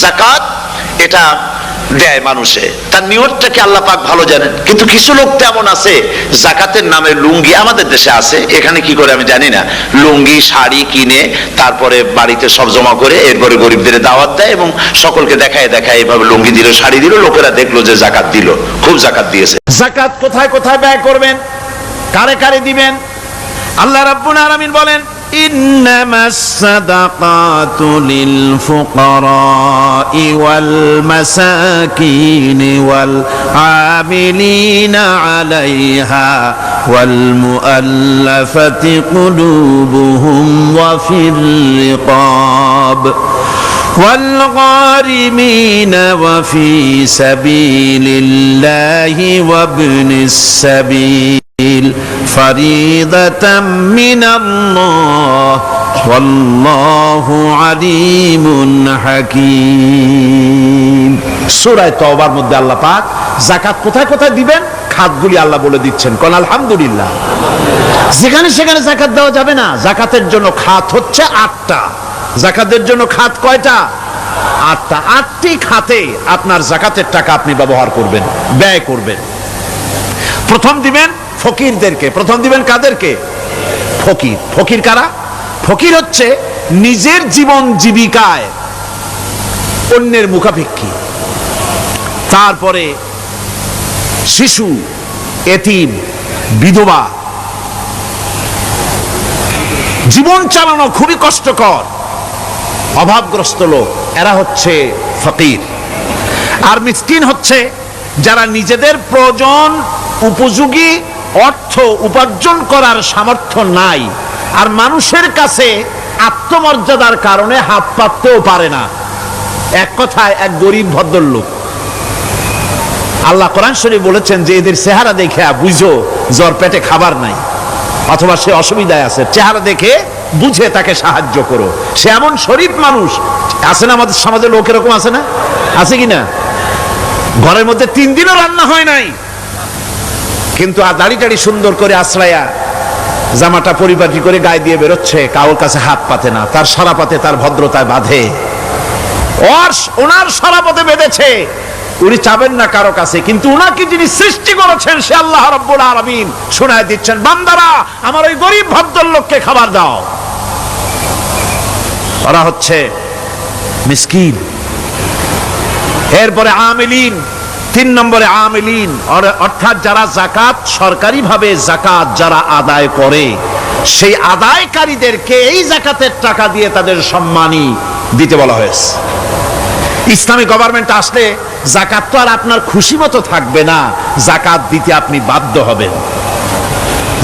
যাকাত এটা দেয় মানুষে, তার নিয়তটাকে আল্লাহ পাক ভালো জানেন। কিন্তু কিছু লোক তেমন আছে যাকাতের নামে লুঙ্গি, আমাদের দেশে আছে, এখানে কি করে আমি জানি না, লুঙ্গি শাড়ি কিনে তারপরে বাড়িতে সব জমা করে এরপরে গরিবদের দাওয়াত দেয় এবং সকলকে দেখায় দেখায় এভাবে লুঙ্গি দিল শাড়ি দিল, লোকেরা দেখলো যে যাকাত দিল, খুব যাকাত দিয়েছে। যাকাত কোথায় কোথায় ব্যয় করবেন, কারে কারে দিবেন? আল্লাহ রাব্বুল আলামিন বলেন ইন্নামাস সাদাকাতু লিল ফুকারাই ওয়াল মাসাকিন ওয়াল আমিলিনা আলাইহা ওয়াল মুআল্লাফাতি কুলুবুহুম ওয়া ফির রিকাব والغارمين وفي سبيل الله وابن السبيل فريضة من الله والله عليم حكيم। সূরা তওবার মধ্যে আল্লাহ পাক যাকাত কোথায় কোথায় দিবেন খাতগুলি আল্লাহ বলে দিচ্ছেন। কোন আলহামদুলিল্লাহ। যেখানে সেখানে যাকাত দেওয়া যাবে না। যাকাতের জন্য খাত হচ্ছে 8টা। যাকাতের জন্য খাত কয়টা? 8টা। 8টি খাতে আপনার যাকাতের টাকা আপনি ব্যবহার করবেন, ব্যয় করবেন। প্রথম দিবেন ফকিরদেরকে। প্রথম দিবেন কাদেরকে? ফকির। ফকির কারা? ফকির হচ্ছে নিজের জীবন জীবিকায় অন্যের মুখাপেক্ষী, তারপরে শিশু, এতিম, বিধবা, জীবন চালানো খুবই কষ্টকর, অভাবগ্রস্ত লোক, এরা হচ্ছে ফকির। আর মিসকিন হচ্ছে যারা নিজেদের প্রয়োজন উপযোগী অর্থ উপার্জন করার সামর্থ্য নাই, আর মানুষের কাছে আত্মমর্যাদার কারণে হাত পাততেও পারে না। এক কথায় এক গরিব ভদ্রলোক। আল্লাহ কোরআন শরীফ বলেছেন যে এদের চেহারা দেখে বুঝো জ্বর পেটে খাবার নাই, অথবা সে অসুবিধায় আছে, চেহারা দেখে বুঝে তাকে সাহায্য করো। সে এমন শরীফ মানুষ আছে না আমাদের সমাজে, লোক এরকম আছে না? আছে কিনা? ঘরের মধ্যে 3 দিনও রান্না হয় নাই, কিন্তু দাড়ি টাড়ি সুন্দর করে আশ্রয়া জামাটা পরিপাটি করে গায়ে দিয়ে বেরোচ্ছে, কারোর কাছে হাত পাতে না, তার সরাপাতে তার ভদ্রতায় বাঁধে। ওনার সরাপতে বেঁধেছে, উনি চাবেন না কারো কাছে, কিন্তু উনাকে যিনি সৃষ্টি করেছেন সে আল্লাহ রাব্বুল আলামিন শোনায় দিচ্ছেন, বান্দারা আমার ওই গরিব ভদ্রলোককে খাবার দাও। ওরা হচ্ছে মিসকিন। এরপরে আমিলিন, 3 নম্বরে আমিলিন, অর্থাৎ যারা যাকাত সরকারিভাবে যাকাত যারা আদায় করে সেই আদায়কারীদেরকে এই যাকাতের টাকা দিয়ে তাদের সম্মানী দিতে বলা হয়েছে। ইসলামী গভর্নমেন্ট আসলে যাকাত তো আর আপনার খুশি মতো থাকবে না, যাকাত দিতে আপনি বাধ্য হবেন।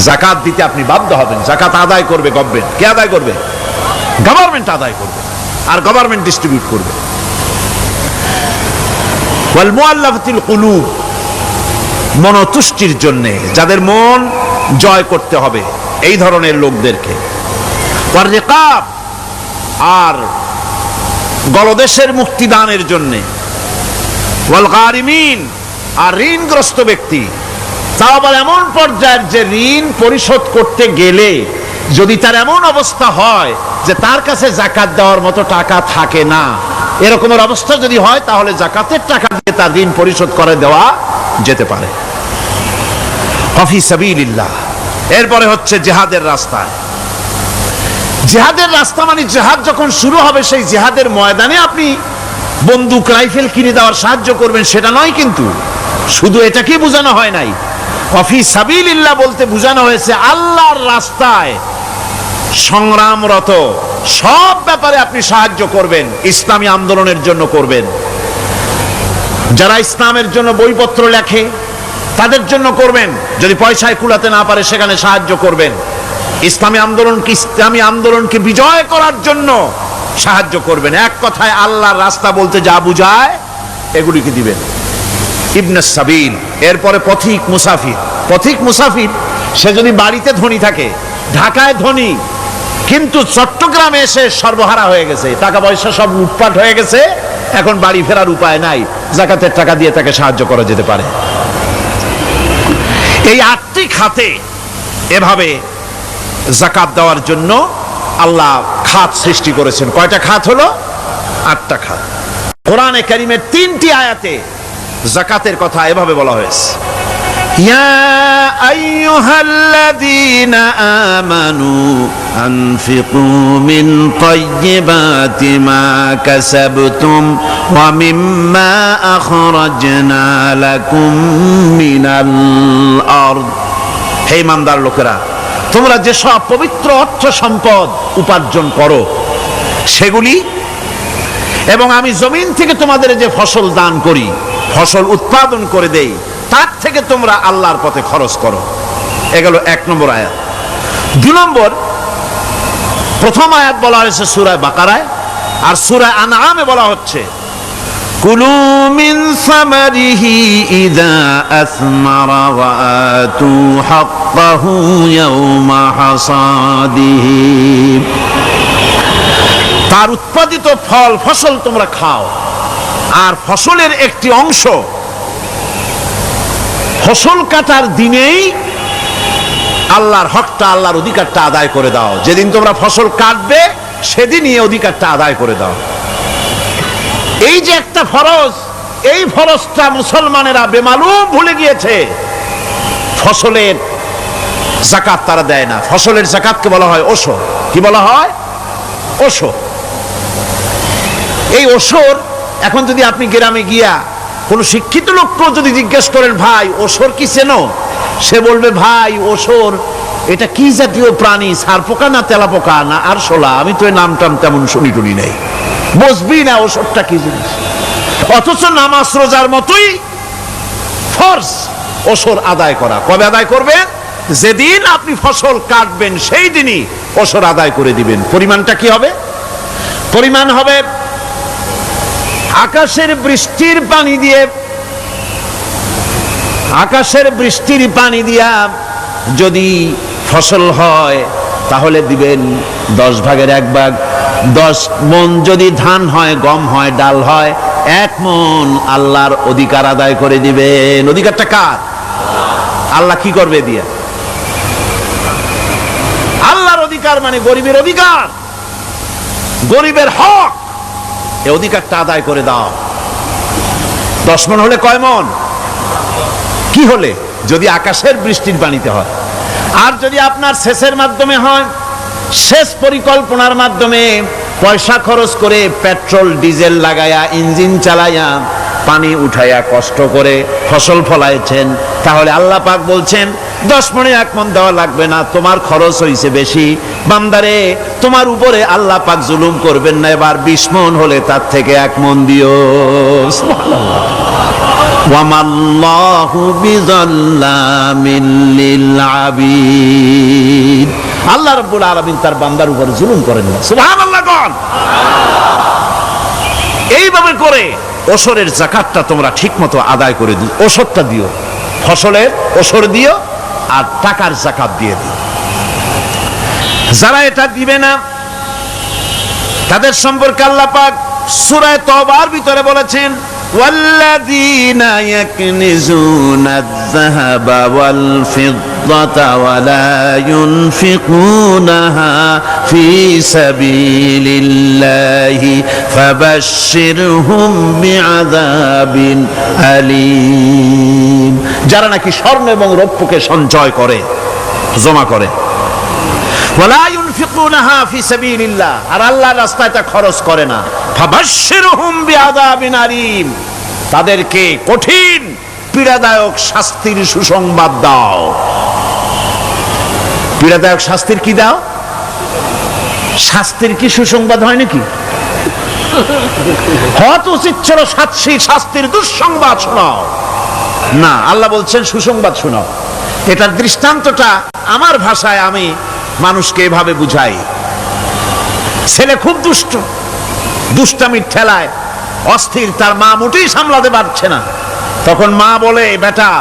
যাকাত দিতে আপনি বাধ্য হবেন। যাকাত আদায় করবে গভর্নমেন্ট। কে আদায় করবে? গভর্নমেন্ট আদায় করবে, আর গভর্নমেন্ট ডিস্ট্রিবিউট করবে। ওয়াল মুআল্লাফাতিল কুলুব, মনতুষ্টির জন্য, যাদের মন জয় করতে হবে এই ধরনের লোকদেরকে। ওয়ার রিকাব, আর গলদেশের মুক্তিদানের জন্য। ওয়াল গারিমিন, আর ঋণগ্রস্ত ব্যক্তি, তাও আবার এমন পর্যায়ের যে ঋণ পরিশোধ করতে গেলে যদি তার এমন অবস্থা হয় যে তার কাছে যাকাত দেওয়ার মতো টাকা থাকে না, এরকমের অবস্থা যদি হয় তাহলে যাকাতের টাকা দিয়ে তার ঋণ পরিশোধ করে দেওয়া যেতে পারে। ফি সাবিলিল্লাহ। এরপরে হচ্ছে জিহাদের রাস্তায়। জিহাদের রাস্তা মানে জিহাদ যখন শুরু হবে সেই জিহাদের ময়দানে আপনি বন্দুক রাইফেল কিনে দেওয়ার সাহায্য করবেন সেটা নয়, কিন্তু শুধু এটাকে বোঝানো হয় নাই। ফি সাবিলিল্লাহ বলতে বোঝানো হয়েছে আল্লাহর রাস্তায় সংগ্রামরত সব ব্যাপারে আপনি সাহায্য করবেন, ইসলামী আন্দোলনের জন্য করবেন। যারা ইসলামের জন্য বইপত্র লেখে তাদের জন্য করবেন, যদি পয়সায় কুলাতে না পারে সেখানে সাহায্য করবেন। ইসলামী আন্দোলনকে বিজয় করার জন্য সাহায্য করবেন। এক কথায় আল্লাহর রাস্তা বলতে যা বুঝায় এগুলিকে দিবেন। ইবনে সাবিল, এরপরে পথিক মুসাফির। পথিক মুসাফির সে যদি বাড়িতে ধনী থাকে, ঢাকায় ধনী, কিন্তু চট্টগ্রামে এসে সর্বহারা হয়ে গেছে, টাকা পয়সা সব লুটপাট হয়ে গেছে, এখন বাড়ি ফেরার উপায় নাই, যাকাতের টাকা দিয়ে তাকে সাহায্য করা যেতে পারে। এই 8টি খাতে এভাবে যাকাত দেওয়ার জন্য আল্লাহ খাত সৃষ্টি করেছেন। কয়টা খাত হলো? 8টা খাত। কোরআনে কারীমের 3টি আয়াতে যাকাতের কথা এভাবে বলা হয়েছে, ইয়া আইয়ুহাল্লাযীনা আমানু আনফিকু মিন তাইয়্যিবাতি মা কাসাবতুম ওয়া মিম্মা আখরাজনা লাকুম মিনাল আরদ। হে ইমানদার লোকেরা, তোমরা যেসব পবিত্র অর্থ সম্পদ উপার্জন করো সেগুলি, এবং আমি জমিন থেকে তোমাদের যে ফসল দান করি, ফসল উৎপাদন করে দেই, তার থেকে তোমরা আল্লাহর পথে খরচ করো। এগুলো 1 নম্বর আয়াত। 2 নম্বর, প্রথম আয়াত বলা হয়েছে সূরা বাকারায়, আর সূরা আনআমে বলা হচ্ছে কুলু মিন সামারিহি ইযা আসমারা ওয়া আতু হাক্কাহু ইয়াওমা হাসাদিহি। তার উৎপাদিত ফল ফসল তোমরা খাও, আর ফসলের একটি অংশ ফসল কাটার দিনেই আল্লাহর হকটা, আল্লাহর অধিকারটা আদায় করে দাও। যেদিন তোমরা ফসল কাটবে সেদিনই এই অধিকারটা আদায় করে দাও। এই যে একটা ফরজ, এই ফরজটা মুসলমানেরা বেমালুম ভুলে গিয়েছে। ফসলের যাকাত তারা দেয় না। ফসলের যাকাতকে বলা হয় ওশর। কি বলা হয়? ওশর। এই ওশর, এখন যদি আপনি গ্রামে গিয়া কোন শিক্ষিত লোককেও যদি জিজ্ঞেস করেন, ভাই ওশর কি চেনো? সে বলবে, ভাই ওশর এটা কি জাতীয় প্রাণী, সারপোকা না তেলাপোকা না আরশোলা, আমি তো এই নামটাম তেমন শুনি টুনি নাই, বুঝবি না ওশরটা কি জিনিস। অথচ নামাজ রোজার মতোই ফরজ ওশর আদায় করা। কবে আদায় করবেন? যেদিন আপনি ফসল কাটবেন সেই দিনই ওশর আদায় করে দিবেন। পরিমাণটা কি হবে? পরিমাণ হবে আকাশের বৃষ্টির পানি দিয়ে, আকাশের বৃষ্টির পানি দিয়া যদি ফসল হয় তাহলে দিবেন 10 ভাগের 1 ভাগ। 10 মণ যদি ধান হয়, গম হয়, ডাল হয়, 1 মণ আল্লাহর অধিকার আদায় করে দিবেন। অধিকারটা কার? আল্লাহ কি করবে দিয়া? আল্লাহর অধিকার মানে গরিবের অধিকার, গরিবের হক। এই অধিকারটা আদায় করে দাও। 10 মণ হলে কয় মণ? কি হলে? যদি আকাশের বৃষ্টির পানিতে হয়। আর যদি আপনার সেচের মাধ্যমে হয়, সেচ পরিকল্পনার মাধ্যমে পয়সা খরচ করে পেট্রোল ডিজেল লাগায়া ইঞ্জিন চালাইয়া পানি উঠাইয়া কষ্ট করে ফসল ফলাইছেন, তাহলে আল্লাহ পাক বলছেন 10 মণে 1 মণ দেওয়া লাগবে না, তোমার খরচ হইছে বেশি। বান্দারে, তোমার উপরে আল্লাহ পাক জুলুম করবেন না, এবার 20 মণ হলে তার থেকে 1 মণ দিও। সুবহানাল্লাহ। ওয়ামাল্লাহু বিযাল্লামিল লিল আবিদ। আল্লাহ রাব্বুল আলামিন তার বান্দার উপর জুলুম করেন না। সুবহানাল্লাহ। কোন এইভাবে করে ওশরের যাকাতটা তোমরা ঠিকমতো আদায় করে দিও। ওশরটা দিও, ফসলের ওশর দিও, আর টাকার যাকাত দিয়ে দিও। যারা এটা দিবে না তাদের সম্পর্কে আল্লাহ পাক সূরা তওবার ভিতরে বলেছেন, ওয়াল্লাযীনা ইয়াকনিজুনা আয-যাহাবা ওয়াল ফিদ্দাতা ওয়া লা ইউনফিকুনাহা ফি সাবিলিল্লাহি ফাবাশশিরহুম বিআযাবিন আলীম। যারা নাকি স্বর্ণ এবং রৌপ্যকে সঞ্চয় করে, জমা করে, ওয়ালা ইউনফিকুনাহা ফি সাবিলিল্লাহ, আর আল্লাহর রাস্তায় তা খরচ করে না, ফাবাশশিরহুম বিআযাবিন আলীম, তাদেরকে কঠিন পীড়াদায়ক শাস্তির সুসংবাদ দাও। পীড়াদায়ক শাস্তির কি দাও? শাস্তির কি সুসংবাদ হয় নাকি? হত উচিত ছিল শাস্তির দুঃসংবাদ শোনাও, না, আল্লাহ বলছেন সুসংবাদ শোনাও। এটার দৃষ্টান্তটা আমার ভাষায় আমি মানুষকে এভাবে বুঝাই। ছেলে খুব দুষ্ট, দুষ্টামির ঠেলায় অস্থির, তার মা মোটেই সামলাতে পারছে না। তখন মা বলে, বেটা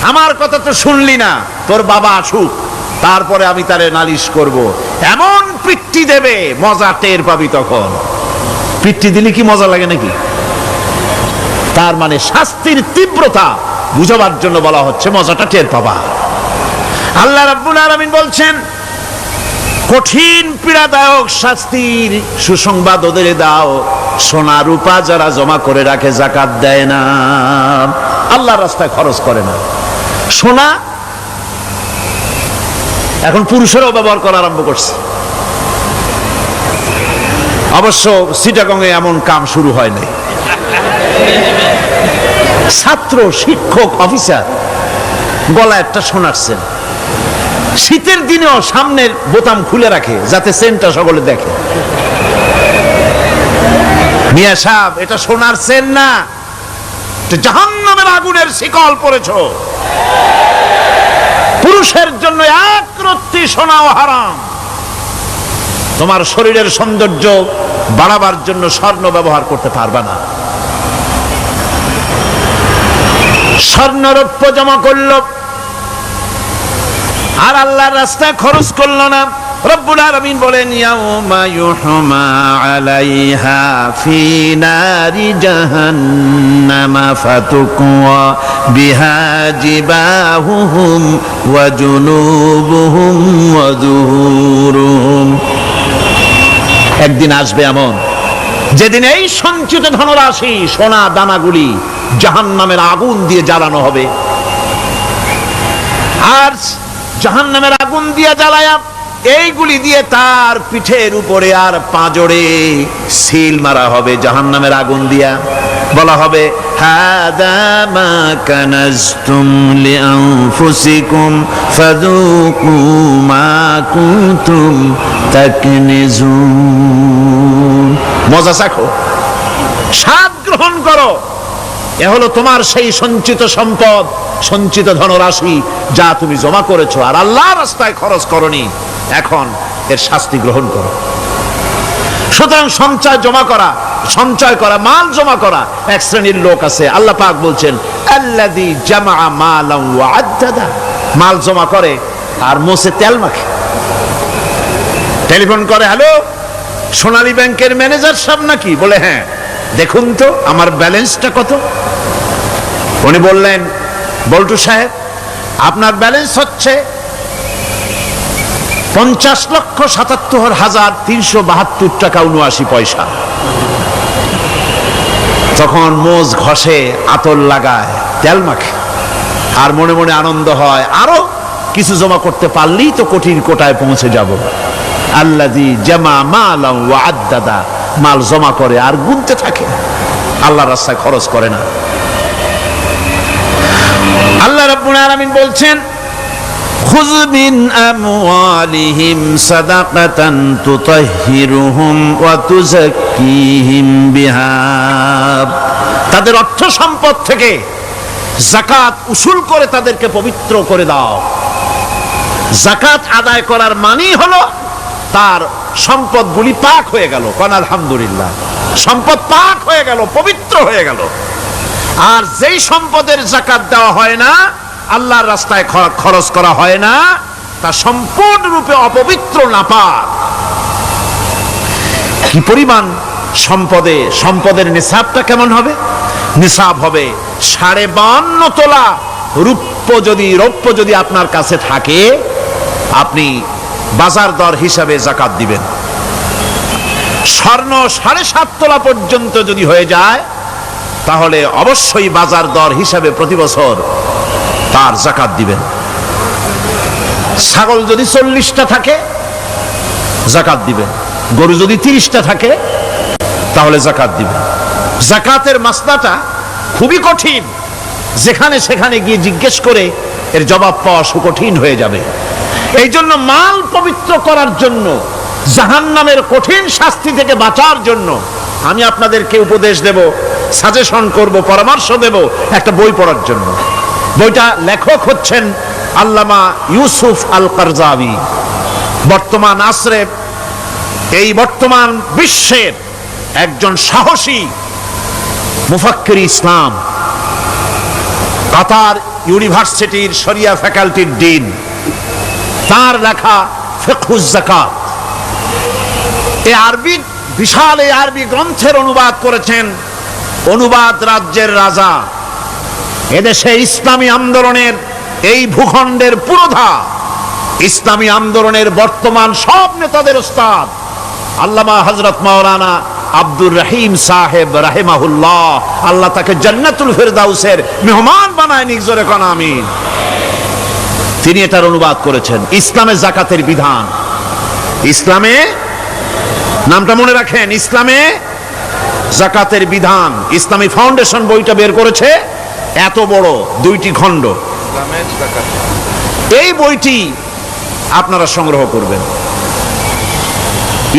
আমার কথা তো শুনলি না, তোর বাবা আসুক, তারপরে আমি তারে নালিশ করব। এমন পিট্টি দেবে, মজা টের পাবি। তখন পিট্টি দিলে কি মজা লাগে নাকি? তার মানে শাস্তির তীব্রতা বুঝাবার জন্য বলা হচ্ছে, মজাটা টের পাবা। আল্লাহ রাব্বুল আলামিন বলছেন, কঠিন পীড়াদায়ক শাস্তির সুসংবাদ ওদের দাও, সোনা রূপা যারা জমা করে রাখে, যাকাত দেয় না, আল্লাহর রাস্তায় খরচ করে না। সোনা এখন পুরুষেরাও ব্যবহার করা আরম্ভ করছে। অবশ্য চিটাগংয়ে এমন কাম শুরু হয় নাই। ছাত্র, শিক্ষক, অফিসার গলা একটা সোনার চেন, শীতের দিনেও সামনের বোতাম খুলে রাখে যাতে চেনটা সকলে দেখে। মিয়া সাহেব, এটা সোনার চেন না, জাহান্নামের আগুনের শিকল পড়েছো। পুরুষের জন্য এক রত্তি সোনাও হারাম। তোমার শরীরের সৌন্দর্য বাড়াবার জন্য স্বর্ণ ব্যবহার করতে পারবে না। স্বর্ণ রৌপ্য জমা করলো আর আল্লাহর রাস্তায় খরচ করলো না। রব্বুল আলামিন বলেন, ইয়াউমা ইউহমা আলাইহা ফি নারি জাহান্নামা ফাতুকওয়া বিহা জিবাহুহুম ওয়া জুনুবুহুম ওয়া যুহুরুহুম। একদিন আসবে এমন যেদিন এই সঞ্চিত ধনরাশি, সোনা দানাগুলি জাহান্নামের আগুন দিয়ে জ্বালানো হবে। আর জাহান্নামের আগুন দিয়ে জ্বালায়া এইগুলি দিয়ে তার পিঠের উপরে আর পাঁজরে সিল মারা হবে জাহান্নামের আগুন দিয়া। বলা হবে, হাদা মা কানাজতুম লিআনফুসিকুম ফাযুকু মা কুনতুম তাকনিজুন। মজা চাখো, স্বাদ গ্রহণ করো। এ হলো তোমার সেই সঞ্চিত সম্পদ, সঞ্চিত ধনরাশি যা তুমি জমা করেছো আর আল্লাহর রাস্তায় খরচ করনি। এখন এর শাস্তি গ্রহণ করো। সুতরাং সঞ্চয় করা, মাল জমা করা এক শ্রেণীর লোক আছে। আল্লাহ পাক বলছেন, আল্লাযী জামা মালান ওয়া আদ্দাদা। মাল জমা করে আর মোছে তেল মাখে। টেলিফোন করে, হ্যালো, সোনালী ব্যাংকের ম্যানেজার সাহেব নাকি? বলে, হ্যাঁ, দেখুন তো আমার ব্যালেন্সটা কত। উনি বললেন, বল্টু সাহেব, আপনার ব্যালেন্স হচ্ছে 50,77,372 টাকা 79 পয়সা। তখন মোজ ঘষে, আতর লাগায়, তেল মাখে আর মনে মনে আনন্দ হয়, আরো কিছু জমা করতে পারলেই তো কঠিন কোটায় পৌঁছে যাব। আল্লাযী জামা মালান ওয়া আদ্দাদা। মাল জমা করে আর গুনতে থাকে, আল্লাহর রাস্তায় খরচ করে না। আল্লাহ রাব্বুল আলামিন বলছেন, খুয মিন আমওয়ালিহিম সাদাকাতান তুতাহহিরুহুম ওয়া তুযাক্কিহিম বিহা। তাদের অর্থ সম্পদ থেকে যাকাত উসুল করে তাদেরকে পবিত্র করে দাও। যাকাত আদায় করার মানি হলো তার সম্পদগুলি পাক হয়ে গেল। কোন আলহামদুলিল্লাহ, সম্পদ পাক হয়ে গেল, পবিত্র হয়ে গেল। আর যেই সম্পদের যাকাত দেওয়া হয় না, আল্লাহর রাস্তায় খরচ করা হয় না, তা সম্পূর্ণরূপে অপবিত্র, নাপাক। কি পরিমাণ সম্পদের নিসাবটা কেমন হবে? নিসাব হবে 52.5 তোলা রৌপ্য যদি আপনার কাছে থাকে, আপনি বাজার দর হিসাবে যাকাত দিবেন। স্বর্ণ 7.5 তোলা পর্যন্ত যদি হয়ে যায়, তাহলে অবশ্যই বাজার দর হিসাবে প্রতি বছর তার যাকাত দিবেন। ছাগল যদি 40টা থাকে, যাকাত দিবেন। গরু যদি 30টা থাকে, তাহলে যাকাত দিবেন। যাকাতের মাসলাটা খুবই কঠিন। যেখানে সেখানে গিয়ে জিজ্ঞেস করে এর জবাব পাওয়া সুকঠিন হয়ে যাবে। এই জন্য মাল পবিত্র করার জন্য, জাহান্নামের কঠিন শাস্তি থেকে বাঁচার জন্য আমি আপনাদেরকে উপদেশ দেব, সাজেশন করব, পরামর্শ দেব একটা বই পড়ার জন্য। বইটা লেখক হচ্ছেন আল্লামা ইউসুফ আল কারজাবী। বর্তমান আসরে, এই বর্তমান বিশ্বের একজন সাহসী মুফাক্কির ইসলাম, কাতার ইউনিভার্সিটির শরিয়া ফ্যাকাল্টির ডিন। তার লেখা ফিকহুজ যাকাত, বিশাল এই আরবি গ্রন্থের অনুবাদ করেছেন অনুবাদ রাজ্যের রাজা। এদেশে ইসলামী আন্দোলনের এই ভূখণ্ডের পুরোধা ইসলামী আন্দোলনের বর্তমান সব নেতাদের ওস্তাদ আল্লামা হযরত মাওলানা আব্দুর রহিম সাহেব রাহিমাহুল্লাহ, আল্লাহ তাকে জান্নাতুল ফেরদাউসের মেহমান বানায় নিক, জোরে কোন আমিন। তিনি এটার অনুবাদ করেছেন ইসলামে যাকাতের বিধান। ইসলামে, নামটা মনে রাখেন, ইসলামে যাকাতের বিধান। ইসলামী ফাউন্ডেশন বইটা বের করেছে, এত বড় 2টি খণ্ড। এই বইটি আপনারা সংগ্রহ করবেন,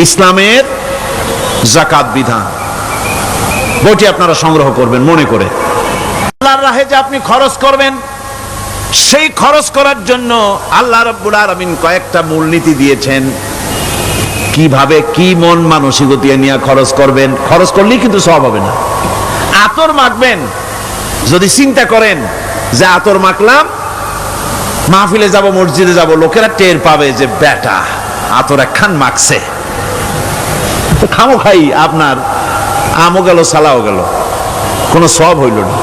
ইসলামের যাকাত বিধান। বইটি আপনারা সংগ্রহ করবেন মনে করে। আল্লাহর রাহে যে আপনি খরচ করবেন, সেই খরচ করার জন্য আল্লাহ রাব্বুল আলামিন কয়েকটা মূলনীতি দিয়েছেন। কিভাবে, কি মন মানসিকতা নিয়ে খরচ করবেন। খরচ করলেই কিন্তু সওয়াব হবে না। আতর মাখবেন, যদি চিন্তা করেন যে আতর মাখলাম, মাহফিলে যাব, মসজিদে যাব, লোকেরা টের পাবে যে বেটা আতর একখান মাখছে, খামো খাই আপনার আমও গেল, সালাও গেল, কোনো সওয়াব হইল না।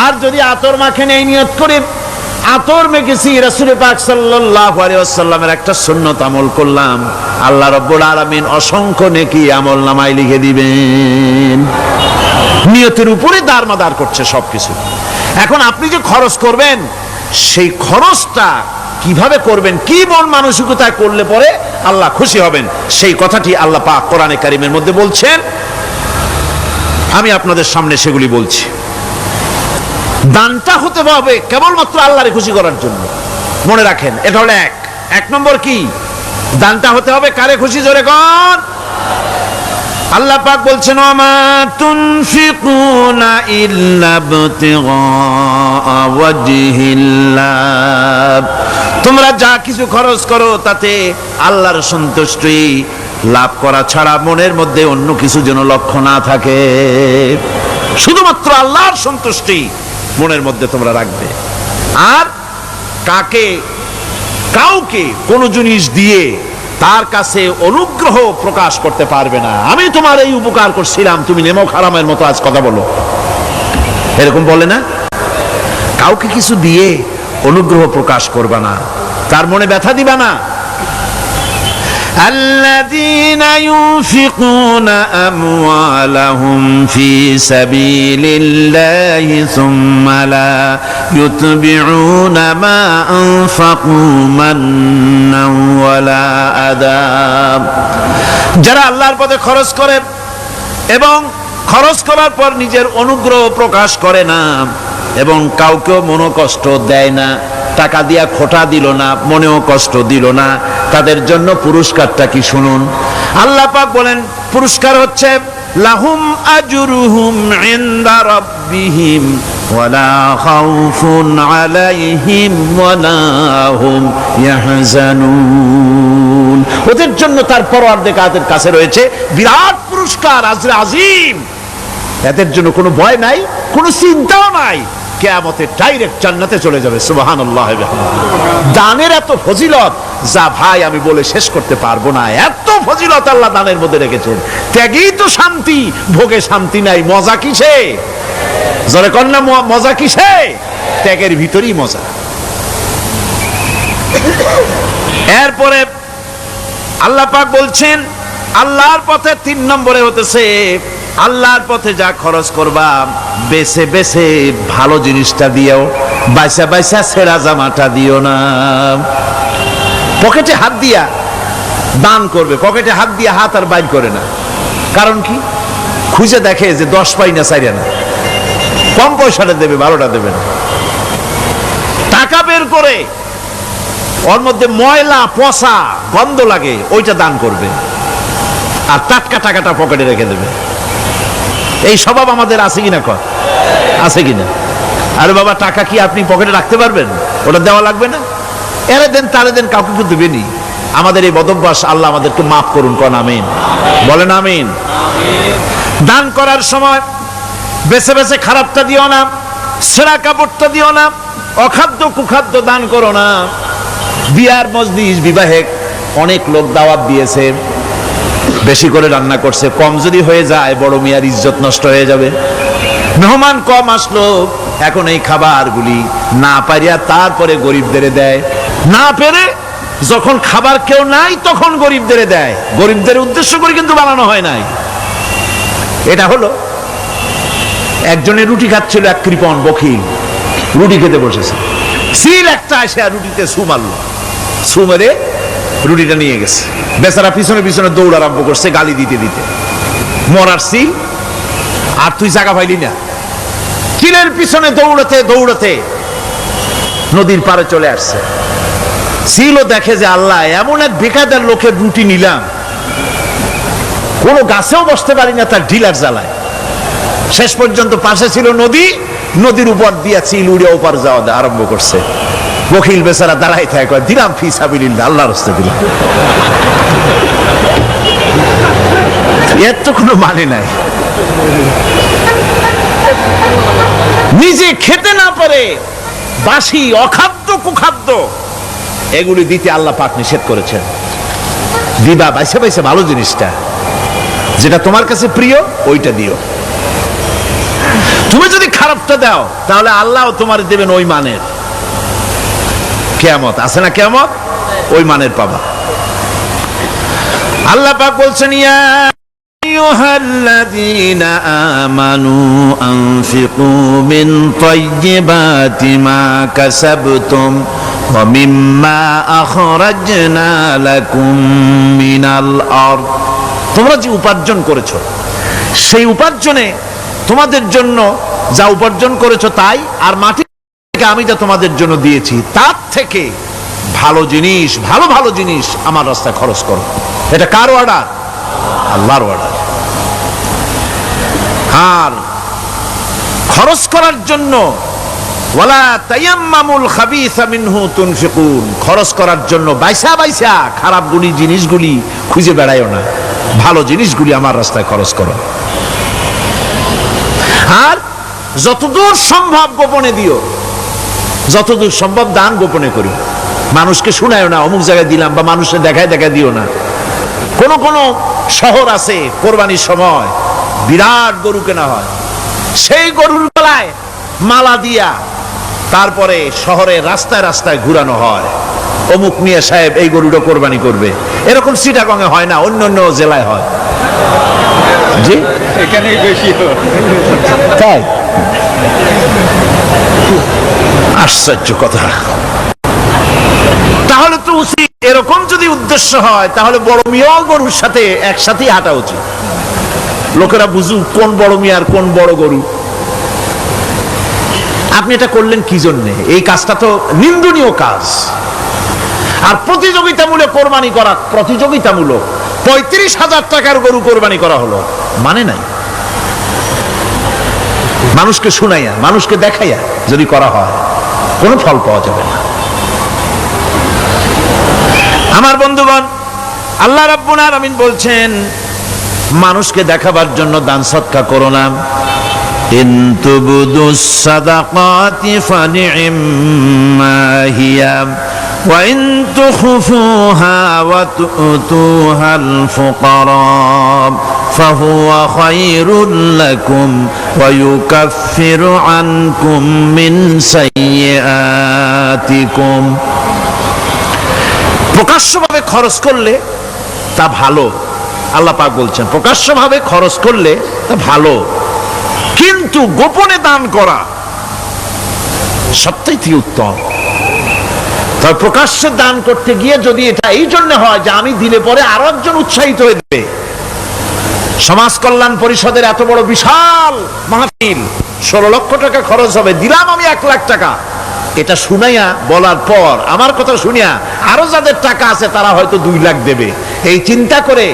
আর যদি আতর মাখেন এই নিয়ত করে আতর মেখেছি, রাসূল পাক সাল্লাল্লাহু আলাইহি ওয়াসাল্লামের একটা সুন্নাত আমল করলাম, আল্লাহ রাব্বুল আলামিন অসংখ্য নেকি আমল নামায় লিখে দিবেন। নিয়তের উপরে দারমাদার করছে সবকিছু। এখন আপনি যে খরচ করবেন, সেই খরচটা কিভাবে করবেন, কি মন মানসিকতায় করলে পরে আল্লাহ খুশি হবেন, সেই কথাটি আল্লাহ পাক কোরআনে কারিমের মধ্যে বলছেন। আমি আপনাদের সামনে সেগুলি বলছি। দানটা হতে হবে কেবলমাত্র আল্লাহরে খুশি করার জন্য, মনে রাখেন। এটা হলো এক নম্বর। কি দানটা হতে হবে কারে খুশি, জোরে কোন। আল্লাহ পাক বলছেন, ওয়ামা তুনফিকুনা ইল্লা ইবতিগা ওয়াজহিল্লাহ, তোমরা যা কিছু খরচ করো তাতে আল্লাহর সন্তুষ্টি লাভ করা ছাড়া মনের মধ্যে অন্য কিছু যেন লক্ষ্য না থাকে। শুধুমাত্র আল্লাহর সন্তুষ্টি মনের মধ্যে তোমরা রাখবে। আর কাউকে কোন জিনিস দিয়ে তার কাছে অনুগ্রহ প্রকাশ করতে পারবে না। আমি তোমার এই উপকার করছিলাম, তুমি নেমক হারামের মতো আজ কথা বলো, এরকম বলে না। কাউকে কিছু দিয়ে অনুগ্রহ প্রকাশ করবে না, তার মনে ব্যথা দিবা না। الذين ينفقون أموالهم في سبيل الله ثم لا يتبعون ما أنفقوا منا ولا أذى, যারা আল্লাহর পথে খরচ করে এবং খরচ করার পর নিজের অনুগ্রহ প্রকাশ করে না এবং কাউকেও মনোকষ্ট দেয় না, টাকা দিয়া খোটা দিল না, মনেও কষ্ট দিল না, তাদের জন্য পুরস্কারটা কি শুনুন। আল্লাহ পাক বলেন পুরস্কার হচ্ছে লাহুম আজরুহুম ইনদা রাব্বিহিম ওয়ালা খাউফুন আলাইহিম ওয়ালা হুম ইয়াহজানুন, ওদের জন্য তার পরওয়ারদিগারের কাছে রয়েছে বিরাট পুরস্কার, আজরে আজিম। এদের জন্য কোনো ভয় নাই, কোনো চিন্তাও নাই, কিয়ামতে ডাইরেক্ট জান্নাতে চলে যাবে। সুবহানাল্লাহ। দানের এত ফজিলত যা ভাই আমি বলে শেষ করতে পারবো না, এত ফজিলত আল্লাহ দানের মধ্যে রেখেছেন। ত্যাগেই তো শান্তি, ভোগে শান্তি নাই, মজা কিসে, জোরে কন্যা মজা কিসে, ত্যাগের ভিতরেই মজা। এরপরে আল্লাহ পাক বলছেন আল্লাহর পথে 3 নম্বরে হতেছে আল্লাহর পথে যা খরচ করবা বেছে বেছে ভালো জিনিসটা দিও, বাইসা বাইসা ছেঁড়া জামাটা দিও না। পকেটে হাত দিয়া দান করবে, পকেটে হাত দিয়া হাত আর বাইর করে না। কারণ কি, খুঁজে দেখে যে 10 পাই না 4 আনা, কম পয়সাটা দেবে, ভালোটা দেবে না। টাকা বের করে ওর মধ্যে ময়লা পচা গন্ধ লাগে, ওইটা দান করবে, আর টাটকা টাকাটা পকেটে রেখে দেবে। এই স্বভাব আমাদের আছে কিনা, আছে কিনা? আরে বাবা, টাকা কি আপনি পকেটে রাখতে পারবেন? ওটা দেওয়া লাগবে না, এরে দেন তারে দেন, কাউকে কিন্তু দেবেনি। আমাদের এই বদভ্যাস আল্লাহ আমাদেরকে মাফ করুন, কোন আমিন বলেন। আমিন। দান করার সময় বেছে বেছে খারাপটা দিও না, ছেঁড়া কাপড়টা দিও না, অখাদ্য কুখাদ্য দান করো না। বিয়ার মজলিস, বিবাহে অনেক লোক দাওয়াত দিয়েছে, বেশি করে রান্না করছে, কম যদি হয়ে যায় বড় মিয়ার ইজ্জত নষ্ট হয়ে যাবে। মেহমান কম আসলো, এখন এই খাবারগুলি না পারিয়া তারপরে গরিবদের দেয়, না পেরে যখন খাবার কেউ নাই তখন গরিবদের দেয়, গরিবদের উদ্দেশ্য করে কিন্তু বানানো হয় নাই। এটা হলো একজনের রুটি খাচ্ছিল, এক কৃপণ বখিল রুটি খেতে বসেছে, সিল একটা আসে আর রুটিতে সু মারল, সু মেরে রুটিটা নিয়ে গেছে। বেচারা পিছনে পিছনে দৌড় আরম্ভ করছে গালি দিতে দিতে, মরার সিল আর তুই জায়গা পাইলি না। চিলের পিছনে দৌড়াতে দৌড়াতে নদীর পারে চলে আসছে। সিলও দেখে যে আল্লাহ, এমন এক বেকায়দার লোকের রুটি নিলাম, কোনো গাছেও বসতে পারি না তার ঢিলার জ্বালায়। শেষ পর্যন্ত পাশে ছিল নদী, নদীর উপর দিয়া চিল উড়ে ওপার যাওয়া আরম্ভ করছে। বখিল বেচারা দাঁড়াই থাকে, দিলাম ফি সাবিলিল্লাহ, আল্লাহর রাস্তায় দিলাম। এর তো কোনো মানে নাই। নিজে খেতে না পারে বাসি অখাদ্য কুখাদ্য এগুলি দিতে আল্লাহ পাক নিষেধ করেছেন। দিবা বাইসে বাইসে ভালো জিনিসটা, যেটা তোমার কাছে প্রিয় ওইটা দিও। তুমি যদি খারাপটা দাও তাহলে আল্লাহ তোমার দেবেন ওই মানের। কিয়ামত আছে না, কিয়ামত ওই মানের পাবা। আল্লাহ পাক বলছেন, ইয়া আইয়ুহাল্লাযীনা আমানু আনফিকু মিন তাইয়্যিবাতি মা কাসাবতুম ওয়া মিম্মা আখরাজনা লাকুম মিনাল আরদ। তোমরা যে উপার্জন করেছো, সেই উপার্জনে তোমাদের জন্য যা উপার্জন করেছো তাই, আর মাটি থেকে আমি যা তোমাদের জন্য দিয়েছি তার থেকে ভালো জিনিস, ভালো ভালো জিনিস আমার রাস্তায় খরচ করো। এটা কার অর্ডার? আল্লাহর অর্ডার। আর খরচ করার জন্য ওয়ালা তায়াম্মামুল খাবিসা মিনহু তুনফিকুন, খরচ করার জন্য বাইসা বাইসা খারাপ জিনিসগুলি খুঁজে বেড়াইও না, ভালো জিনিসগুলি আমার রাস্তায় খরচ করো। আর যতদূর সম্ভব গোপনে দিও, যতদূর সম্ভব দান গোপনে করি। মানুষকে শুনায়ও না অমুক জায়গায় দিলাম, বা মানুষের দেখায় দেখায় দিও না। কোন কোন শহর আছে কোরবানির সময় বিরাট গরু কেনা হয়, সেই গরুর গলায় মালা দিয়া তারপরে শহরের রাস্তায় রাস্তায় ঘুরানো হয়, অমুক মিয়া সাহেব এই গরুটা কোরবানি করবে। এরকম চিটাগংয়ে হয় না, অন্য অন্য জেলায় হয়। জি, এখানেই বেশি তাই? আশ্চর্য কথা। তাহলে তো উচিত, এরকম যদি উদ্দেশ্য হয় তাহলে বড় মিয়া গরুর সাথে একসাথেই হাঁটা উচিত, লোকেরা বুঝুক কোন বড় মিয়া আর কোন বড় গরু। আপনি এটা করলেন কি জন্যে? এই কাজটা তো নিন্দনীয় কাজ। আর প্রতিযোগিতামূলক কোরবানি করা, প্রতিযোগিতামূলক 35,000 টাকার গরু কোরবানি করা হলো, মানে নাই। মানুষকে শুনাইয়া, মানুষকে দেখাইয়া যদি করা হয় কোনো ফল পাওয়া যাবে না। আমার বন্ধুগণ, আল্লাহ রাব্বুল আলামিন বলছেন, মানুষকে দেখাবার জন্য দান সদকা করো না। ইন তুবদুস সাদাকাতি ফানি'ম্মা হিয়া ওয়া ইন তুখফুহা ওয়া তু'তুহাল ফুকারা ফাহুয়া খায়রুল লাকুম ওয়া ইউকাফিরু আনকুম মিন সাইয়্যাতিকুম। প্রকাশ্যভাবে খরচ করলে তা ভালো, আল্লাহ পাক বলছেন প্রকাশ্যভাবে খরচ করলে তা ভালো, কিন্তু গোপনে দান করা সবথেকে উত্তম। তবে প্রকাশ্যে দান করতে গিয়ে যদি এটা এই জন্য হয় যে আমি দিলে পরে আরো একজন উৎসাহিত হয়ে যাবে, সমাজ কল্যাণ পরিষদের এত বড় বিশাল মাহফিল, 16 লক্ষ টাকা খরচ হবে, দিলাম আমি 1 লাখ টাকা, এটা শুনাইয়া বলার পর আমার কথা শুনিয়া আরো যাদের টাকা আছে তারা হয়তো 2 লাখ দেবে, এই চিন্তা করে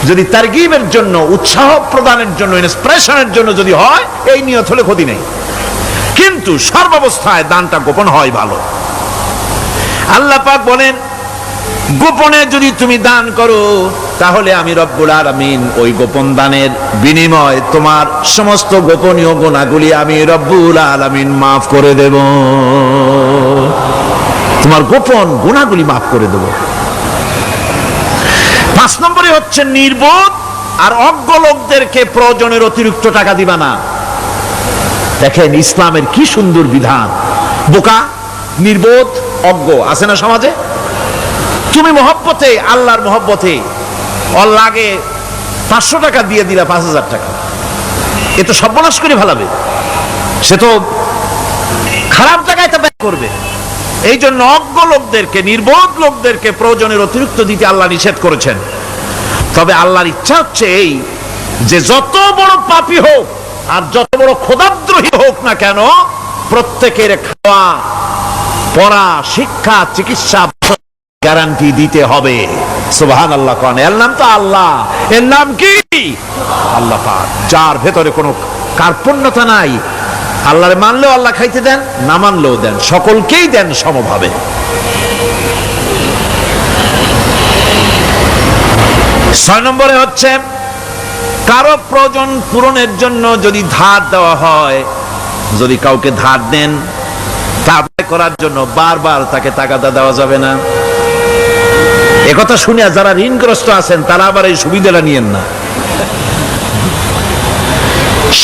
যদি তারগিবের জন্য, উৎসাহ প্রদানের জন্য, ইন্সপিরেশনের জন্য যদি হয়, এই নিয়ত হলে ক্ষতি নেই। কিন্তু সর্বাবস্থায় দানটা গোপন হয় ভালো। আল্লাহ পাক বলেন, গোপনে যদি তুমি দান করো তাহলে আমি রব্বুল আলামিন ওই গোপন দানের বিনিময় তোমার সমস্ত গোপনীয় গুনাহগুলি আমি রব্বুল আলামিন মাফ করে দেব, তোমার গোপন গুনাহগুলি মাফ করে দেব। 5 নম্বরে হচ্ছে নির্বোধ আর অজ্ঞ লোকদেরকে প্রয়োজনের অতিরিক্ত টাকা দিবা না। দেখেন ইসলামের কি সুন্দর বিধান। বোকা, নির্বোধ, অজ্ঞ আছে না সমাজে? তুমি মহব্বতে, আল্লাহর মহব্বতে ওর লাগে 500 টাকা দিয়ে দিলা 5000 টাকা, এ তো সর্বনাশ করে ফেলাবে, সে তো খারাপ জায়গায় তা ব্যয় করবে। এই জন্য অজ্ঞ লোকদেরকে, নির্বোধ লোকদেরকে প্রয়োজনের অতিরিক্ত দিতে আল্লাহ নিষেধ করেছেন। তবে আল্লাহর ইচ্ছা হচ্ছে এই যে যত বড় পাপী হোক আর যত বড় খোদাদ্রোহী হোক না কেন, প্রত্যেকের খাওয়া, পড়া, শিক্ষা, চিকিৎসা গ্যারান্টি দিতে হবে। সুবহানাল্লাহ। কোন এর নাম তো আল্লাহ, এর নাম কি? আল্লাহ পাক, যার ভেতরে কোনো কার্পণ্যতা নাই। আল্লাহরে মানলেও আল্লাহ খাইতে দেন, না মানলেও দেন, সকলকেই দেন সমভাবে। 6 নম্বরে হচ্ছে কারো প্রয়োজন পূরণের জন্য যদি ধার দেওয়া হয়, যদি কাউকে ধার দেন তা আদায় করার জন্য বারবার তাকে তাগাদা দেওয়া যাবে না। একথা শুনিয়া যারা ঋণগ্রস্ত আছেন তারা আবার এই সুবিধাটা নিয়েন না।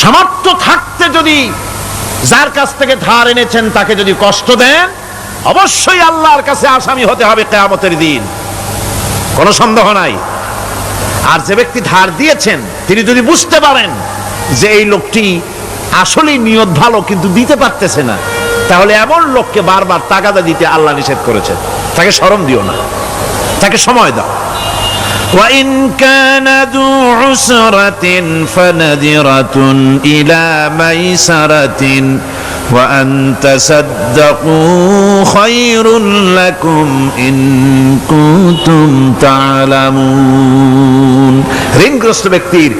সামর্থ্য থাকতে যদি যার কাছ থেকে ধার এনেছেন তাকে যদি কষ্ট দেন, অবশ্যই আল্লাহর কাছে আসামি হতে হবে কিয়ামতের দিন, কোনো সন্দেহ নাই। আর যে ব্যক্তি ধার দিয়েছেন তিনি যদি বুঝতে পারেন যে এই লোকটি আসলেই নিয়ত ভালো কিন্তু দিতে পারতেছে না, তাহলে এমন লোককে বারবার তাগাদা দিতে আল্লাহ নিষেধ করেছেন। তাকে শরম দিও না, তাকে সময় দাও। وَإِنْ كَانَ ذُو عُسْرَةٍ فَنَذِرَةٌ إِلَى مَيْسَرَةٍ وَأَنْ تَصَدَّقُوا خَيْرٌ لَكُمْ إِنْ كُنْتُمْ تَعْلَمُونَ। ঋণগ্রস্ত ব্যক্তির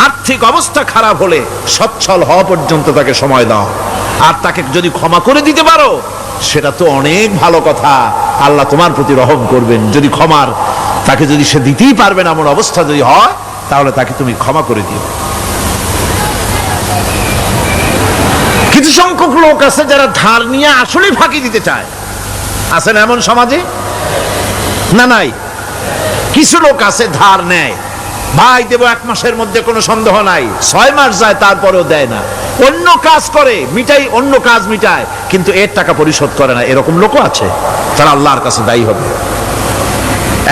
আর্থিক অবস্থা খারাপ হলে সচ্ছল হওয়া পর্যন্ত তাকে সময় দাও, আর তাকে যদি ক্ষমা করে দিতে পারো সেটা তো অনেক ভালো কথা। আল্লাহ তোমার প্রতি রহম করবেন। যদি ক্ষমার তাকে যদি সে দিতেই পারবে না এমন অবস্থা যদি হয়, তাহলে তাকে তুমি ক্ষমা করে দিও। কিছু সংখ্যক লোক আছে যারা ধার নিয়ে আসলে ফাঁকি দিতে চায়, আছেন এমন সমাজে না? নাই? কিছু লোক আছে ধার নেয়, ভাই দেব 1 মাসের মধ্যে, কোনো সন্দেহ নাই। 6 মাস যায় তারপরেও দেয় না, অন্য কাজ করে মিটাই, অন্য কাজ মিটায়, কিন্তু এর টাকা পরিশোধ করে না। এরকম লোকও আছে, তারা আল্লাহর কাছে দায়ী হবে।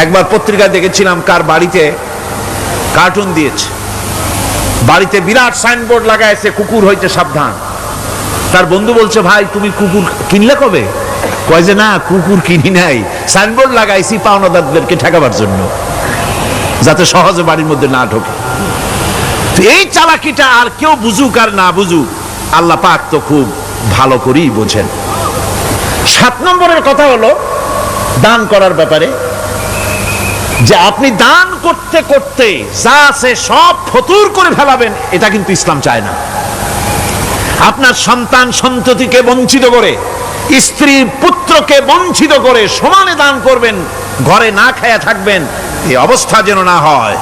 একবার পত্রিকায় দেখেছিলাম কার বাড়িতে কার্টুন দিয়েছে, বাড়িতে বিরাট সাইনবোর্ড লাগাইছে কুকুর হইতে সাবধান। তার বন্ধু বলছে, ভাই তুমি কুকুর কিনলে কবে? কয় যে না, কুকুর কিনি নাই, সাইনবোর্ড লাগাইছি পাওনাদারদেরকে ঠেকাবার জন্য, যাতে সহজে বাড়ির মধ্যে না ঢোকে। এই চালাকিটা আর কেউ বুঝুক আর না বুঝুক, আল্লাহ পাক তো খুব ভালো করেই বোঝেন। 7 নম্বরের কথা হলো দান করার ব্যাপারে, যে আপনি দান করতে করতে যা আছে সব ফতুর করে ফেলাবেন, এটা কিন্তু ইসলাম চায় না। আপনার সন্তান সন্ততিকে বঞ্চিত করে, স্ত্রী পুত্রকে বঞ্চিত করে সমানে দান করবেন, ঘরে না খায়া থাকবেন, এই অবস্থা যেন না হয়।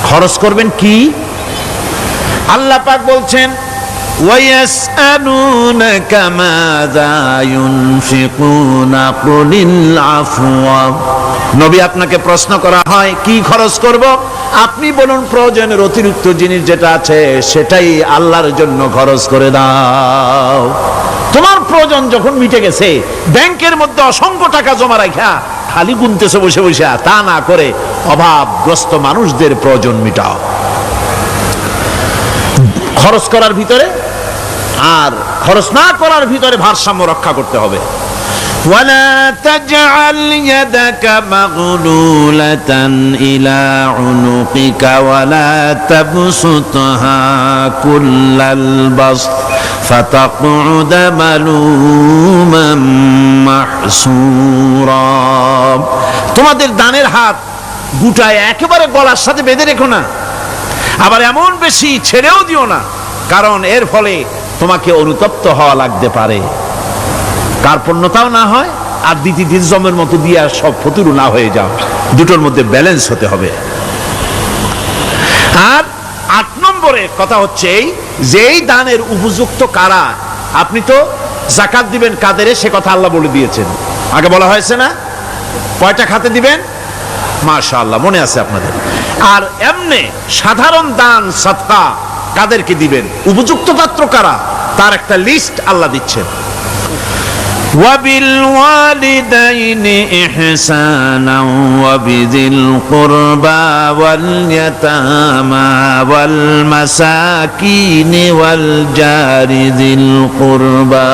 খরচ করবেন কি? আল্লাহ পাক বলছেন, وَيَسْأَلُونَكَ مَاذَا يُنْفِقُونَ قُلِ الْعَفْوَ। নবী আপনাকে প্রশ্ন করা হয় কি খরচ করব? আপনি বলুন প্রয়োজনের অতিরিক্ত জিনিস যেটা আছে সেটাই আল্লাহর জন্য খরচ করে দাও। তোমার প্রয়োজন যখন মিটে গেছে, ব্যাংকের মধ্যে অসংখ্য টাকা জমা রাখা খালি গুনতেছে বসে বসে, তা না করে অভাবগ্রস্ত মানুষদের প্রয়োজন মিটাও। খরচ করার ভিতরে আর খরচ না করার ভিতরে ভারসাম্য রক্ষা করতে হবে। ولا تجعل يدك مغلولة إلى عنقك ولا تبسطها كل البسط فتقعد ملوما محسورا। তোমাদের দানের হাত গুটায় একেবারে গলার সাথে বেঁধে রেখো না, আবার এমন বেশি ছেড়েও দিও না, কারণ এর ফলে তোমাকে অনুতপ্ত হওয়া লাগতে পারে, কার্পণ্যতাও না হয় আর দ্বিতীয় জমের মতো দিয়ে আর সব ফতুরু না হয়ে যাও। দুটোর মধ্যে ব্যালেন্স হতে হবে। আর 8 নম্বরের কথা হচ্ছে এই যে এই দানের উপযুক্ত কারা। আপনি তো যাকাত দিবেন কাদের, সে কথা আল্লাহ বলে দিয়েছেন, আগে বলা হয়েছে না? কয়টা খাতে দিবেন? মাশাআল্লাহ, মনে আছে আপনাদের। আর এমনি সাধারণ দান সাদকা কাদেরকে দিবেন, উপযুক্ত পাত্র কারা, তার একটা লিস্ট আল্লাহ দিচ্ছেন। وبالوالدين إحسانا وبذي القربى واليتامى والمساكين والجار ذي القربى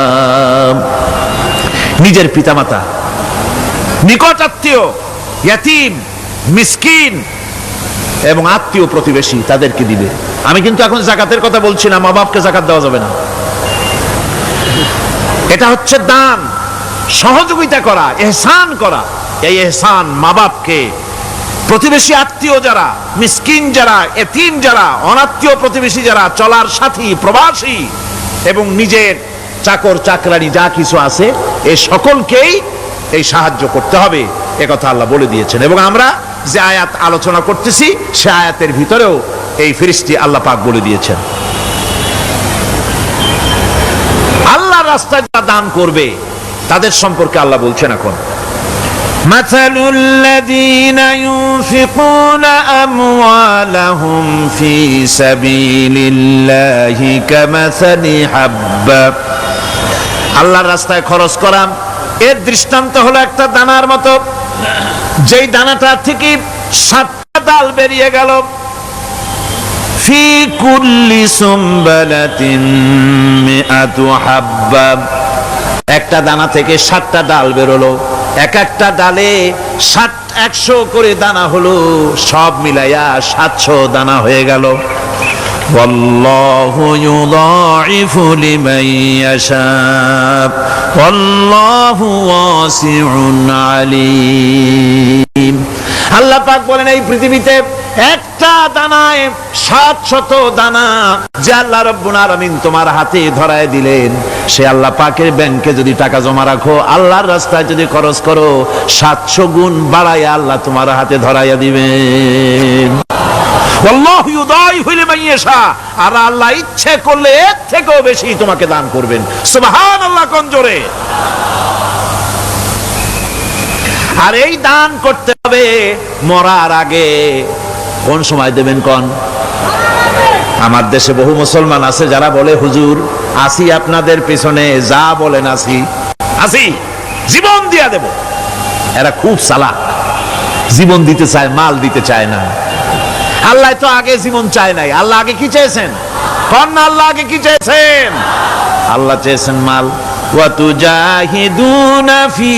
নিজের পিতামাতা, নিকট আত্মীয়, ইয়াতীম, মিসকিন এবং আত্মীয় প্রতিবেশী তাদেরকে দিবে। আমি কিন্তু এখন যাকাতের কথা বলছি না, মা বাপকে যাকাত দেওয়া যাবে না। এটা হচ্ছে দান, সহযোগিতা করা, ইহসান করা। এই ইহসান মা বাপকে, প্রতিবেশী আত্মীয় যারা, মিসকিন যারা, এতিম যারা, অনাত্মীয় প্রতিবেশী যারা, চলার সাথী, প্রবাসী এবং নিজের চাকর চাকরানি যা কিছু আছে, এই সকলকেই এই সাহায্য করতে হবে, একথা আল্লাহ বলে দিয়েছেন। এবং আমরা যে আয়াত আলোচনা করতেছি সে আয়াতের ভিতরেও এই ফিরিস্তি আল্লাহ পাক বলে দিয়েছেন। আল্লাহর রাস্তায় যারা দান করবে তাদের সম্পর্কে আল্লাহ বলছেন এখন, مثل الذين ينفقون أموالهم في سبيل الله كمثل حبة আল্লাহর রাস্তায় খরচ করা এর দৃষ্টান্ত হলো একটা দানার মতো, যেই দানাটা থেকে 7টা ডাল বেরিয়ে গেল। ফি কুল্লি সুমবালাতিন মিআতু হাব্বা, একটা দানা থেকে 7টা ডাল বেরোলো, এক একটা ডালে 100 করে দানা হলো, সব মিলাইয়া 700 দানা হয়ে গেল। والله يضاعف لمن يشاء والله واسع عليم। আল্লাহ পাক বলেন এই পৃথিবীতে একটা দানায় 700 দানা যে আল্লাহ রাব্বুল আলামিন তোমার হাতে ধরায় দিলেন, সে আল্লাহ পাকের ব্যাংকে যদি টাকা জমা রাখো, আল্লাহর রাস্তায় যদি খরচ করো, 700 গুণ বাড়াইয়া আল্লাহ তোমার হাতে ধরাইয়া দিবেন। আল্লাহু ইউদাইফু লিমান ইয়াশা, আর আল্লাহ ইচ্ছে করলে এর থেকেও বেশি তোমাকে দান করবেন। সুবহানাল্লাহ কোন জোরে। আর এই দান করতে হবে মরার আগে। কোন সময় দেবেন কোন? আমার দেশে বহু মুসলমান আছে যারা বলে, হুজুর আসি আপনাদের পিছনে, যা বলেন আসি, জীবন দিয়া দেব। এরা খুব চালাক, জীবন দিতে চায়, মাল দিতে চায় না। আল্লাহ তো আগে জীবন চায় নাই, আল্লাহ আগে কি চেয়েছেন? কন্যা আল্লাহ আগে কি চেয়েছেন? আল্লাহ চেয়েছেন মাল। وَتُجَاهِدُونَ فِي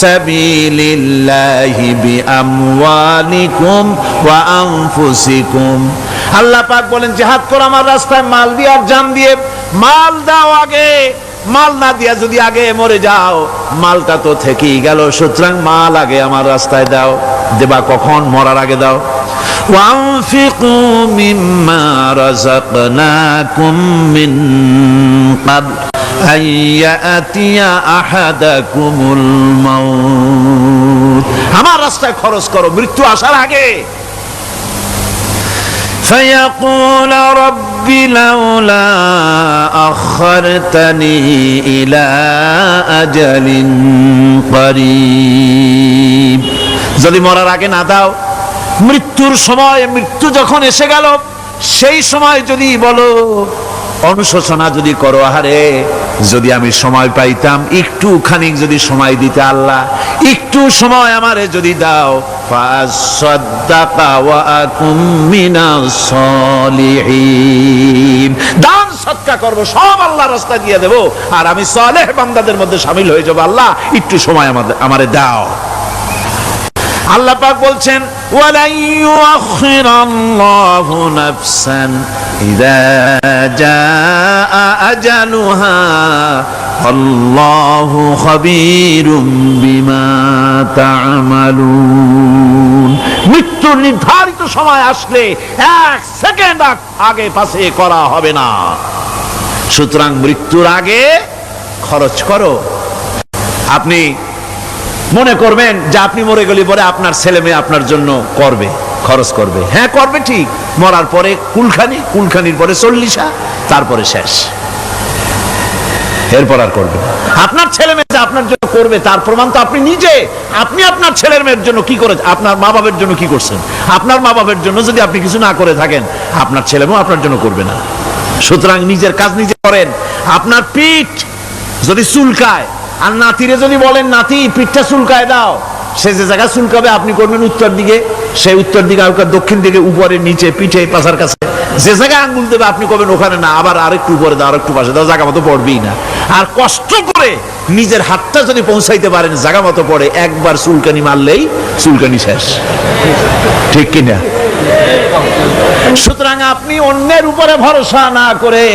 سَبِيلِ اللَّهِ بِأَمْوَالِكُمْ وَأَنفُسِكُمْ। আল্লাহ পাক বলেন জিহাদ করো আমার রাস্তায় মাল দিয়ে আর জান দিয়ে। মাল দাও আগে, মাল না দিয়া যদি আগে মরে যাও, মালটা তো থেকেই গেল। সুতরাং মাল আগে আমার রাস্তায় দাও। দেবা কখন? মরার আগে দাও। وَأَنفِقُوا مِمَّا رَزَقْنَاكُم مِّن قَبْلِ أَن يَأْتِيَ أَحَدَكُمُ الْمَوْتُ। আমার রাস্তায় খরচ করো মৃত্যু আসার আগে। فيقول رب لولا أخرتني إلى أجل قريب। যদি মরার আগে না দাও, মৃত্যুর সময়, মৃত্যু যখন এসে গেল সেই সময় যদি বলো, অনুশোচনা যদি করো, আহারে যদি আমি সময় পাইতাম, একটুখানি যদি সময় দিতে আল্লাহ, একটু সময় আমারে যদি দাও, ফাসাদ্দাকা ওয়া আকুম মিনাস সালিহিন, দান সদকা করব, সব আল্লাহর রাস্তায় দিয়ে দেব, আর আমি সালেহ বান্দাদের মধ্যে শামিল হয়ে যাব। আল্লাহ একটু সময় আমারে দাও। আল্লাহ পাক বলছেন, ওয়ালা ইউআখিরাল্লাহু নাফসান ইযা জাআ আজালুহা আল্লাহু খাবীরুম বিমা তা'মালুন। মৃত্যুর নির্ধারিত সময় আসলে 1 সেকেন্ড আগে পাশে করা হবে না। সুতরাং মৃত্যুর আগে খরচ করো। আপনি মনে করবেন যে আপনি মরে গেলে পরে আপনার ছেলে মেয়ে আপনার জন্য করবে, খরচ করবে। হ্যাঁ করবে ঠিক, মরার পরে কুলখানির পরে 40, তারপরে শেষ, এরপর আর করবে। আপনার ছেলে মেয়ে আপনার জন্য করবে তার প্রমাণ তো আপনি নিজে। আপনি আপনার ছেলের মেয়ের জন্য কি করে, আপনার মা বাবার জন্য কি করছেন? আপনার মা বাবার জন্য যদি আপনি কিছু না করে থাকেন, আপনার ছেলে মেয়ে আপনার জন্য করবে না। সুতরাং নিজের কাজ নিজে করেন। আপনার পিঠ যদি চুলকায়, আর নাতিরে যদি বলেন নাতি পিঠটা চুলকায় দাও, সে যে জায়গা চুলকাবে আপনি করবেন উত্তর দিকে, সে উত্তর দিকে আর দক্ষিণ দিকে, উপরে নিচে পিঠে পাশার কাছে, যে জায়গায় আঙ্গুল দেবে আপনি করবেন ওখানে না, আবার আরেকটু উপরে দাও, আরেকটু পাশে দাও, জায়গা মতো পড়বেই না। আর কষ্ট করে নিজের হাতটা যদি পৌঁছাইতে পারেন জায়গা মতো পড়ে, একবার চুলকানি মারলেই চুলকানি শেষ, ঠিক কিনা? সুতরাং আপনি অন্যের উপরে ভরসা না করে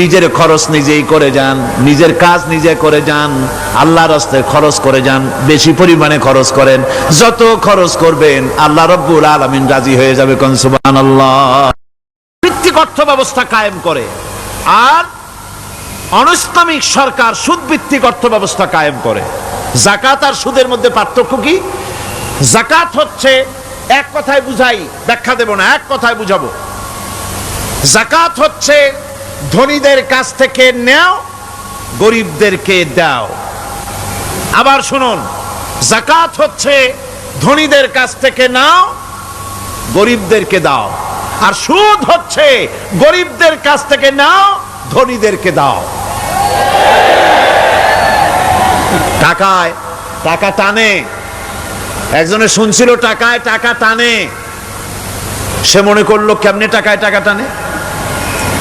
নিজের খরচ নিজেই করে যান, নিজের কাজ নিজে করে যান, আল্লাহর রাস্তায় খরচ করে যান, বেশি পরিমাণে খরচ করেন, যত খরচ করবেন আল্লাহ রাব্বুল আলামিন রাজি হয়ে যাবে। কোন সুবহানাল্লাহ। ভিত্তিক অর্থ ব্যবস্থা কায়েম করে, আর অনৈসলামিক সরকার সুদ ভিত্তিক অর্থ ব্যবস্থা কায়েম করে। যাকাত আর সুদের মধ্যে পার্থক্য কি? যাকাত হচ্ছে, এক কথায় বুঝাই, ব্যাখ্যা দেব না, এক কথায় বুঝাবো। যাকাত হচ্ছে ধনীদের কাছ থেকে নেও, গরিবদেরকে দাও। আবার শুনুন, যাকাত হচ্ছে ধনীদের কাছ থেকে নাও, গরিবদেরকে দাও। আর সুদ হচ্ছে গরিবদের কাছ থেকে নাও, ধনীদেরকে দাও। টাকায় টাকা টানে, একজনে শুনছিল টাকায় টাকা টানে, সে মনে করলো কেমনে টাকায় টাকা টানে।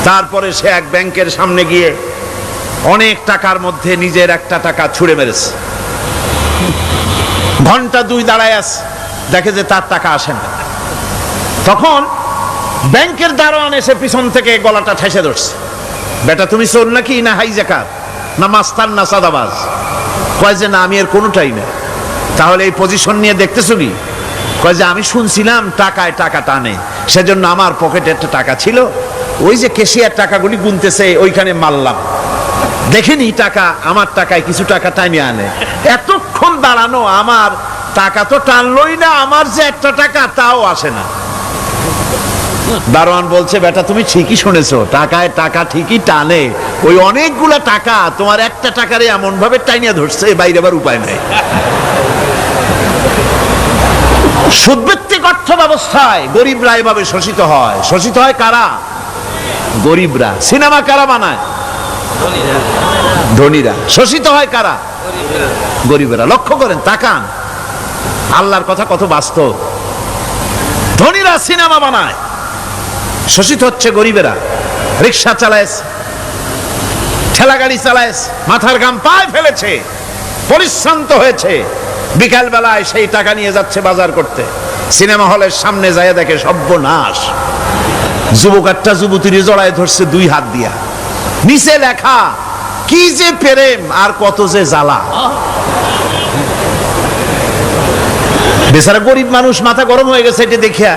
তারপরে সে এক ব্যাংকের সামনে গিয়ে অনেক টাকার মধ্যে নিজের একটা টাকা ছুঁড়ে মেরেছে। ঘন্টা 2 দাঁড়ায় আছে, দেখে যে তার টাকা আসে না। তখন ব্যাংকের দারোয়ান এসে পিছন থেকে গলাটা ঠেসে ধরছে, বেটা তুমি চোর নাকি, না হাইজাকার, না মাস্তান, না সাদাবাজ? কয় যে না, আমি এর কোনোটাই না। তাহলে এই পজিশন নিয়ে দেখতেছো কি? কয় যে আমি শুনছিলাম টাকায় টাকা টানে, সেজন্য আমার পকেটে একটা টাকা ছিল, ওই যে কেশিয়ার টাকাগুলি গুনতেছে ওইখানে মারলাম, দেখিনি টাকা, আমার টাকায় কিছু টাকা টাইনে আনে। এতক্ষণ দাঁড়ানো, আমার টাকা তো টানলই না, আমার যে একটা টাকা তাও আসে না। দারোয়ান বলছে, বেটা তুমি ঠিকই শুনেছো, টাকায় টাকা ঠিকই টানে, ওই অনেকগুলা টাকা তোমার একটা টাকারে এমন ভাবে টাইনিয়া ধরছে, বাইরে আবার উপায় নাই। সুদভিত্তিক অর্থ ব্যবস্থায় গরিবরা এভাবে শোষিত হয়। শোষিত হয় কারা? গরিবরা। সিনেমা কারা বানায়? ধনীরা। শোষিত হয় কারা? গরিবরা। লক্ষ্য করেন, তাকান, আল্লাহর কথা কত বাস্তব। ধনীরা সিনেমা বানায়, শোষিত হচ্ছে গরিবেরা। রিক্সা চালায়, ঠেলা গাড়ি চালায়, মাথার ঘাম পায়ে ফেলেছে, পরিশ্রান্ত হয়েছে, বিকাল বেলায় সেই টাকা নিয়ে যাচ্ছে বাজার করতে। সিনেমা হলের সামনে যায় দেখে সর্বনাশ, যুবক একটা যুবতীর জড়ায় ধরছে 2 হাত দিয়া, নিচে লেখা কি যে প্রেম আর কত যে জ্বালা। বেচারা গরিব মানুষ মাথা গরম হয়ে গেছে এটা দেখিয়া,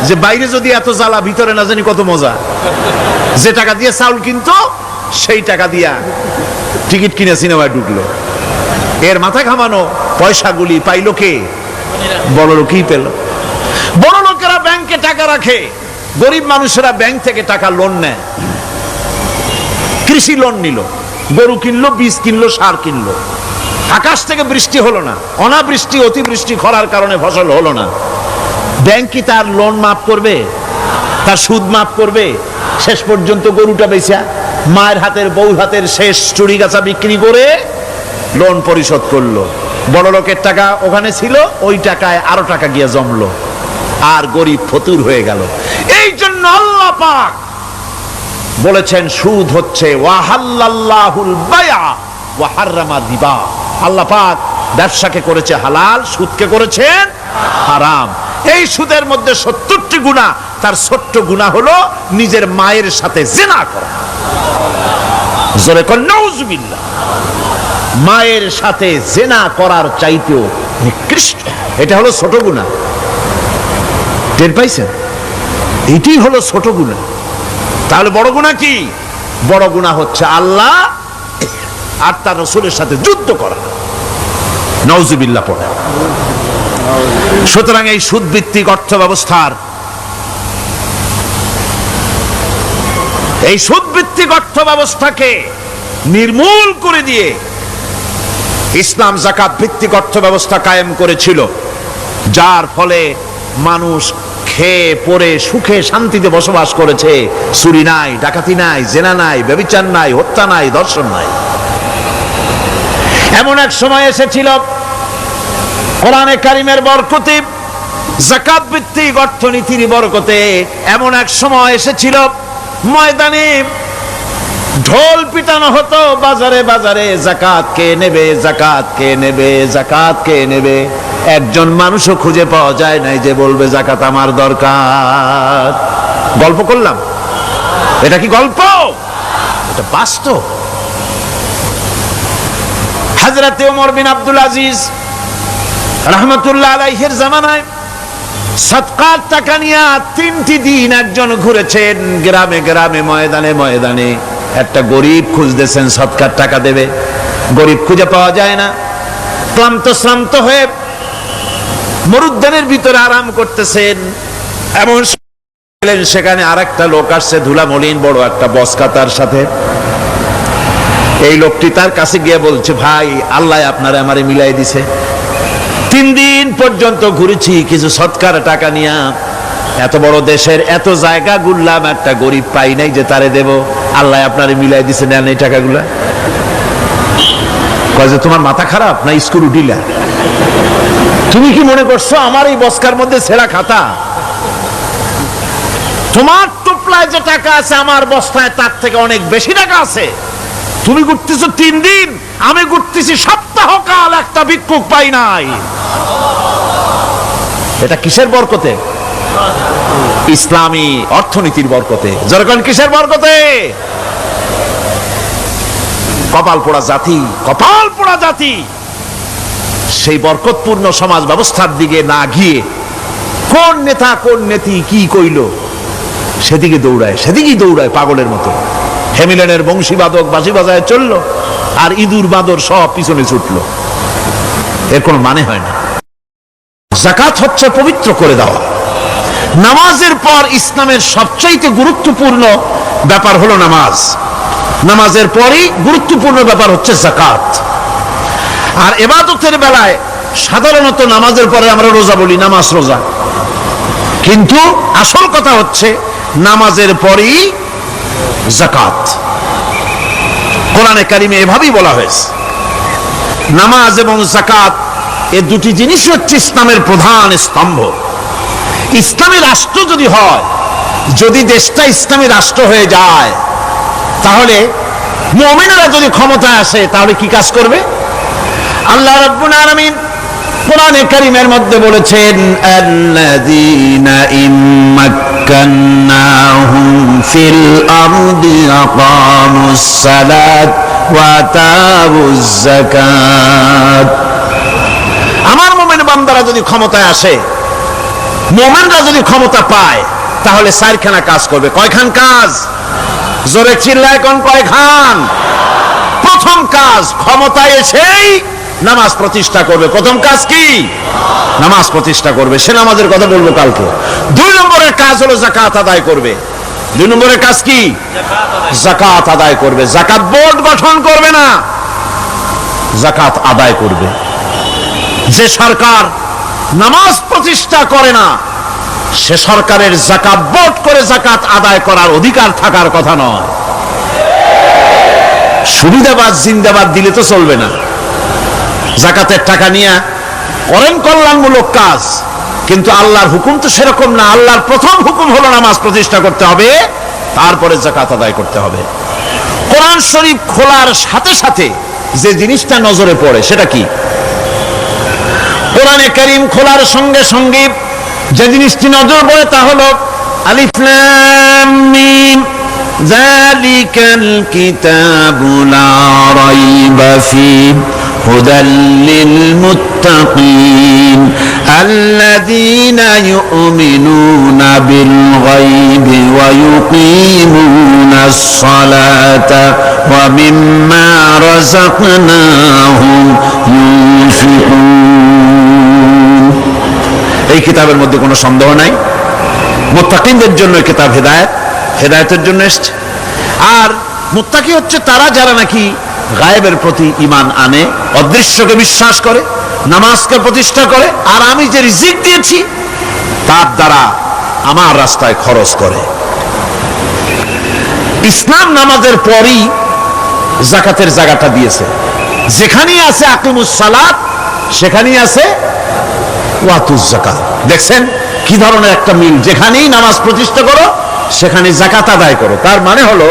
যে বাইরে যদি এত জ্বালা, ভিতরে না জানি কত মজা। যে টাকা দিয়ে চাউল কিনতো, সেই টাকা দিয়া টিকিট কিনে সিনেমায় ঢুকলো। এর মাথা ঘামানো পয়সাগুলি পাইলো কে? বড় লোকই পেল। বড় লোকেরা ব্যাংকে টাকা রাখে, গরিব মানুষেরা ব্যাংক থেকে টাকা লোন নেয়। কৃষি লোন নিল, গরু কিনলো, বীজ কিনলো, সার কিনলো। আকাশ থেকে বৃষ্টি হলো না, অনাবৃষ্টি, অতিবৃষ্টি, খরার কারণে ফসল হলো না। ব্যাংক কি তার লোন মাফ করবে? তার সুদ মাফ করবে? শেষ পর্যন্ত গরুটা বেচা, মায়ের হাতের, বউ হাতের শেষ চুরি গাছা বিক্রি করে লোন পরিশোধ করলো। বড় লোকের টাকা ওখানে ছিল, ওই টাকায় আরো টাকা গিয়ে জমলো, আর গরিব ফতুর হয়ে গেল। এই জন্য আল্লাহ পাক বলেছেন সুদ হচ্ছে ওয়াহাল্লাল্লাহুল বায়আ ওয়া হাররামা রিবা। আল্লাহ পাক ব্যবসাকে করেছে হালাল, সুদকে করেছেন হারাম। এই সুদের মধ্যে 70টি গুনাহ, তার ছোট্ট গুনাহ হলো নিজের মায়ের সাথে জিনা করা। জোরে কোন নাউজুবিল্লাহ। মায়ের সাথে জিনা করার চাইতেও নিকৃষ্ট, এটা হলো ছোট গুনাহ। টের পাইছেন? এটাই হলো ছোট গুনাহ। তাহলে বড় গুনাহ কি? বড় গুনাহ হচ্ছে আল্লাহ আর তার রাসূলের সাথে যুদ্ধ করা। নাউজুবিল্লাহ পড়ে। সুতরাং এই সুদ ভিত্তিক অর্থ ব্যবস্থার, এই সুদ ভিত্তিক অর্থ ব্যবস্থাকে নির্মূল করে দিয়ে ইসলাম যাকাত ভিত্তিক অর্থ ব্যবস্থা কায়েম করেছিল, যার ফলে মানুষ খেয়ে পরে সুখে শান্তিতে বসবাস করেছে। চুরি নাই, ডাকাতি নাই, জেনা নাই, ব্যভিচার নাই, হত্যা নাই, ধর্ষণ নাই। এমন এক সময় এসেছিল কোরআনে কারিমের বরকতে, যাকাত ভিত্তিক অর্থনীতির বরকতে এমন এক সময় এসেছিল ময়দানে ঢোল পিটানো হতো বাজারে বাজারে, যাকাত কে নেবে, যাকাত কে নেবে, যাকাত কে নেবে। একজন মানুষও খুঁজে পাওয়া যায় নাই যে বলবে যাকাত আমার দরকার। গল্প করলাম? এটা কি গল্প? এটা বাস্তব। হযরত ওমর বিন আব্দুল আজিজ রাহমাতুল্লাহ আলাইহির জামানায় সদকার টাকা নিয়ে 3টি দিন একজন ঘুরেছেন গ্রামে গ্রামে, ময়দানে ময়দানে। একটা গরিব খুঁজতেছেন সদকার টাকা দেবে, গরিব খুঁজে পাওয়া যায় না। ক্লান্ত শ্রান্ত হয়ে মরুদ্যানের ভিতরে আরাম করতেছেন, এমন সেখানে আরেকটা লোক আসছে, ধুলা মলিন বড় একটা বস্কা তার সাথে। এই লোকটি তার কাছে গিয়ে বলছে, ভাই আল্লাহ আপনারে আমারে মিলাই দিছে, 3 দিন পর্যন্ত ঘুরেছি কিছু সদকার টাকা নিয়ে, এত বড় দেশের এত জায়গা ঘুরলাম, একটা গরিব পাই নাই যে তারে দেব, আল্লাহ আপনারে মিলাই দিছে, নেন এই টাকাগুলা। কয় যে তোমার মাথা খারাপ না স্ক্রু ঢিলা? তুমি কি মনে করছো আমার এই বস্কার মধ্যে ছেঁড়া খাতা? তোমার টোপলায় যে টাকা আছে আমার বস্তায় তার থেকে অনেক বেশি টাকা আছে। তুমি ঘুরতেছো 3 দিন, আমি ঘুরতেছি সপ্তাহকাল, একটা ভিক্ষুক পাই নাই। এটা কিসের বরকতে? ইসলামী অর্থনীতির বরকতে। যখন কিসের বরকতে? কপাল পোড়া জাতি, কপাল পোড়া জাতি। সেই বরকতপূর্ণ সমাজ ব্যবস্থার দিকে না গিয়ে কোন নেতা কোন নেত্রী কি কইল সেদিকে দৌড়ায়, সেদিকেই দৌড়ায় পাগলের মতো। হেমিলেনের বংশীবাদক বাঁশি বাজায় চললো, আর ইঁদুর বাঁদর সব পিছনে ছুটলো। এর কোনো মানে হয় না। যাকাত হচ্ছে পবিত্র করে দেওয়া। নামাজের পর ইসলামের সবচাইতে গুরুত্বপূর্ণ ব্যাপার হলো নামাজ। নামাজের পরই গুরুত্বপূর্ণ ব্যাপার হচ্ছে যাকাত। আর ইবাদতের বেলায় সাধারণত নামাজের পরে আমরা রোজা বলি, নামাজ রোজা, কিন্তু আসল কথা হচ্ছে নামাজের পরই যাকাত। কোরআনে কারিমে এভাবেই বলা হয়েছে। নামাজ এবং যাকাত এই দুটি জিনিস হচ্ছে ইসলামের প্রধান স্তম্ভ। ইসলামী রাষ্ট্র যদি হয়, যদি দেশটা ইসলামী রাষ্ট্র হয়ে যায়, তাহলে মুমিনরা যদি ক্ষমতায় আসে তাহলে কি কাজ করবে? আল্লাহ রাব্বুল আলামিন কোরআনে কারীমের মধ্যে বলেছেন, আল্লাযীনা ইম্মাক্কান্নাহুম ফিল আরদি আকামুস সালাত ওয়া আতাউজ যাকাত। আমার মুমিন বান্দারা যদি ক্ষমতায় আসে, মুমিনরা যদি ক্ষমতা পায়, তাহলে 4খানা কাজ করবে। কয়খান কাজ? জোরে চিল্লায় কোন কয়খান? প্রথম কাজ, ক্ষমতায় এসেই নামাজ প্রতিষ্ঠা করবে। প্রথম কাজ কি? নামাজ প্রতিষ্ঠা করবে। সে নামাজের কথা বলবো কালকে। 2 নম্বরের কাজ হলো যাকাত আদায় করবে। 2 নম্বরের কাজ কি? যাকাত আদায় করবে। যাকাত বোর্ড গঠন করবে না, যাকাত আদায় করবে। যে সরকার নামাজ প্রতিষ্ঠা করে না, সে সরকারের যাকাত বোর্ড করে যাকাত আদায় করার অধিকার থাকার কথা নয়। সুবিধাবাদ জিন্দাবাদ দিলে তো চলবে না। যাকাতের টাকা নিয়ে করেন কল্যাণমূলক কাজ, কিন্তু আল্লাহর হুকুম তো সেরকম না। আল্লাহর প্রথম হুকুম হলো নামাজ প্রতিষ্ঠা করতে হবে, তারপরে যাকাত আদায় করতে হবে। কোরআন শরীফ খোলার সাথে সাথে যে জিনিসটা নজরে পড়ে সেটা কি? কোরআনে কারীম খোলার সঙ্গে সঙ্গে যে জিনিসটি নজর পড়ে তা হলো আলিফ লাম মিম যালিকাল কিতাবু লা রাইবা ফীহি হুদাল লিল মুত্তাকিন আল্লাযীনা ইউমিনুনা বিল গায়বি ওয়া ইউকিমুনাস সালাতা ওয়া মিম্মা রাযাকনাহুম ইউনফিকুন। এই কিতাবের মধ্যে কোনো সন্দেহ নাই, মুত্তাকিনদের জন্য এই কিতাব হেদায়েত, হেদায়েতের জন্য এসেছে। আর মুত্তাকি হচ্ছে তারা যারা নাকি গায়েবের প্রতি ঈমান আনে, অদৃশ্যকে বিশ্বাস করে, নামাজকে প্রতিষ্ঠা করে, আর আমি যে রিজিক দিয়েছি তার দ্বারা আমার রাস্তায় খরচ করে। ইসলাম নামাজের পরই যাকাতের জায়গাটা দিয়েছে। যেখানেই আছে আকিমুস সালাত সেখানেই আছে ওয়াতুজ যাকাত। দেখছেন কি ধরনের একটা মিল, যেখানেই নামাজ প্রতিষ্ঠা করো সেখানে যাকাত আদায় করো। তার মানে হলো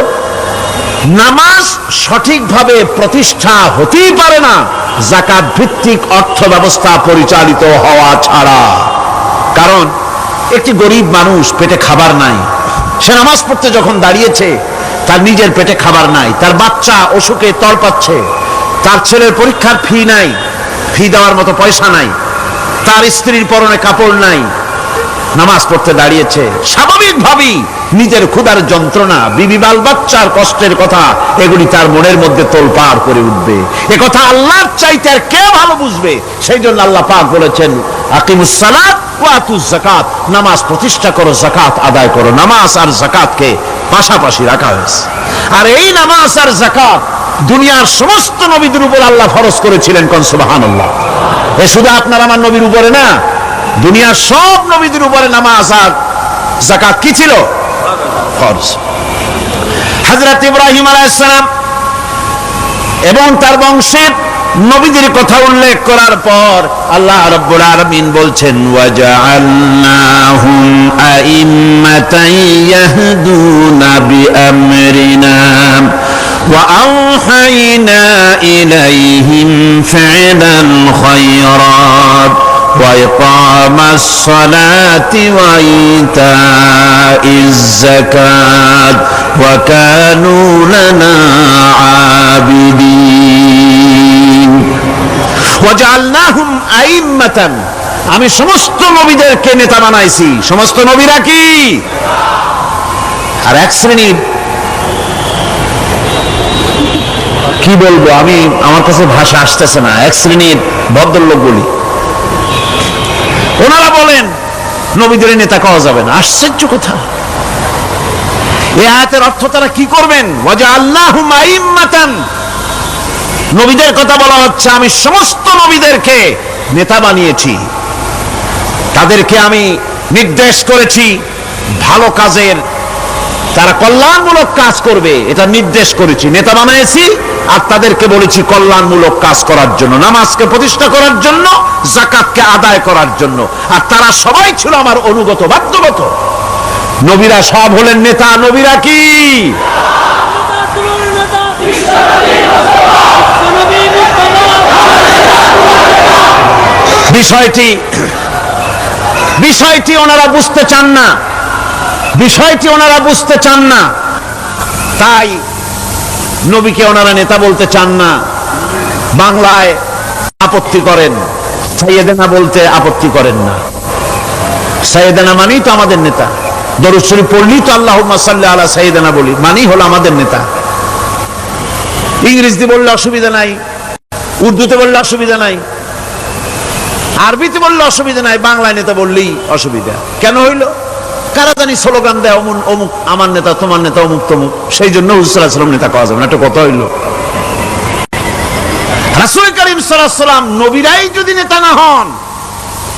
নামাজ সঠিকভাবে প্রতিষ্ঠা হতেই পারে না যাকাত ভিত্তিক অর্থ ব্যবস্থা পরিচালিত হওয়া ছাড়া। কারণ একটি গরিব মানুষ, পেটে খাবার নাই, সে নামাজ পড়তে যখন দাঁড়িয়েছে তার নিজের পেটে খাবার নাই, তার বাচ্চা অসুখে তড়পাচ্ছে, তার ছেলের পরীক্ষার ফি নাই, ফি দেওয়ার মতো পয়সা নাই, তার স্ত্রীর পরনে কাপড় নাই, নামাজ পড়তে দাঁড়িয়েছে, স্বাভাবিকভাবেই নিজের ক্ষুধার যন্ত্রণা, বিবি বাল বাচ্চার কষ্টের কথা এগুলি তার মনের মধ্যে তোলপাড় করে উঠবে। এ কথা আল্লাহর চাইতে আর কে ভালো বুঝবে? সেই জন্য আল্লাহ পাক বলেছেন আকিমুস সালাত ওয়া আতুজ যাকাত, নামাজ প্রতিষ্ঠা করো, যাকাত আদায় করো। নামাজ আর যাকাতকে পাশাপাশি রাখা হয়েছে। আর এই নামাজ আর যাকাত দুনিয়ার সমস্ত নবীদের উপর আল্লাহ ফরজ করেছিলেন। কোন সুবহানাল্লাহ। এ শুধু আপনার আমার নবীর উপরে না, দুনিয়ার সব নবীদের উপরে নামাজ আর যাকাত কি ছিল? ফরজ। হযরত ইব্রাহিম আলাইহিস সালাম এবং তার বংশের নবীদের কথা উল্লেখ করার পর আল্লাহ রাব্বুল আলামিন বলছেন ওয়াজআলনাহুম আইম্মাতান ইয়াহদুনা বিআমরিনা وأوحينا إليهم فعل الخيرات وإقام الصلاة وإيتاء الزكاة وكانوا لنا عابدين وجعلناهم أئمة আমি সমস্ত নবীদেরকে নেতা বানাইছি। সমস্ত নবীরা কি? আর এক শ্রেণীর, কি বলবো আমি, আমার কাছে ভাষা আসতেছে না, এক শ্রেণীর ভদ্রলোক বলি, ওনারা বলেন নবীদের নেতা কওয়া যাবে না। আশ্চর্য কথা, এই আয়াতের অর্থ তারা কি করবেন? ওয়াজআলনাহুম আইম্মাতান, নবীদের কথা বলা হচ্ছে আমি সমস্ত নবীদেরকে নেতা বানিয়েছি, তাদেরকে আমি নির্দেশ করেছি ভালো কাজের, তারা কল্যাণমূলক কাজ করবে এটা নির্দেশ করেছি, নেতা বানিয়েছি। আর তাদেরকে বলেছি কল্যাণমূলক কাজ করার জন্য, নামাজকে প্রতিষ্ঠা করার জন্য, যাকাতকে আদায় করার জন্য। আর তারা সবাই ছিল আমার অনুগত, বাধ্যগত। নবীরা সব হলেন নেতা। নবীরা কি? বিষয়টি ওনারা বুঝতে চান না, বিষয়টি ওনারা বুঝতে চান না, তাই নবীকে ওনারা নেতা বলতে চান না। বাংলায় আপত্তি করেন, সাইয়েদেনা বলতে আপত্তি করেন না। সাইয়েদেনা মানেই তো আমাদের নেতা, দরুদ শরীফ পড়লেই তো আল্লাহুম্মা সাল্লি আলা সাইয়েদেনা বলি, মানেই হলো আমাদের নেতা। ইংরেজিতে বললে অসুবিধা নাই, উর্দুতে বললে অসুবিধা নাই, আরবিতে বললে অসুবিধা নাই, বাংলায় নেতা বললেই অসুবিধা। কেন হইল? কারা জানি স্লোগান দেয় অমুক অমুক আমার নেতা, তোমার নেতা অমুক তমুক, সেই জন্য হুজুর সাল্লাল্লাহু আলাইহি ওয়াসাল্লাম নেতা কওয়া যাবে না। একটা কথা হইল, রাসূল করিম সাল্লাল্লাহু আলাইহি ওয়াসাল্লাম নবীরাই যদি নেতা না হন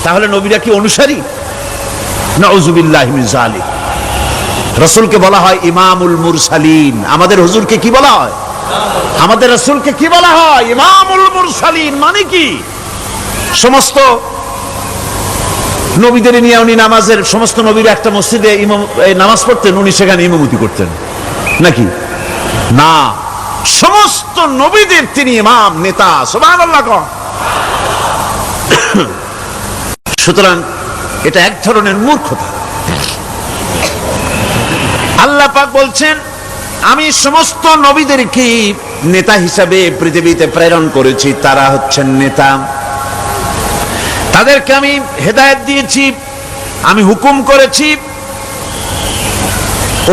তাহলে নবীরা কি অনুসারী? নাউযুবিল্লাহি মিন যালিক। রাসূলকে বলা হয় ইমামুল মুরসালিন। আমাদের হুজুরকে কি বলা হয়? আমাদের রাসূলকে কি বলা হয়? ইমামুল মুরসালিন। মানে কি? সমস্ত নবীদের নিয়ে উনি নামাজের, সমস্ত নবীর একটা মসজিদে নামাজ পড়তেন, উনি সেখানে ইমামতি করতেন নাকি? না, সমস্ত নবীদের তিনি ইমাম, নেতা। সুবহানাল্লাহ। সুতরাং এটা এক ধরনের মূর্খতা। আল্লাহ পাক বলছেন আমি সমস্ত নবীদেরকে নেতা হিসাবে পৃথিবীতে প্রেরণ করেছি, তারা হচ্ছেন নেতা। তাদেরকে আমি হেদায়েত দিয়েছি, আমি হুকুম করেছি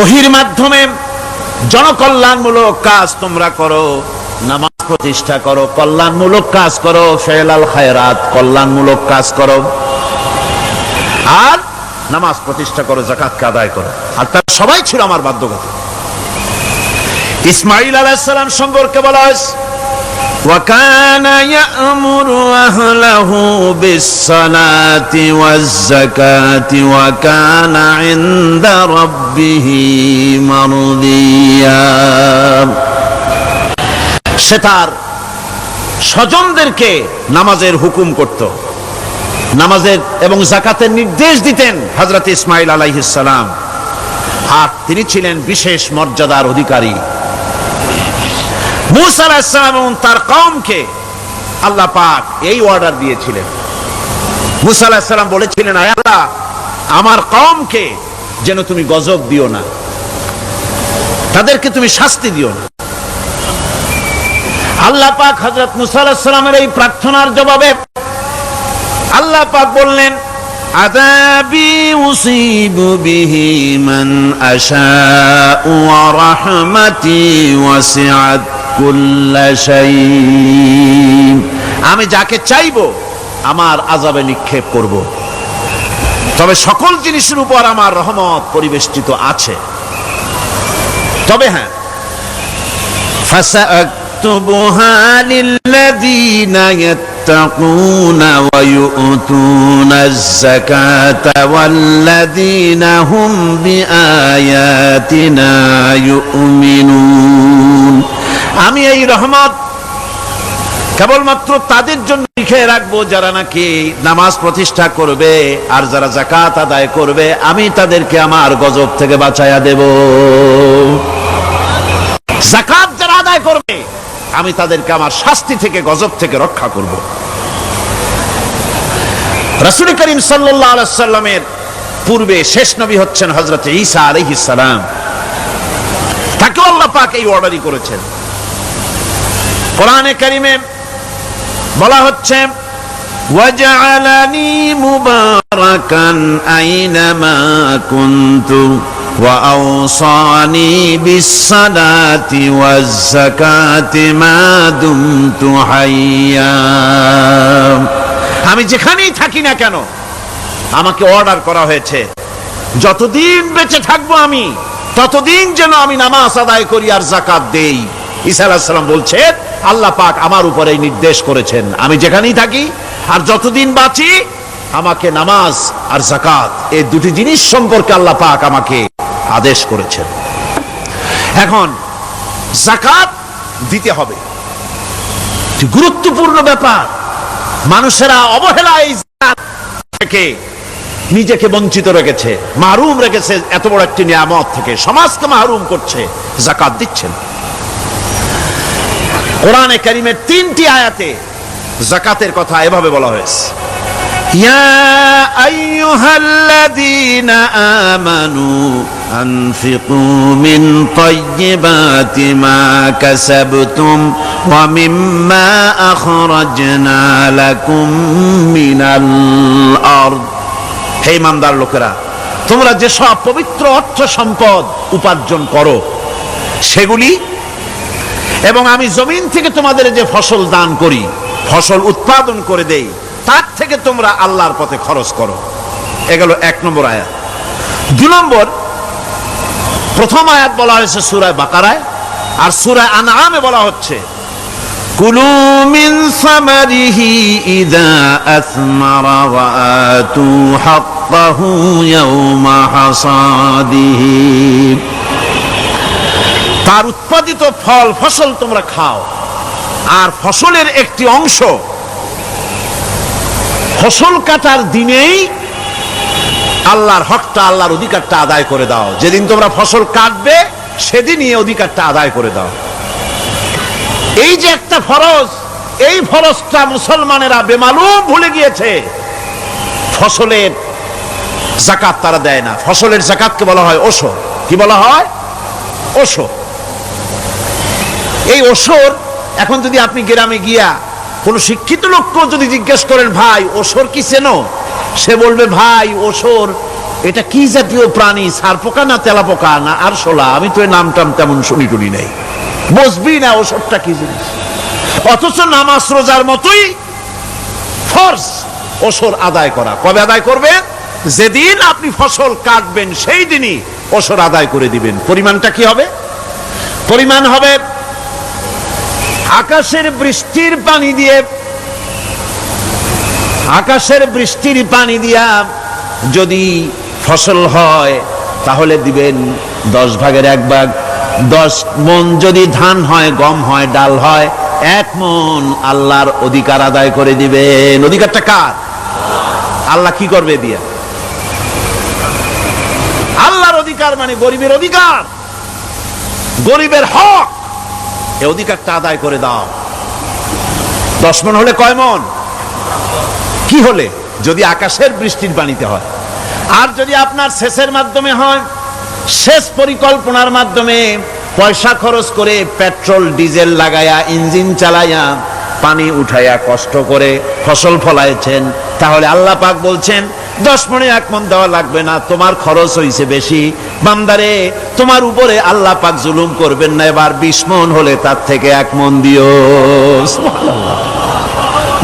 ওহীর মাধ্যমে জনকল্যাণমূলক কাজ তোমরা করো, নামাজ প্রতিষ্ঠা করো, কল্যাণমূলক কাজ করো, ফেলাল খায়রাত, কল্যাণমূলক কাজ করো, আর নামাজ প্রতিষ্ঠা করো, যাকাতকে আদায় করো। আর তারা সবাই ছিল আমার বাধ্যগত। ইসমাঈল আলাইহিস সালাম সম্পর্কে বলা হয়েছে وَكَانَ يَأْمُرُ أَهْلَهُ بِالصَّلَاةِ وَالزَّكَاةِ وَكَانَ عِندَ رَبِّهِ مَرْضِيًّا। সে তার স্বজনদেরকে নামাজের হুকুম করত, নামাজের এবং যাকাতের নির্দেশ দিতেন হযরত ইসমাঈল আলাইহিস সালাম। আর তিনি ছিলেন বিশেষ মর্যাদার অধিকারী। মূসা আলাইহিস সালাম এবং তার কওমকে আল্লাহ পাক এই অর্ডার দিয়েছিলেন। মূসা আলাইহিস সালাম বলেছিলেন, আয় আল্লাহ, আমার কওমকে যেন তুমি গজব দিও না, তাদেরকে তুমি শাস্তি দিও না। আল্লাহ পাক হযরত মূসা আলাইহিস সালামের এই প্রার্থনার জবাবে আল্লাহ পাক বললেন, আযাবি উসিবু বিহি মান আশাউ ওয়া রাহমাতি ওয়াসিআত কুল্লা শাই। আমি যাকে চাইবো আমার আযাবে নিক্ষেপ করব, তবে সকল জিনিসের উপর আমার রহমত পরিবেষ্টিত আছে। তবে হ্যাঁ, ফাসাকতুবুহা লিল্লাযীনা ইয়াত্তাকুনা ওয়া ইউতুনাজ যাকাতা ওয়াল্লাযীনা হুম বিআয়াতিনা ইউমিনুন। আমি এই রহমত কেবলমাত্র তাদের জন্য লিখে রাখবো যারা নাকি নামাজ প্রতিষ্ঠা করবে আর যারা যাকাত আদায় করবে, আমি তাদেরকে আমার গজব থেকে বাঁচায়া দেব। যাকাত যারা আদায় করবে আমি তাদেরকে আমার শাস্তি থেকে, গজব থেকে রক্ষা করব। রাসূল করিম সাল্লাল্লাহু আলাইহি সাল্লামের পূর্বে শেষ নবী হচ্ছেন হযরত ঈসা আলাইহিস সালাম। তাকে আল্লাহ পাক এই অর্ডারই করেছেন। কোরআনে কারিমে বলা হচ্ছে, ওয়াজআলানি মুবারাকান আইনামা কুনতু ওয়া আওসানি বিস-সালাতি ওয়াজ-যাকাতি মা দুমতু হাইয়া। আমি যেখানেই থাকি না কেন আমাকে অর্ডার করা হয়েছে যতদিন বেঁচে থাকবো আমি ততদিন যেন আমি নামাজ আদায় করি আর যাকাত দেই। ঈসা আলাইহিস সালাম বলছেন, আল্লাহ পাক আমার উপরে এই নির্দেশ করেছেন, আমি যেখানেই থাকি আর যতদিন বাঁচি আমাকে নামাজ আর যাকাত এই দুটি জিনিস সম্পর্কে আল্লাহ পাক আমাকে আদেশ করেছেন। এখন যাকাত দিতে হবে, গুরুত্বপূর্ণ ব্যাপার। মানুষেরা অবহেলায় এই যাকাত থেকে নিজেকে বঞ্চিত রেখেছে, মাহরুম রেখেছে এত বড় একটি নিয়ামত থেকে, সমাজকে মাহরুম করছে, যাকাত দিচ্ছেন। কোরআনে কারীমের 3টি আয়াতে যাকাতের কথা এভাবে বলা হয়েছে, ইয়া আইয়ুহাল্লাযীনা আমানু আনফিকু মিন তাইয়্যিবাতি মা কাসাবতুম ওয়া মিম্মা আখরাজনা লাকুম মিনাল আরদ। হে ইমানদার লোকেরা, তোমরা যে সব পবিত্র অর্থ সম্পদ উপার্জন করো সেগুলি, এবং আমি জমিন থেকে তোমাদের যে ফসল দান করি, ফসল উৎপাদন করে দেই, তার থেকে তোমরা আল্লাহর পথে খরচ করো। এগুলো 1 নম্বর আয়াত। 2 নম্বর, প্রথম আয়াত বলা হয়েছে সূরা বাকারায়, আর সূরা আনআমে বলা হচ্ছে, কুলু মিন সামারিহি ইযা আসমারা ওয়া আতু হাক্কাহু ইয়াওমা হাসাদিহি। তার উৎপাদিত ফল ফসল তোমরা খাও, আর ফসলের একটি অংশ ফসল কাটার দিনেই আল্লাহর হকটা, আল্লাহর অধিকারটা আদায় করে দাও। যেদিন তোমরা ফসল কাটবে সেদিনই এই অধিকারটা আদায় করে দাও। এই যে একটা ফরজ, এই ফরজটা মুসলমানেরা বেমালুম ভুলে গিয়েছে। ফসলের যাকাত তারা দেয় না। ফসলের যাকাতকে বলা হয় ওশর। কি বলা হয়? ওশর। এই ওশর এখন যদি আপনি গ্রামে গিয়া কোন শিক্ষিত লোককেও যদি জিজ্ঞেস করেন, ভাই ওশর কি চেনো, সে বলবে, ভাই ওশর এটা কি জাতীয় প্রাণী, সারপোকা না তেলাপোকা না আরশোলা, আমি তো এই নামটাম তেমন শুনি টুনি নাই, বুঝবি না ওশরটা কি জিনিস। অথচ নামাজ রোজার মতোই ফরজ ওশর আদায় করা। কবে আদায় করবেন? যেদিন আপনি ফসল কাটবেন সেই দিনই ওশর আদায় করে দিবেন। পরিমাণটা কি হবে? পরিমাণ হবে আকাশের বৃষ্টির পানি দিয়ে, আকাশের বৃষ্টির পানি দিয়া যদি ফসল হয় তাহলে দিবেন 10 ভাগের 1 ভাগ। 10 মণ যদি ধান হয়, গম হয়, ডাল হয়, 1 মণ আল্লাহর অধিকার আদায় করে দিবেন। অধিকারটা কার? আল্লাহ কি করবে দিয়া? আল্লাহর অধিকার মানে গরিবের অধিকার, গরিবের হক, এই অধিকারটা আদায় করে দাও। 10 মণ হলে কয় মণ? কি হলে? যদি আকাশের বৃষ্টির পানিতে হয়, আর যদি আপনার সেচের মাধ্যমে হয়, সেচ পরিকল্পনার মাধ্যমে পয়সা খরচ করে পেট্রোল ডিজেল লাগায়া ইঞ্জিন চালায়া পানি উঠায়া কষ্ট করে ফসল ফলাইছেন, তাহলে আল্লাহ পাক বলছেন 10 মণে 1 মণ দেওয়া লাগবে না, তোমার খরচ হইছে বেশি। বান্দারে, তোমার উপরে আল্লাহ পাক জুলুম করবেন না, এবার 20 মণ হলে তার থেকে 1 মণ দিও। সুবহানাল্লাহ।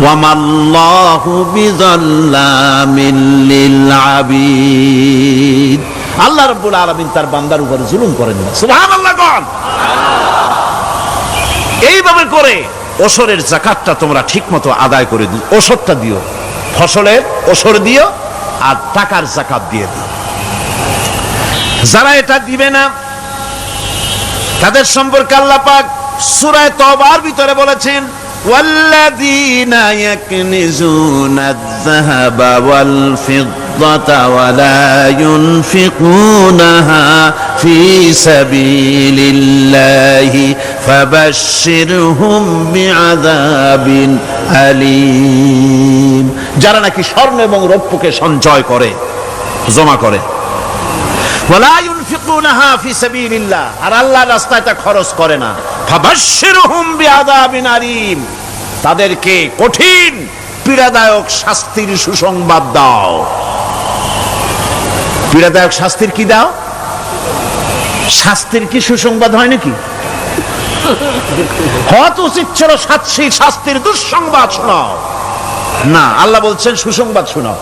ওয়ামাল্লাহু বিযাল্লামিল লিল আবিদ। আল্লাহ রাব্বুল আলামিন তার বান্দার উপর জুলুম করেন না। সুবহানাল্লাহ। কোন এইভাবে করে ওসরের যাকাতটা তোমরা ঠিকমতো আদায় করে দিও। ওসরটা দিও, ফসলের ওসর দিও, আর টাকার যাকাত দিয়ে দিও। যারা এটা দিবে না তাদের সম্পর্কে আল্লাহ পাক সূরা তওবার ভিতরে বলেছেন, والذين يكنزون الذهب والفضة ولا ينفقونها في سبيل الله فبشرهم بعذاب أليم। যারা নাকি স্বর্ণ এবং রৌপ্যকে সঞ্চয় করে, জমা করে, ওয়ালা ইউনফিকুনাহা ফি সাবিলিল্লাহ, আর আল্লাহর রাস্তায় তা খরচ করে না, ফাবাশশিরহুম বিআযাবিন আলীম, তাদেরকে কঠিন পীড়াদায়ক শাস্তির সুসংবাদ দাও। পীড়াদায়ক শাস্তির কি দাও? শাস্তির কি সুসংবাদ হয় নাকি? হয়তো উচিত ছিল শাস্তির দুঃসংবাদ শোনাও, না, আল্লাহ বলছেন সুসংবাদ শোনাও।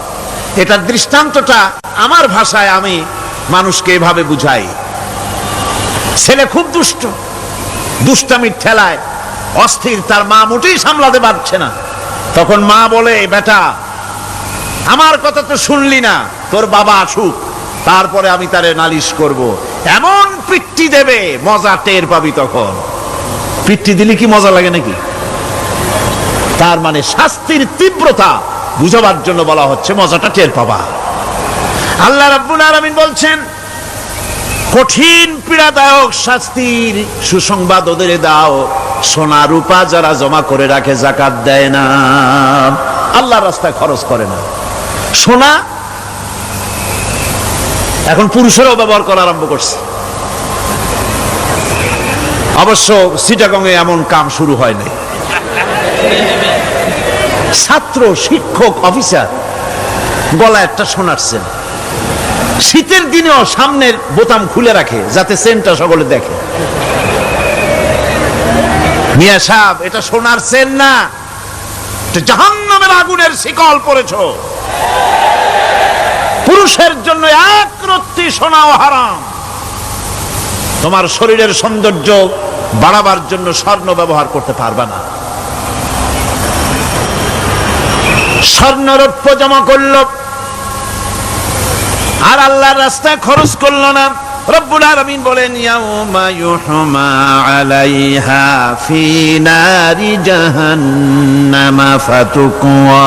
এটার দৃষ্টান্তটা আমার ভাষায় আমি মানুষকে এভাবে বুঝাই। ছেলে খুব দুষ্ট, দুষ্টামির ঠেলায় অস্থির, তার মা মোটেই সামলাতে পারছে না। তখন মা বলে, বেটা আমার কথা তো শুনলি না, তোর বাবা আসুক, তারপরে আমি তারে নালিশ করব। এমন পিট্টি দেবে, মজা টের পাবি। তখন পিট্টি দিলে কি মজা লাগে নাকি? তার মানে শাস্তির তীব্রতা বুঝাবার জন্য বলা হচ্ছে, মজাটা টের পাবা। আল্লাহ রাব্বুল আলামিন বলছেন, কঠিন পীড়াদায়ক শাস্তির সুসংবাদ ওদের দাও, সোনা রূপা যারা জমা করে রাখে, যাকাত দেয় না, আল্লাহর রাস্তায় খরচ করে না। সোনা এখন পুরুষেরাও ব্যবহার করা আরম্ভ করছে। অবশ্য চিটাগংয়ে এমন কাম শুরু হয় নাই। ছাত্র, শিক্ষক, অফিসার গলায় একটা সোনার চেন, শীতের দিনেও সামনের বোতাম খুলে রাখে যাতে চেনটা সকলে দেখে। মিয়া সাহেব, এটা সোনার চেন না, এটা জাহান্নামের আগুনের শিকল পড়েছো। পুরুষের জন্য এক রত্তি সোনাও হারাম। তোমার শরীরের সৌন্দর্য বাড়াবার জন্য স্বর্ণ ব্যবহার করতে পারবে না। স্বর্ণ রৌপ্য জমা করলো আর আল্লাহর রাস্তায় খরচ করলো না। রব্বুল আলামিন বলেন, ইয়াউমা ইউহমা আলাইহা ফি নারি জাহান্নামা ফাতুকওয়া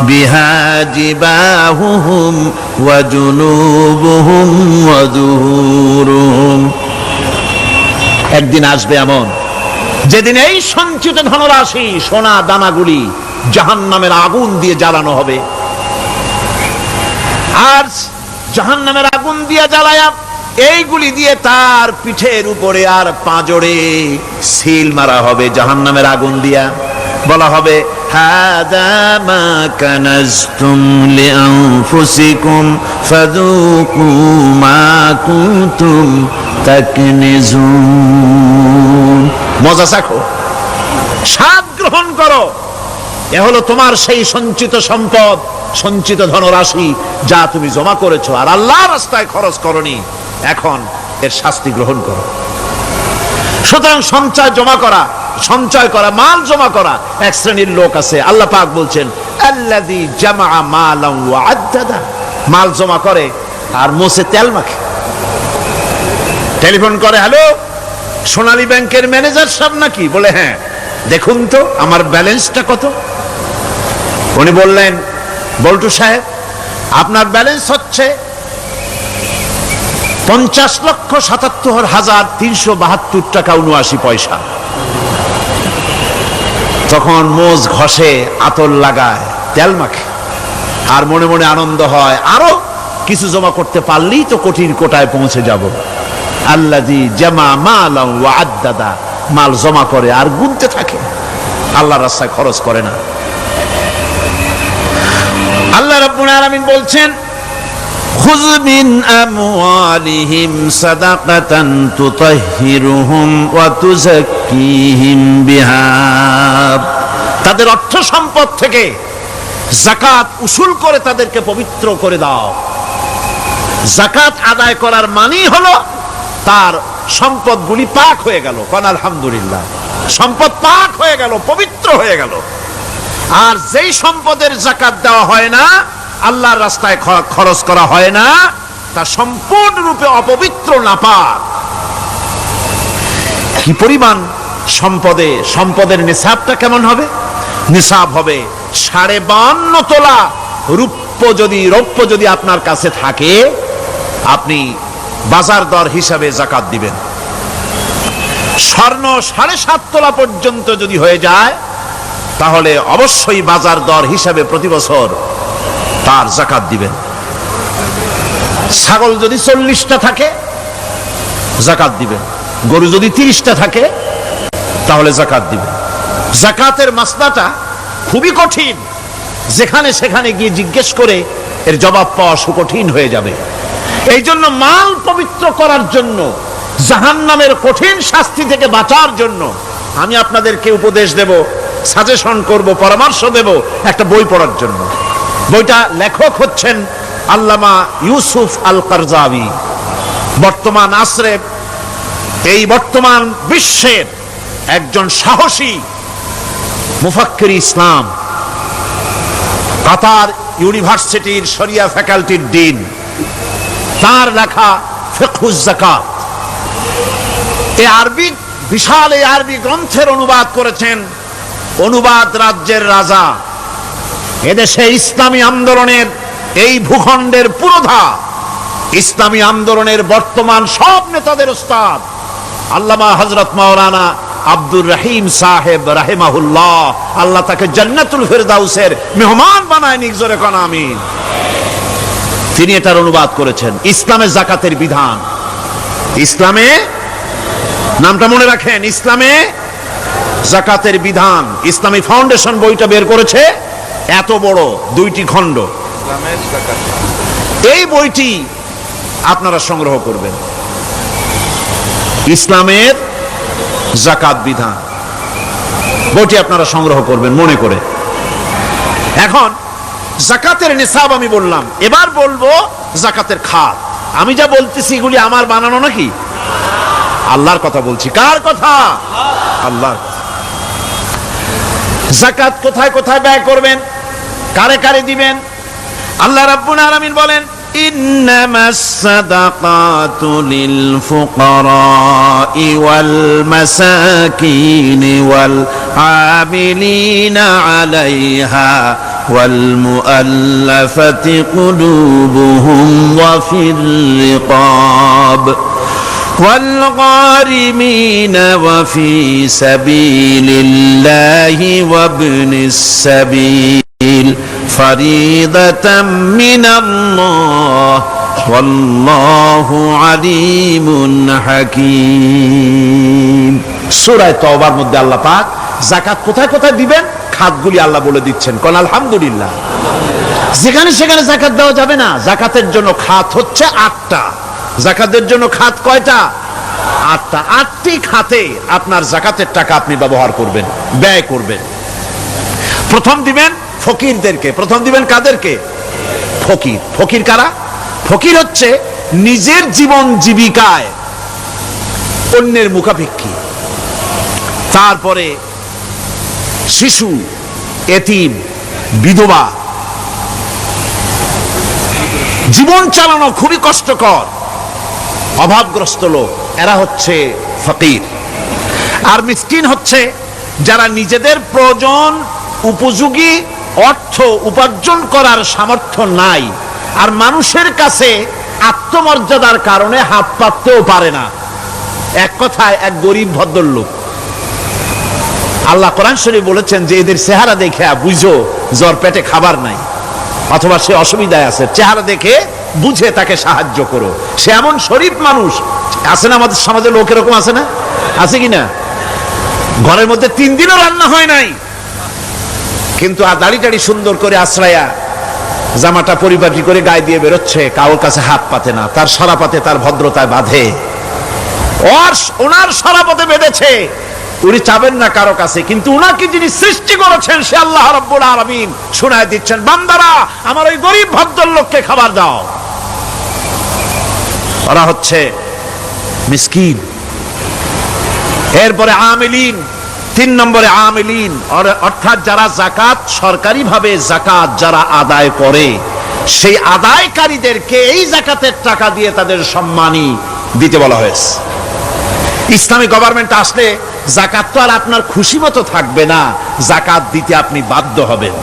বিহা জিবাহুহুম ওয়া জুনুবুহুম ওয়া যুহুরুহুম। একদিন আসবে এমন, যেদিন এই সঞ্চিত ধনরাশি, সোনা দানাগুলি জাহান্নামের আগুন দিয়ে জ্বালানো হবে। আর জাহান্নামের আগুন দিয়ে জ্বালায়া এইগুলি দিয়ে তার পিঠের উপরে আর পাঁজরে সিল মারা হবে জাহান্নামের আগুন দিয়া। বলা হবে, হাদা মা কানাজতুম লিআনফুসিকুম ফাযুকু মা কুনতুম তাকনিজুন। মজা চাখো, স্বাদ গ্রহণ করো, এ হলো তোমার সেই সঞ্চিত সম্পদ, সঞ্চিত ধনরাশি যা তুমি জমা করেছো আর আল্লাহর রাস্তায় খরচ করনি। এখন এর শাস্তি গ্রহণ করো। সুতরাং সঞ্চয় করা, মাল জমা করা এক শ্রেণীর লোক আছে। আল্লাহ পাক বলছেন, আল্লাযী জামা মালান ওয়া আদ্দাদা, মাল জমা করে আর মোছে তেল মাখে। টেলিফোন করে, হ্যালো সোনালী ব্যাংকের ম্যানেজার সাহেব নাকি? বলে হ্যাঁ। দেখুন তো আমার ব্যালেন্সটা কত। উনি বললেন, বল্টু সাহেব আপনার ব্যালেন্স হচ্ছে 50,77,372 টাকা 79 পয়সা। তখন মোজ ঘষে, আতর লাগায়, তেল মাখে, আর মনে মনে আনন্দ হয়, আরো কিছু জমা করতে পারলেই তো কঠিন কোটায় পৌঁছে যাব। আল্লাযী জামা মালান ওয়া আদ্দাদা, মাল জমা করে আর গুনতে থাকে, আল্লাহর রাস্তায় খরচ করে না। আল্লাহ রাব্বুল আলামিন বলছেন, খুয মিন আমওয়ালিহিম সাদাকাতান তুতাহহিরুহুম ওয়া তুযাক্কিহিম বিহা, তাদের অর্থ সম্পদ থেকে যাকাত উসুল করে তাদেরকে পবিত্র করে দাও। যাকাত আদায় করার মানেই হলো তার সম্পদগুলি পাক হয়ে গেল। কোন আলহামদুলিল্লাহ, সম্পদ পাক হয়ে গেল, পবিত্র হয়ে গেল। আর যেই সম্পদের যাকাত দেওয়া হয় না, আল্লাহর রাস্তায় খরচ করা হয় না, তা সম্পূর্ণরূপে অপবিত্র, নাপাক। কি পরিমাণ সম্পদের নিসাবটা কেমন হবে? নিসাব হবে 52.5 তোলা রৌপ্য যদি আপনার কাছে থাকে, আপনি বাজার দর হিসাবে যাকাত দিবেন। স্বর্ণ 7.5 তোলা পর্যন্ত যদি হয়ে যায়, তাহলে অবশ্যই বাজার দর হিসাবে প্রতি বছর তার যাকাত দিবেন। ছাগল যদি 40টা থাকে, যাকাত দিবেন। গরু যদি 30টা থাকে, তাহলে যাকাত দিবেন। যাকাতের মাসলাটা খুবই কঠিন, যেখানে সেখানে গিয়ে জিজ্ঞেস করে এর জবাব পাওয়া সুকঠিন হয়ে যাবে। এই জন্য মাল পবিত্র করার জন্য, জাহান্নামের কঠিন শাস্তি থেকে বাঁচার জন্য আমি আপনাদেরকে উপদেশ দেব, সাজেশন করব, পরামর্শ দেব একটা বই পড়ার জন্য। বইটা লেখক হচ্ছেন আল্লামা ইউসুফ আল কারজাবী। বর্তমান আসরে, এই বর্তমান বিশ্বের একজন সাহসী মুফাক্কির ইসলাম, কাতার ইউনিভার্সিটির শরিয়া ফ্যাকাল্টির ডিন। তার লেখা ফিকহুজ যাকাত, বিশাল এই আরবি গ্রন্থের অনুবাদ করেছেন অনুবাদ রাজ্যের রাজা, এদেশে ইসলামী আন্দোলনের, এই ভূখণ্ডের পুরোধা ইসলামী আন্দোলনের বর্তমান সব নেতাদের উস্তাদ আল্লামা হযরত মাওলানা আব্দুর রহিম সাহেব রাহিমাহুল্লাহ, আল্লাহ তাকে জান্নাতুল ফেরদাউসের মেহমান বানায় নিক, জোরে কোন আমিন। তিনি এটার অনুবাদ করেছেন, ইসলামে যাকাতের বিধান। ইসলামে, নামটা মনে রাখেন, ইসলামে যাকাতের বিধান। ইসলামী ফাউন্ডেশন বইটা বের করেছে, এত বড় 2টি খণ্ড। এই বইটি আপনারা সংগ্রহ করবেন, ইসলামের যাকাত বিধান। বইটি আপনারা সংগ্রহ করবেন মনে করে। এখন যাকাতের নিসাব আমি বললাম, এবার বলবো যাকাতের খাত। আমি যা বলতেছি এগুলি আমার বানানো নাকি? আল্লাহর কথা বলছি। কার কথা? আল্লাহর কথা। যাকাত কোথায় কোথায় ব্যয় করবেন, কারে কারে দিবেন? আল্লাহ রাব্বুল আলামিন বলেন, ইন্নামাস সাদাকাতু লিল ফুকারাই ওয়াল মাসাকিন ওয়াল আমিলিনা আলাইহা ওয়াল মুআল্লাফাতি কুলুবুহুম ওয়া ফির রিকাব والغارمين وفي سبيل الله وابن السبيل فريضة من الله والله عليم حكيم। সূরা তাওবার মধ্যে আল্লাহ পাক যাকাত কোথায় কোথায় দিবেন খাতগুলি আল্লাহ বলে দিচ্ছেন। কোন আলহামদুলিল্লাহ। যেখানে সেখানে যাকাত দেওয়া যাবে না। যাকাতের জন্য খাত হচ্ছে 8টা। যাকাতের জন্য খাত কয়টা? 8টা। 8টি খাতে আপনার যাকাতের টাকা আপনি ব্যবহার করবেন, ব্যয় করবেন। প্রথম দিবেন ফকিরদেরকে। প্রথম দিবেন কাদেরকে? ফকির। ফকির কারা? ফকির হচ্ছে নিজের জীবন জীবিকায় অন্যের মুখাপেক্ষী। তারপরে শিশু, এতিম, বিধবা, জীবন চালানো খুবই কষ্টকর, অভাবগ্রস্ত লোক, এরা হচ্ছে ফকির। আর মিসকিন হচ্ছে যারা নিজেদের প্রয়োজন উপযোগী অর্থ উপার্জন করার সামর্থ্য নাই, আর মানুষের কাছে আত্মমর্যাদার কারণে হাত পাততেও পারে না। এক কথায় এক গরিব ভদ্রলোক। আল্লাহ কোরআন শরীফে বলেছেন যে এদের চেহারা দেখে বুঝো জ্বর পেটে খাবার নাই, অথবা সে অসুবিধায় আছে, চেহারা দেখে বুঝে তাকে সাহায্য করো। সে এমন শরীফ মানুষ আছে না আমাদের সমাজে, লোক এরকম আছে না? আছে কিনা? ঘরের মধ্যে 3 দিনও রান্না হয় নাই, কিন্তু দাড়ি টাড়ি সুন্দর করে আশ্রয়া জামাটা পরিপাটি করে গায়ে দিয়ে বেরোচ্ছে, কারোর কাছে হাত পাতে না, তার সরাপাতে তার ভদ্রতায় বাঁধে। ওনার সরাপথে বেঁধেছে, উনি চাবেন না কারো কাছে, কিন্তু উনাকে যিনি সৃষ্টি করেছেন সে আল্লাহ রাব্বুল আলামিন শোনায় দিচ্ছেন, বান্দারা আমার ওই গরিব ভদ্রলোককে খাবার দাও। ওরা হচ্ছে মিসকিন। এরপরে আমিলিন, 3 নম্বরে আমিলিন, অর্থাৎ যারা যাকাত সরকারিভাবে যাকাত যারা আদায় করে, সেই আদায়কারীদেরকে এই যাকাতের টাকা দিয়ে তাদের সম্মানী দিতে বলা হয়েছে। ইসলামী গভর্নমেন্ট আসলে যাকাত তো আর আপনার খুশি মতো থাকবে না, যাকাত দিতে আপনি বাধ্য হবেন।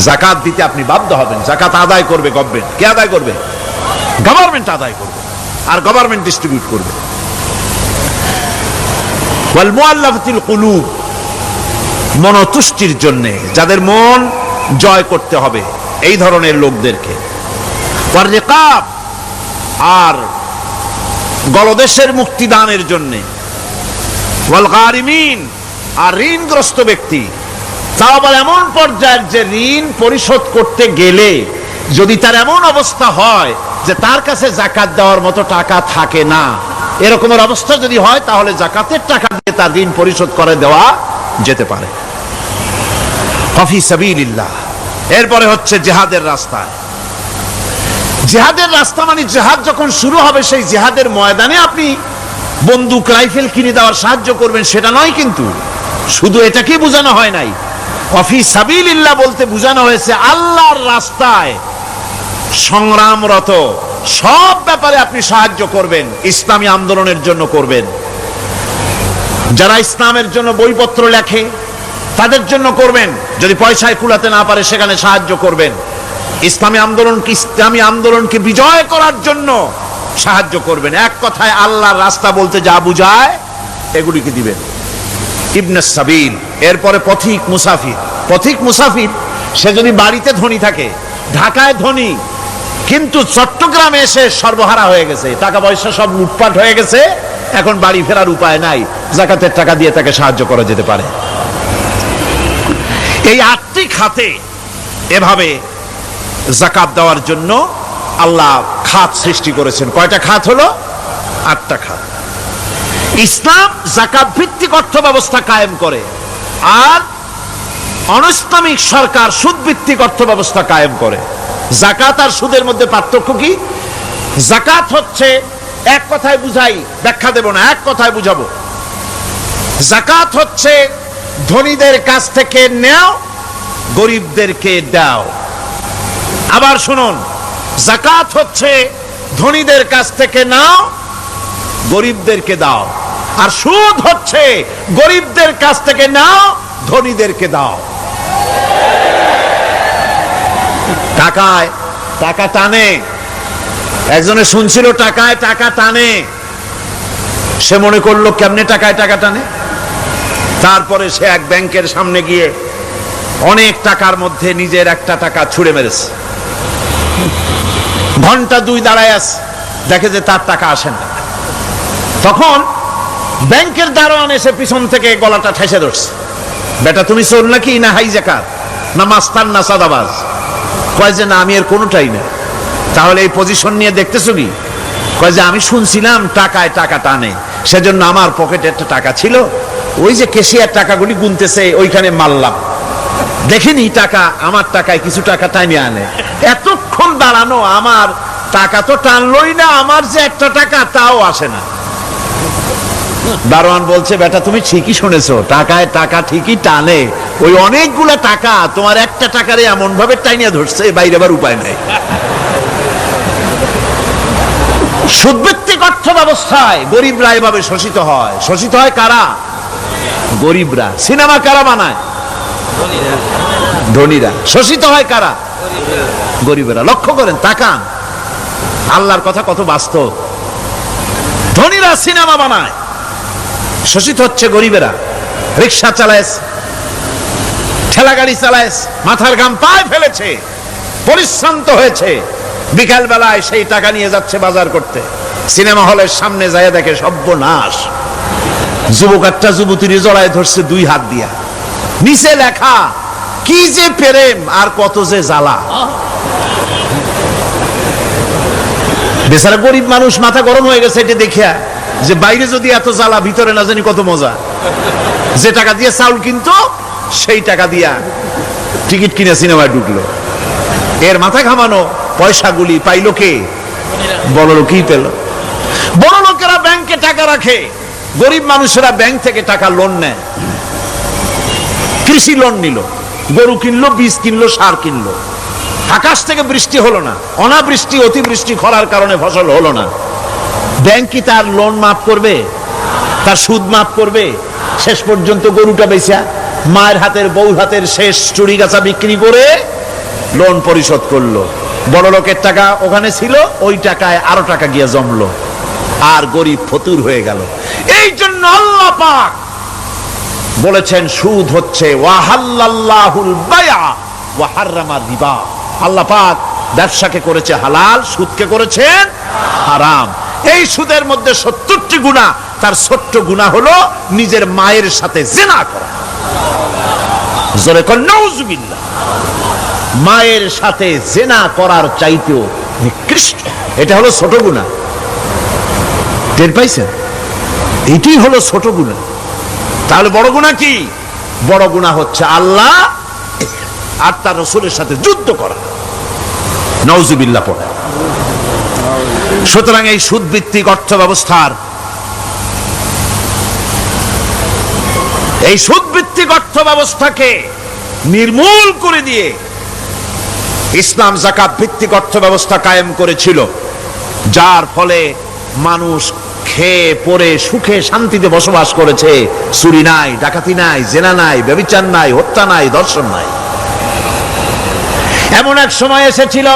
যাকাত দিতে আপনি বাধ্য হবেন। যাকাত আদায় করবে গভর্নমেন্ট। কে আদায় করবে? গভর্নমেন্ট আদায় করবে, আর গভর্নমেন্ট ডিস্ট্রিবিউট করবে। ওয়াল মুআল্লাফাতিল কুলুব, মনতুষ্টির জন্য, যাদের মন জয় করতে হবে, এই ধরনের লোকদেরকে। ওয়ার রিকাব, আর গলদেশের মুক্তিদানের জন্য। ওয়াল গারিমিন, আর ঋণগ্রস্ত ব্যক্তি, তাও আবার এমন পর্যায়ের যে ঋণ পরিশোধ করতে গেলে যদি তার এমন অবস্থা হয় যে তার কাছে যাকাত দেওয়ার মতো টাকা থাকে না, এরকমের অবস্থা যদি হয় তাহলে যাকাতের টাকা দিয়ে তার ঋণ পরিশোধ করে দেওয়া যেতে পারে। ফি সাবিলিল্লাহ। এরপরে হচ্ছে জিহাদের রাস্তায়। জিহাদের রাস্তা মানে জিহাদ যখন শুরু হবে, সেই জিহাদের ময়দানে আপনি বন্দুক রাইফেল কিনে দেওয়ার সাহায্য করবেন সেটা নয়, কিন্তু শুধু এটাকে বোঝানো হয় নাই। ফি সাবিলিল্লাহ বলতে বোঝানো হয়েছে আল্লাহর রাস্তায় সংগ্রামরত সব ব্যাপারে আপনি সাহায্য করবেন, ইসলামী আন্দোলনের জন্য করবেন। যারা ইসলামের জন্য বইপত্র লেখে তাদের জন্য করবেন, যদি পয়সায় কুলাতে না পারে সেখানে সাহায্য করবেন। ইসলামী আন্দোলনকে বিজয় করার জন্য সাহায্য করবেন। এক কথায় আল্লাহর রাস্তা বলতে যা বুঝায় এগুলিকে দিবেন। ইবনে সাবিল, এরপরে পথিক মুসাফির। পথিক মুসাফির সে যদি বাড়িতে ধনী থাকে, ঢাকায় ধনী, কিন্তু চট্টগ্রামে এসে সর্বহারা হয়ে গেছে, টাকা পয়সা সব লুটপাট হয়ে গেছে, এখন বাড়ি ফেরার উপায় নাই, যাকাতের টাকা দিয়ে তাকে সাহায্য করা যেতে পারে। এই 8টি খাতে এভাবে যাকাত দেওয়ার জন্য আল্লাহ খাত সৃষ্টি করেছেন। কয়টা খাত হলো? 8টা খাত। ইসলাম যাকাত ভিত্তিক অর্থ ব্যবস্থা কায়েম করে, আর অনৈসলামিক সরকার সুদ ভিত্তিক অর্থ ব্যবস্থা কায়েম করে। যাকাত আর সুদের মধ্যে পার্থক্য কি? যাকাত হচ্ছে, এক কথায় বুঝাই, ব্যাখ্যা দেব না, এক কথায় বুঝাবো। যাকাত হচ্ছে ধনীদের কাছ থেকে নেও, গরিবদেরকে দাও। আবার শুনুন, যাকাত হচ্ছে ধনীদের কাছ থেকে নাও, গরিবদেরকে দাও। আর সুদ হচ্ছে গরিবদের কাছ থেকে নাও, ধনীদেরকে দাও। টাকায় টাকা টানে, একজনে শুনছিল টাকায় টাকা টানে, সে মনে করলো কেমনে টাকায় টাকা টানে। তারপরে সে এক ব্যাংকের সামনে গিয়ে অনেক টাকার মধ্যে নিজের একটা টাকা ছুঁড়ে মেরেছে। ঘন্টা 2 দাঁড়ায় আছে, দেখে যে তার টাকা আসে না। তখন ব্যাংকের দারোয়ান এসে পিছন থেকে গলাটা ঠেসে ধরছে, বেটা তুমি চোর নাকি, না হাইজাকার, না মাস্তান, না সাদাবাজ? কয় যে না, আমি এর কোনোটাই না। তাহলে এই পজিশন নিয়ে দেখতেছো কি? কয় যে আমি শুনছিলাম টাকায় টাকা টানে, সেজন্য আমার পকেটে একটা টাকা ছিল, ওই যে কেশিয়ার টাকাগুলি গুনতেছে ওইখানে মারলাম, দেখিনি টাকা, আমার টাকায় কিছু টাকা টাইনে আনে। এতক্ষণ দাঁড়ানো, আমার টাকা তো টানলই না, আমার যে একটা টাকা তাও আসে না। দারোয়ান বলছে, বেটা তুমি ঠিকই শুনেছো, টাকায় টাকা ঠিকই টানে, ওই অনেকগুলা টাকা তোমার একটা টাকারে এমন ভাবে টাইনিয়া ধরছে, বাইরে আবার উপায় নাই। সুদভিত্তিক অর্থ ব্যবস্থায় গরিবরা এভাবে শোষিত হয়। শোষিত হয় কারা? গরিবরা। সিনেমা কারা বানায়? ধনীরা। শোষিত হয় কারা? গরিবেরা। লক্ষ্য করেন, তাকান, আল্লাহর কথা কত বাস্তব। ধনীরা সিনেমা বানায়, শোষিত হচ্ছে গরিবেরা। রিক্সা চালায়, ঠেলা গাড়ি চালায়, মাথার ঘাম পায়ে ফেলেছে, পরিশ্রান্ত হয়েছে, বিকাল বেলায় সেই টাকা নিয়ে যাচ্ছে বাজার করতে। সিনেমা হলের সামনে যায় দেখে সর্বনাশ, যুবক একটা যুবতীর জড়ায় ধরছে দুই হাত দিয়া, নিচে লেখা কি যে প্রেম আর কত যে জ্বালা। বেচারা গরিব মানুষ মাথা গরম হয়ে গেছে এটা দেখিয়া, যে বাইরে যদি এত জ্বালা, ভিতরে না জানি কত মজা। যে টাকা দিয়ে চাউল কিনতো সেই টাকা দিয়া টিকিট কিনে সিনেমায় ঢুকলো। এর মাথা ঘামানো পয়সাগুলি পাইলো কে? বড় লোকই পেল। বড় লোকেরা ব্যাংকে টাকা রাখে, গরিব মানুষেরা ব্যাংক থেকে টাকা লোন নেয়। কৃষি লোন নিল, গরু কিনলো, বীজ কিনলো, সার কিনলো। আকাশ থেকে বৃষ্টি হলো না, অনাবৃষ্টি অতিবৃষ্টি খরার কারণে ফসল হলো না। ব্যাংক কি তার লোন মাফ করবে? তার সুদ মাফ করবে? শেষ পর্যন্ত গরুটা বেচা, মায়ের হাতের বউ হাতের শেষ চুরি গাছা বিক্রি করে লোন পরিশোধ করলো। বড় লোকের টাকা ওখানে ছিল, ওই টাকায় আরো টাকা গিয়ে জমলো, আর গরিব ফতুর হয়ে গেল। এই জন্য আল্লাহ পাক বলেছেন সুদ হচ্ছে ওয়াহাল্লাল্লাহুল বায়া ওয়া হাররামা রিবা। আল্লাহ পাক ব্যবসাকে করেছে হালাল, সুদকে করেছেন হারাম। এই সুদের মধ্যে 70টি গুনাহ, তার ছোট্ট গুনাহ হলো নিজের মায়ের সাথে জিনা করা। জোরে কর নাউজুবিল্লাহ। মায়ের সাথে জিনা করার চাইতেও নিকৃষ্ট, এটা হলো ছোট গুনাহ। টের পাইছেন? এটাই হলো ছোট গুনাহ। তাহলে বড় গুনাহ কি? বড় গুনাহ হচ্ছে আল্লাহ আর তার রাসূলের সাথে যুদ্ধ করা। নাউজুবিল্লাহ পড়ে। সুতরাং এই সুদ ভিত্তিক অর্থ ব্যবস্থার, এই সুদ ভিত্তিক অর্থ ব্যবস্থাকে নির্মূল করে দিয়ে ইসলাম যাকাত ভিত্তিক অর্থ ব্যবস্থা কায়েম করেছিল, যার ফলে মানুষ খেয়ে পরে সুখে শান্তিতে বসবাস করেছে। চুরি নাই, ডাকাতি নাই, জেনা নাই, ব্যভিচার নাই, হত্যা নাই, ধর্ষণ নাই। এমন এক সময় এসেছিল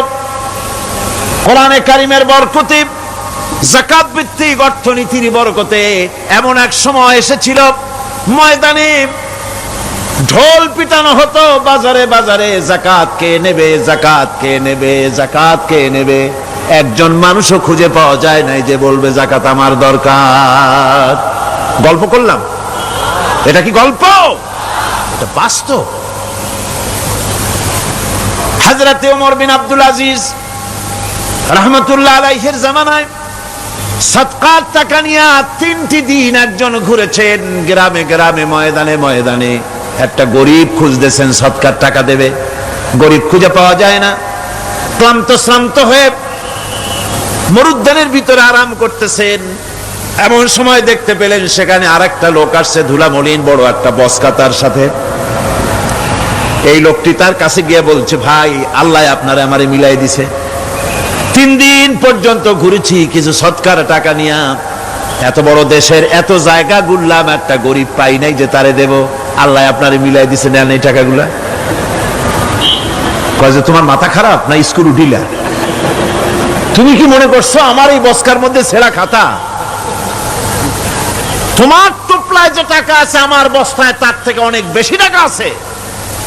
কোরআনে কারিমের বরকতে, যাকাত ভিত্তিক অর্থনীতির বরকতে, এমন এক সময় এসেছিল ময়দানে ঢোল পিটানো হতো বাজারে বাজারে, যাকাত কে নেবে, যাকাত কে নেবে, যাকাত কে নেবে। একজন মানুষও খুঁজে পাওয়া যায় নাই যে বলবে যাকাত আমার দরকার। গল্প করলাম? এটা কি গল্প? এটা বাস্তব। হযরত ওমর বিন আব্দুল আজিজ রাহমাতুল্লাহ আলাইহির জামানায় সাদকার টাকা নিয়ে 3টি দিন একজন ঘুরেছেন গ্রামে গ্রামে, ময়দানে ময়দানে। একটা গরিব খুঁজতেছেন সদকার টাকা দেবে, গরিব খুঁজে পাওয়া যায় না। ক্লান্ত শ্রান্ত হয়ে মরুদ্যানের ভিতরে আরাম করতেছেন, এমন সময় দেখতে পেলেন সেখানে আরেকটা লোক আসছে, ধুলামলিন বড় একটা বস্কা তার সাথে। এই লোকটি তার কাছে গিয়ে বলছে, ভাই আল্লাহ আপনারে আমারে মিলাই দিছে, 3 দিন পর্যন্ত ঘুরেছি কিছু সদকার টাকা নিয়ে, এত বড় দেশের এত জায়গা ঘুরলাম, একটা গরিব পাই নাই যে তারে দেব, আল্লাহ আপনারে মিলাই দিছে, নেন এই টাকাগুলা। কয় যে তোমার মাথা খারাপ না স্কুল উঠিলা? তুমি কি মনে করছো আমার এই বস্কার মধ্যে ছেঁড়া খাতা? তোমার টোপলায় যে টাকা আছে আমার বস্তায় তার থেকে অনেক বেশি টাকা আছে।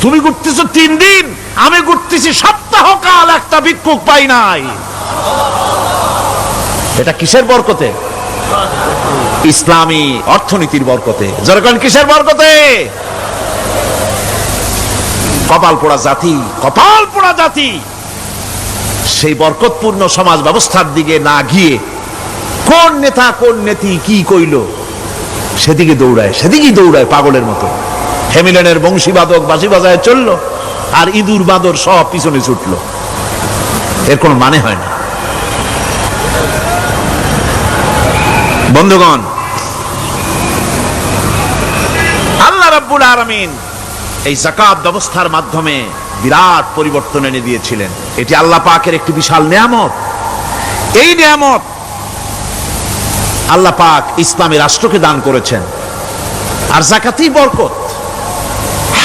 তুমি ঘুরতেছো 3 দিন, আমি ঘুরতেছি সপ্তাহকাল, একটা ভিক্ষুক পাই নাই। এটা কিসের বরকতে? ইসলামী অর্থনীতির বরকতে। যখন কিসের বরকতে? কপাল পোড়া জাতি, কপাল পোড়া জাতি সেই বরকতপূর্ণ সমাজ ব্যবস্থার দিকে না গিয়ে কোন নেতা কোন নেত্রী কি কইল সেদিকে দৌড়ায়, সেদিকেই দৌড়ায় পাগলের মতো। হেমিলেনের বংশীবাদক বাঁশি বাজায় চললো, আর ইঁদুর বাঁদর সব পিছনে ছুটলো। এর কোনো মানে হয় না। বন্ধুগণ, আল্লাহ রাব্বুল আলামিন এই যাকাত ব্যবস্থার মাধ্যমে বিরাট পরিবর্তন এনে দিয়েছিলেন। এটি আল্লাহ পাকের একটি বিশাল নিয়ামত। এই নিয়ামত আল্লাহ পাক ইসলামী রাষ্ট্রকে দান করেছেন। আর যাকাতেই বরকত,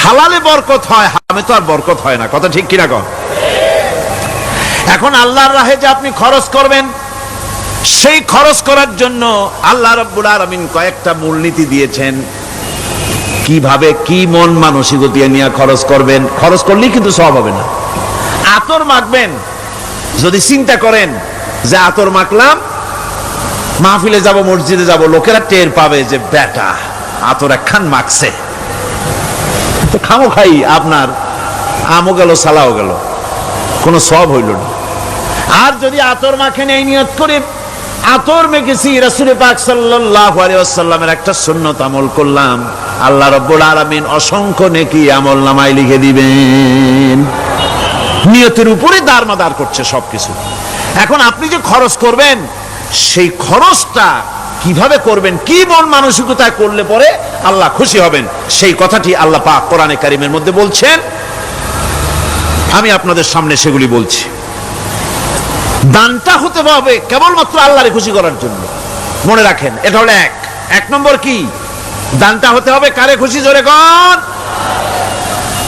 হালালে বরকত হয়, হারামে তো আর বরকত হয় না। কথা ঠিক কিনা কও? এখন আল্লাহর রাহে যে আপনি খরচ করবেন, সেই খরচ করার জন্য আল্লাহ রাব্বুল আলামিন কয়েকটা মূলনীতি দিয়েছেন। কিভাবে, কি মন মানসিকতা নিয়ে খরচ করবেন। খরচ করলেই কিন্তু সওয়াব হবে না। আতর মাখবেন, যদি চিন্তা করেন যে আতর মাখলাম, মাহফিলে যাব, মসজিদে যাব, লোকেরা টের পাবে যে বেটা আতর একখান মাখছে, তো খামো খাই আপনার আমও গেল, সালাও গেল, কোনো সওয়াব হইল না। আর যদি আতর মাখেন এই নিয়ত করে আতর মেখেছি, রাসূল পাক সাল্লাল্লাহু আলাইহি ওয়াসাল্লামের একটা সুন্নাত আমল করলাম, আল্লাহ রাব্বুল আলামিন অসংখ্য নেকি আমলনামায় লিখে দিবেন। নিয়তের উপরে দারমাদার করছে সবকিছু। এখন আপনি যে খরচ করবেন, সেই খরচটা কিভাবে করবেন, কি মন মানসিকতায় করলে পরে আল্লাহ খুশি হবেন, সেই কথাটি আল্লাহ পাক কোরআনে কারীমের মধ্যে বলছেন। আমি আপনাদের সামনে সেগুলি বলছি। দানটা হতে হবে কেবলমাত্র আল্লাহরে খুশি করার জন্য। মনে রাখেন, এটা হলো এক নম্বর। কি দানটা হতে হবে কারে খুশি? জোরে কোন?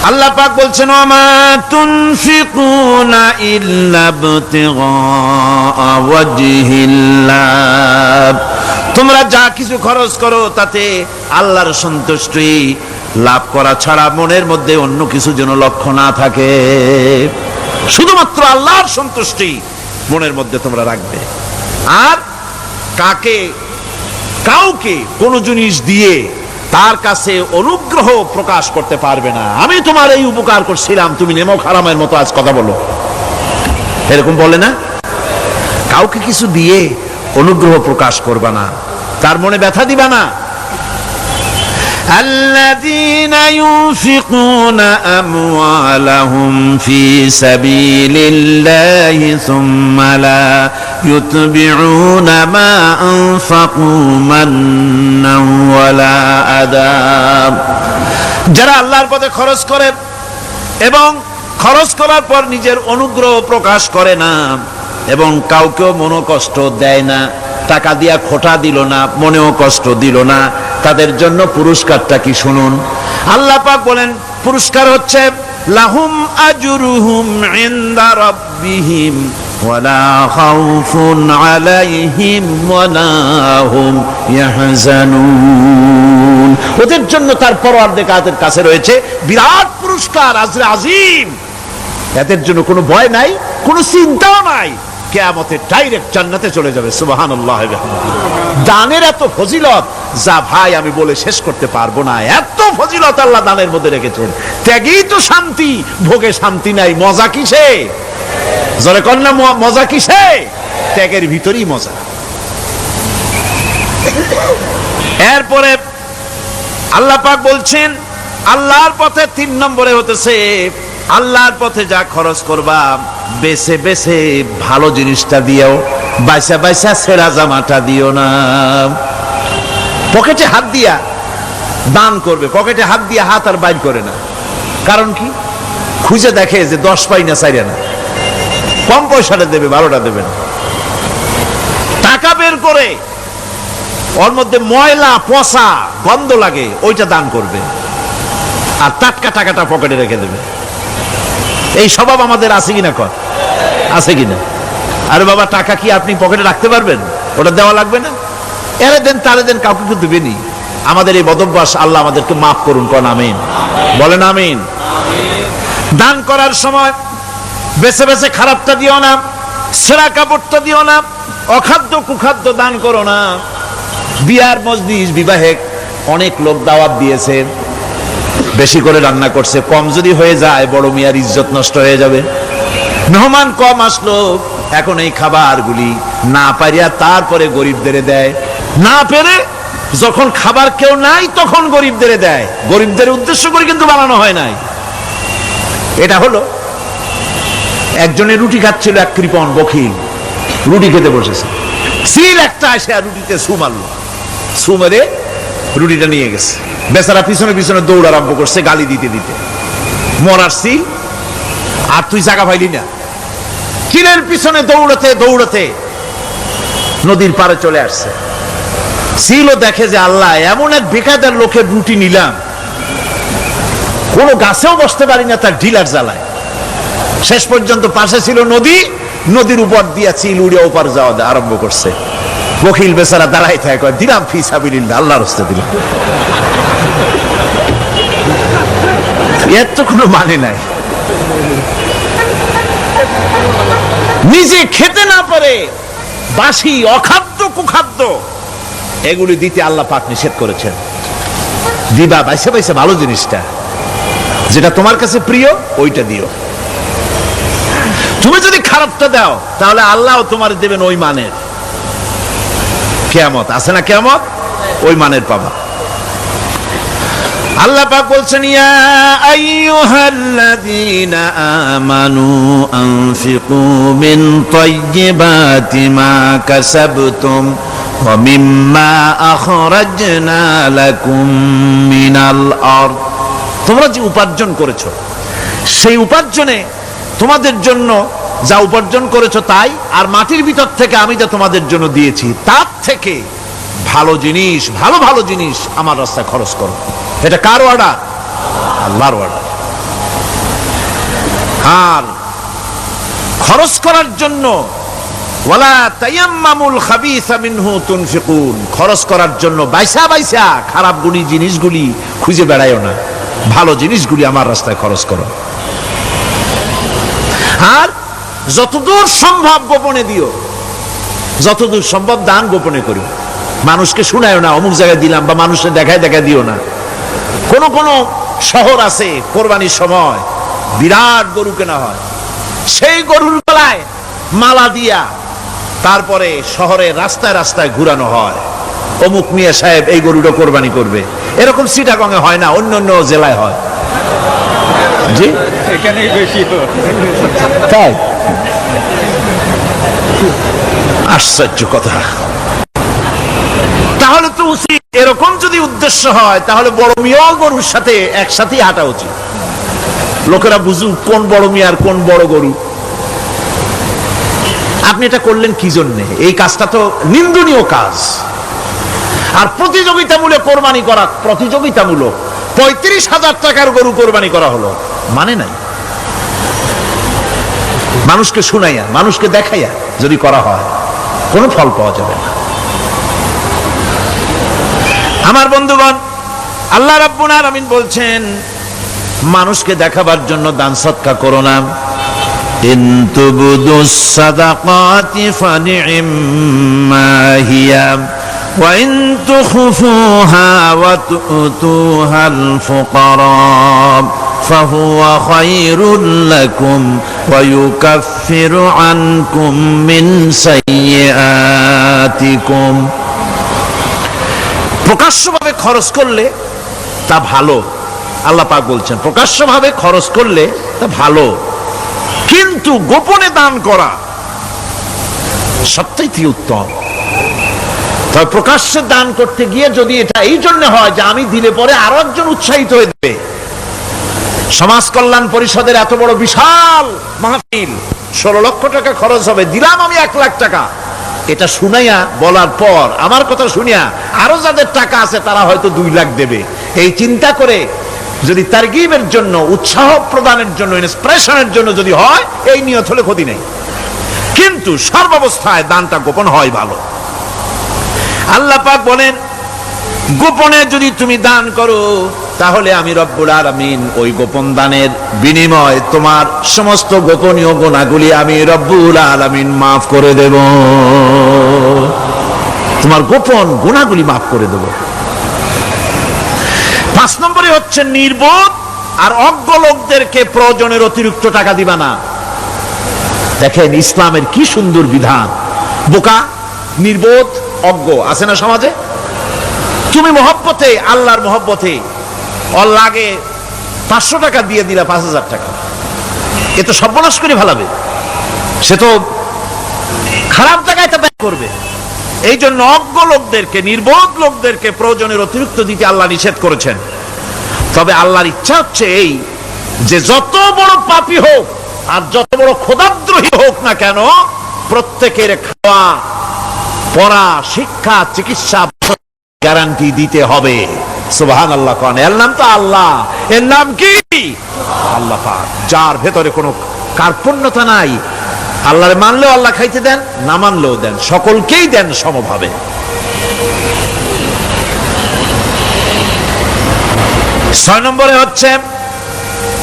আল্লাহ পাক বলছেন, ওয়ামা তুনফিকুনা ইল্লা ইবতিগা ওয়াজহিল্লাহ, তোমরা যা কিছু খরচ করো তাতে আল্লাহর সন্তুষ্টি লাভ করা ছাড়া মনের মধ্যে অন্য কিছু যেন লক্ষ্য না থাকে, শুধুমাত্র আল্লাহর সন্তুষ্টি মনের মধ্যে তোমরা রাখবে। আর কাউকে কোনো জিনিস দিয়ে তার কাছে অনুগ্রহ প্রকাশ করতে পারবে না। আমি তোমার এই উপকার করছিলাম, তুমি নেমো হারামের মতো আজ কথা বলো, এরকম বলে না। কাউকে কিছু দিয়ে অনুগ্রহ প্রকাশ করবা না, তার মনে ব্যথা দিবা না। الذين ينفقون أموالهم في سبيل الله ثم لا يتبعون ما أنفقوا منا ولا أذى, যারা আল্লাহর পথে খরচ করে এবং খরচ করার পর নিজের অনুগ্রহ প্রকাশ করে না এবং কাউকেও মনোকষ্ট দেয় না, টাকা দিয়া খোটা দিল না, মনেও কষ্ট দিল না, তাদের জন্য পুরস্কারটা কি শুনুন। আল্লাহ পাক বলেন পুরস্কার হচ্ছে লাহুম আজরুহুম ইনদা রাব্বিহিম ওয়ালা খাউফুন আলাইহিম ওয়ালা হুম ইয়াহজানুন, ওদের জন্য তার পরওয়ারদিগারের কাছে রয়েছে বিরাট পুরস্কার, আজরে আজিম। এদের জন্য কোনো ভয় নাই, কোনো চিন্তাও নাই, কিয়ামতে ডাইরেক্ট জান্নাতে চলে যাবে। সুবহানাল্লাহ। দানের এত ফজিলত যা ভাই আমি বলে শেষ করতে পারবো না, এত ফজিলত আল্লাহ দানের মধ্যে রেখেছেন। ত্যাগেই তো শান্তি, ভোগে শান্তি নাই, মজা কিসে? জোরে কর না, মজা কিসে? ত্যাগের ভিতরেই মজা। এরপরে আল্লাহ পাক বলছেন আল্লাহর পথে 3 নম্বরে হতেছে আল্লাহর পথে যা খরচ করবা বেছে বেছে ভালো জিনিসটা দিও, বাইসা বাইসা সেরা জামাটা দিও না। পকেটে হাত দিয়া দান করবে, পকেটে হাত দিয়া হাত আর বাইর করে না। কারণ কি? খুঁজে দেখে যে 10 পাই না, 4 না, কম পয়সাটা দেবে, 12টা দেবে না। টাকা বের করে ওর মধ্যে ময়লা পচা গন্ধ লাগে, ওইটা দান করবে, আর টাটকা টাকাটা পকেটে রেখে দেবে। এই স্বভাব আমাদের আছে কিনা? কর আছে কিনা? আরে বাবা, টাকা কি আপনি পকেটে রাখতে পারবেন? ওটা দেওয়া লাগবে না, এরে দেন তারে দেন, কাউকে কিন্তু দেবেনি। আমাদের এই বদভ্যাস আল্লাহ আমাদেরকে মাফ করুন। কোন আমিন বলেন। আমিন। দান করার সময় বেছে বেছে খারাপটা দিও না, সেরা কাপড়টা দিও না, অখাদ্য কুখাদ্য দান করো না। বিয়ার মজলিস, বিবাহে অনেক লোক দাওয়াত দিয়েছে, বেশি করে রান্না করছে, কম যদি হয়ে যায় বড় মিয়ার ইজ্জত নষ্ট হয়ে যাবে। মেহমান কম আসলো, এখন এই খাবারগুলি না পারিয়া তারপরে গরিবদের দেয়, না পেরে যখন খাবার কেউ নাই তখন গরিবদের দেয়। গরিবদের উদ্দেশ্য করে কিন্তু বানানো হয় নাই। এটা হলো একজনের রুটি খাচ্ছিল, এক কৃপণ বখিল রুটি খেতে বসেছে, সিল একটা এসে রুটিতে সু মারলো, সু মেরে রুটিটা নিয়ে গেছে। বেচারা পিছনে পিছনে দৌড় আরম্ভ করছে, গালি দিতে দিতে। মরার সিল, আর তুই জায়গা পাইলি না। চিলের পিছনে দৌড়াতে দৌড়াতে নদীর পাড়ে চলে আসছে। ছিল, দেখে যে আল্লাহ এমন এক বেকায়দার লোকের রুটি নিলাম, কোন গাছেও বসতে পারি না তার ঢিলার জ্বালায়। শেষ পর্যন্ত পাশে ছিল নদী, নদীর উপর দিয়া চিল উড়ে ওপার যাওয়া আরম্ভ করছে। বকিল বেচারা দাঁড়াই থাকে, কয় দিলাম ফি সাবিলিল্লাহ, আল্লাহর রাস্তায় দিলাম। এর তো কোনো মানে নাই। নিজে খেতে না পারে বাসি অখাদ্য কুখাদ্য এগুলি দিতে আল্লাহ পাক নিষেধ করেছেন। দিবা বাইসে বাইসে ভালো জিনিসটা, যেটা তোমার কাছে প্রিয় ওইটা দিও। তুমি যদি খারাপটা দাও তাহলে আল্লাহ তোমার দেবেন ওই মানের। কিয়ামত আছে না, কিয়ামত ওই মানের পাবা। আল্লাহ পাক বলছেন, ইয়া আইয়ুহাল্লাযীনা আমানু আনফিকু মিন তাইয়্যিবাতি মা কাসাবতুম ওয়া মিম্মা আখরাজনা লাকুম মিনাল আরদ। তোমরা যে উপার্জন করেছো, সেই উপার্জনে তোমাদের জন্য যা উপার্জন করেছো তাই, আর মাটির ভিতর থেকে আমি যা তোমাদের জন্য দিয়েছি তার থেকে ভালো জিনিস, ভালো ভালো জিনিস আমার রাস্তায় খরচ করো। এটা কার অর্ডার? আল্লাহর অর্ডার। আর খরচ করার জন্য ওয়ালা তায়াম্মামুল খাবিসা মিনহু তুনফিকুন, খরচ করার জন্য বাইসা বাইসা খারাপ গুণী জিনিসগুলি খুঁজে বেড়াইও না, ভালো জিনিসগুলি আমার রাস্তায় খরচ করো। আর যতদূর সম্ভব গোপনে দিও, যতদূর সম্ভব দান গোপনে করিও। মানুষকে শুনায়ও না অমুক জায়গায় দিলাম, বা মানুষের দেখায় দেখায় দিও না। কোন কোন শহর আছে কোরবানির সময় বিরাট গরু কেনা হয়, সেই গরুর গলায় মালা দিয়া তারপরে শহরের রাস্তায় রাস্তায় ঘুরানো হয়, অমুক মিয়া সাহেব এই গরুটা কোরবানি করবে। এরকম চিটাগংয়ে হয় না, অন্য অন্য জেলায় হয়। জি, এখানেই বেশি তাই? আশ্চর্য কথা। তাহলে তো উচিত, এরকম যদি উদ্দেশ্য হয় তাহলে বড় মিয়া গরুর সাথে একসাথেই হাঁটা উচিত, লোকেরা বুঝুক কোন বড় মিয়া আর কোন বড় গরু। আপনি এটা করলেন কি জন্যে? এই কাজটা তো নিন্দনীয় কাজ। আর প্রতিযোগিতামূলক কোরবানি করা, প্রতিযোগিতামূলক 35,000 টাকার গরু কোরবানি করা হলো, মানে নাই। মানুষকে শুনাইয়া, মানুষকে দেখাইয়া যদি করা হয় কোনো ফল পাওয়া যাবে না। আমার বন্ধুগণ, আল্লাহ রাব্বুল আলামিন বলছেন মানুষকে দেখাবার জন্য দান সদকা করো না। ইন তুবদুস সাদাকাতি ফানি'ম্মা হিয়া ওয়া ইন তুখফুহা ওয়া তু'তুহাল ফুকারা ফাহুয়া খায়রুল লাকুম ওয়া ইউকাফিরু আনকুম মিন সাইয়্যাতিকুম। প্রকাশ্যভাবে খরচ করলে তা ভালো, আল্লাহ পাক বলছেন প্রকাশ্যভাবে খরচ করলে তা ভালো, কিন্তু গোপনে দান করা সবচাইতে উত্তম। তবে প্রকাশ্যে দান করতে গিয়ে যদি এটা এই জন্য হয় যে আমি দিলে পরে আরো একজন উৎসাহিত হয়ে দেবে, সমাজ কল্যাণ পরিষদের এত বড় বিশাল মাহফিল, 16 লক্ষ টাকা খরচ হবে, দিলাম আমি 1 লাখ টাকা, এটা শুনাইয়া বলার পর আমার কথা শুনিয়া আরো যাদের টাকা আছে তারা হয়তো 2 লাখ দেবে, এই চিন্তা করে যদি তারগিবের জন্য, উৎসাহ প্রদানের জন্য, ইন্সপিরেশনের জন্য যদি হয়, এই নিয়ত হলে ক্ষতি নেই। কিন্তু সর্বাবস্থায় দানটা গোপন হয় ভালো। আল্লাহ পাক বলেন গোপনে যদি তুমি দান করো তাহলে আমি রব্বুল আলামিন ওই গোপন দানের বিনিময় তোমার সমস্ত গোপনীয় গুনাহগুলি আমি রব্বুল আলামিন মাফ করে দেব, তোমার গোপন গুনাহগুলি মাফ করে দেব। 5 নম্বরে হচ্ছে নির্বোধ আর অজ্ঞ লোকদেরকে প্রয়োজনের অতিরিক্ত টাকা দিবা না। দেখেন ইসলামের কি সুন্দর বিধান। বোকা, নির্বোধ, অজ্ঞ আছে না সমাজে? তুমি মহব্বতে, আল্লাহর মহব্বতে ওর লাগে 500 টাকা দিয়ে দিলা 5,000 টাকা, এ তো সর্বনাশ করে ফেলাবে, সে তো খারাপ জায়গায় তা ব্যয় করবে। এই জন্য অজ্ঞ লোকদেরকে, নির্বোধ লোকদেরকে প্রয়োজনের অতিরিক্ত দিতে আল্লাহ নিষেধ করেছেন। তবে আল্লাহর ইচ্ছা হচ্ছে এই যে যত বড় পাপী হোক আর যত বড় খোদাদ্রোহী হোক না কেন, প্রত্যেকের খাওয়া, পড়া, শিক্ষা, চিকিৎসা গ্যারান্টি দিতে হবে। সুবহানাল্লাহ কোন এর নাম তো আল্লাহ, এর নাম কি আল্লাহ পাক, যার ভেতরে কোনো কার্পণ্যতা নাই। আল্লাহরে মানলেও আল্লাহ খাইতে দেন, না মানলেও দেন, সকলকেই দেন সমভাবে। 6 নম্বরে হচ্ছে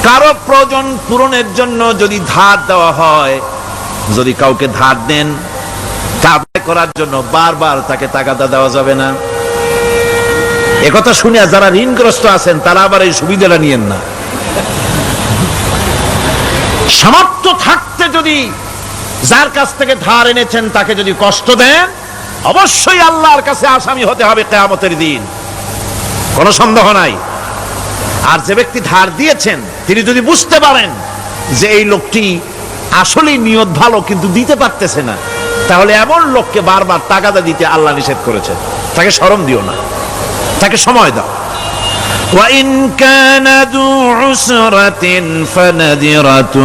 কারো প্রয়োজন পূরণের জন্য যদি ধার দেওয়া হয়, যদি কাউকে ধার দেন তা আদায় করার জন্য বারবার তাকে তাগাদা দেওয়া যাবে না। একথা শুনে যারা ঋণগ্রস্ত আছেন তারা আবার এই সুবিধাটা নিয়েন না। সামর্থ্য থাকতে যদি যার কাছ থেকে ধার এনেছেন তাকে যদি কষ্ট দেন, অবশ্যই আল্লাহর কাছে আসামি হতে হবে কিয়ামতের দিন, কোনো সন্দেহ নাই। আর যে ব্যক্তি ধার দিয়েছেন তিনি যদি বুঝতে পারেন যে এই লোকটি আসলেই নিয়ত ভালো কিন্তু দিতে পারতেছে না, তাহলে এমন লোককে বারবার তাগাদা দিতে আল্লাহ নিষেধ করেছেন। তাকে শরম দিও না, তাকে সময় দাও। وَإِنْ كَانَ ذُو عُسْرَةٍ فَنَذِرَةٌ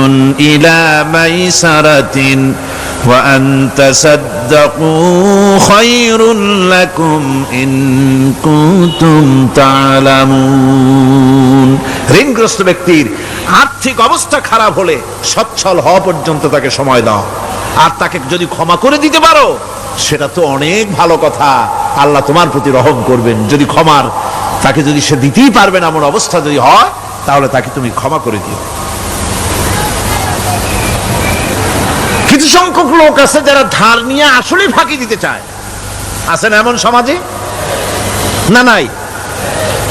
إِلَى مَيْسَرَةٍ وَأَنْ تَصَدَّقُوا خَيْرٌ لَكُمْ إِنْ كُنْتُمْ تَعْلَمُونَ। ঋণগ্রস্ত ব্যক্তির আর্থিক অবস্থা খারাপ হলে সচ্ছল হওয়া পর্যন্ত তাকে সময় দাও, আর তাকে যদি ক্ষমা করে দিতে পারো সেটা তো অনেক ভালো কথা, আল্লাহ তোমার প্রতি রহম করবেন। যদি ক্ষমার তাকে যদি সে দিতেই পারবে না এমন অবস্থা যদি হয়, তাহলে তাকে তুমি ক্ষমা করে দিও। কিছু সংখ্যক লোক আছে যারা ধার নিয়ে আসলেই ফাঁকি দিতে চায়, আছে না এমন সমাজে? না নাই?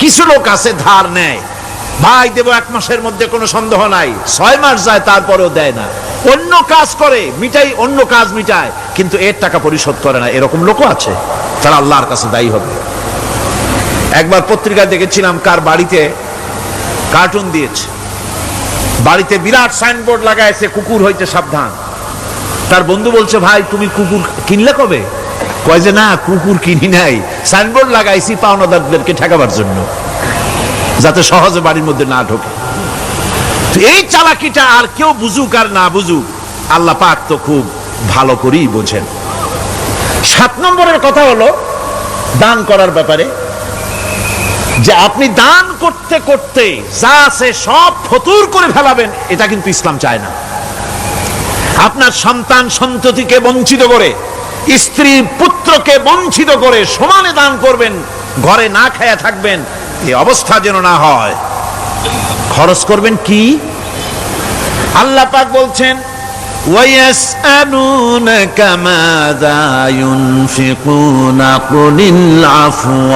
কিছু লোক আছে ধার নেয়, ভাই দেব 1 মাসের মধ্যে, কোনো সন্দেহ নাই। 6 মাস যায় তারপরেও দেয় না, অন্য কাজ করে মিটাই, অন্য কাজ মিটায়, কিন্তু এর টাকা পরিশোধ করে না। এরকম লোকও আছে, তারা আল্লাহর কাছে দায়ী হবে। একবার পত্রিকা দেখেছিলাম কার বাড়িতে কার্টুন দিয়েছে, বাড়িতে বিরাট সাইনবোর্ড লাগাইছে কুকুর হইতে সাবধান। তার বন্ধু বলছে, ভাই তুমি কুকুর কিনলে কবে? কয় যে না, কুকুর কিনি নাই, সাইনবোর্ড লাগাইছি পাওনাদারদেরকে ঠেকাবার জন্য, যাতে সহজে বাড়ির মধ্যে না ঢোকে। এই চালাকিটা আর কেউ বুঝুক আর না বুঝুক, আল্লাহ পাক তো খুব ভালো করেই বোঝেন। 7 নম্বরের কথা হলো দান করার ব্যাপারে, যে আপনি দান করতে করতে যা আছে সব ফতুর করে ফেলাবেন, এটা কিন্তু ইসলাম চায় না। আপনার সন্তান সন্ততিকে বঞ্চিত করে, স্ত্রী পুত্রকে বঞ্চিত করে সমানে দান করবেন, ঘরে না খায়া থাকবেন, এই অবস্থা যেন না হয়। খরচ করবেন কি? আল্লাহ পাক বলছেন, وَيَسْأَلُونَكَ مَاذَا يُنْفِقُونَ قُلِ الْعَفْوَ।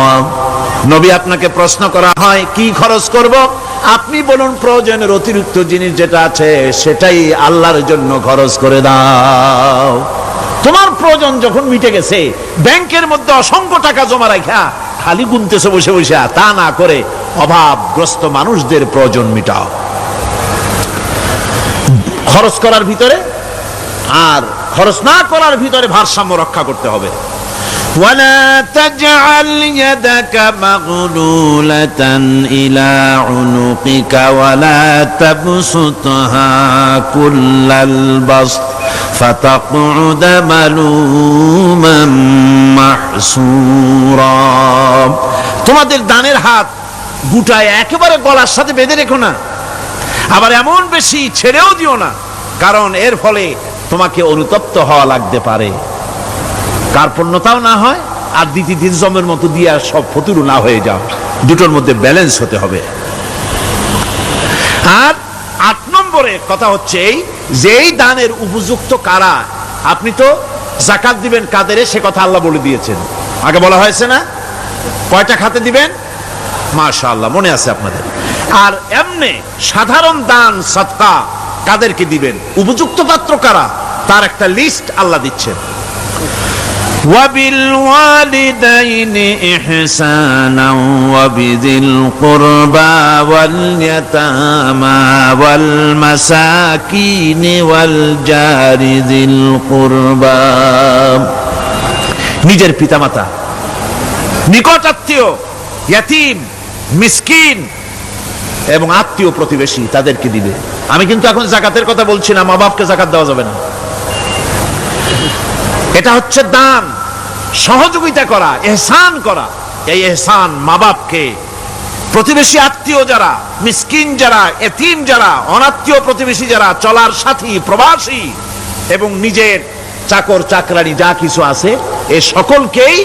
নবী আপনাকে প্রশ্ন করা হয় কি খরচ করব, আপনি বলুন প্রয়োজনের অতিরিক্ত জিনিস যেটা আছে সেটাই আল্লাহর জন্য খরচ করে দাও। তোমার প্রয়োজন যখন মিটে গেছে, ব্যাংকের মধ্যে অসংখ্য টাকা জমা রাখা খালি গুনতেছে বসে বসে, তা না করে অভাবগ্রস্ত মানুষদের প্রয়োজন মিটাও। খরচ করার ভিতরে আর খরচ না করার ভিতরে ভারসাম্য রক্ষা করতে হবে। ولا تجعل يدك مغلولة إلى عنقك ولا تبسطها كل البسط فتقعد ملوما محسورا। তোমাদের দানের হাত গুটায় একেবারে গলার সাথে বেঁধে রেখো না, আবার এমন বেশি ছেড়েও দিও না, কারণ এর ফলে তোমাকে অনুতপ্ত হওয়া লাগতে পারে, কার্পণ্যতাও না হয়, আর দিন জমের মতো দিয়ে সব ফতুরু না হয়ে যাও। দুটোর মধ্যে ব্যালেন্স হতে হবে। আর 8 নম্বরে কথা হচ্ছে এই যে এই দানের উপযুক্ত কারা। আপনি তো যাকাত দিবেন কাদের, সে কথা আল্লাহ বলে দিয়েছেন, আগে বলা হয়েছে না? কয়টা খাতে দিবেন? মাশাআল্লাহ, মনে আছে আপনাদের। আর এমনি সাধারণ দান সাদকা কাদেরকে দিবেন, উপযুক্ত পাত্র কারা, তার একটা লিস্ট আল্লাহ দিচ্ছেন। وبالوالدين إحسانا وبذي القربى واليتامى والمساكين والجار ذي القربى। নিজের পিতামাতা, নিকট আত্মীয়, ইয়াতিম, মিসকিন এবং আত্মীয় প্রতিবেশী তাদেরকে দিবে। আমি কিন্তু এখন যাকাতের কথা বলছি না, মা বাপকে যাকাত দেওয়া যাবে না। এটা হচ্ছে দান, সহযোগিতা করা, ইহসান করা। এই ইহসান মা বাপকে, প্রতিবেশী আত্মীয় যারা, মিসকিন যারা, এতিম যারা, অনাত্মীয় প্রতিবেশী যারা, চলার সাথী, প্রবাসী এবং নিজের চাকর চাকরানি যা কিছু আছে, এই সকলকেই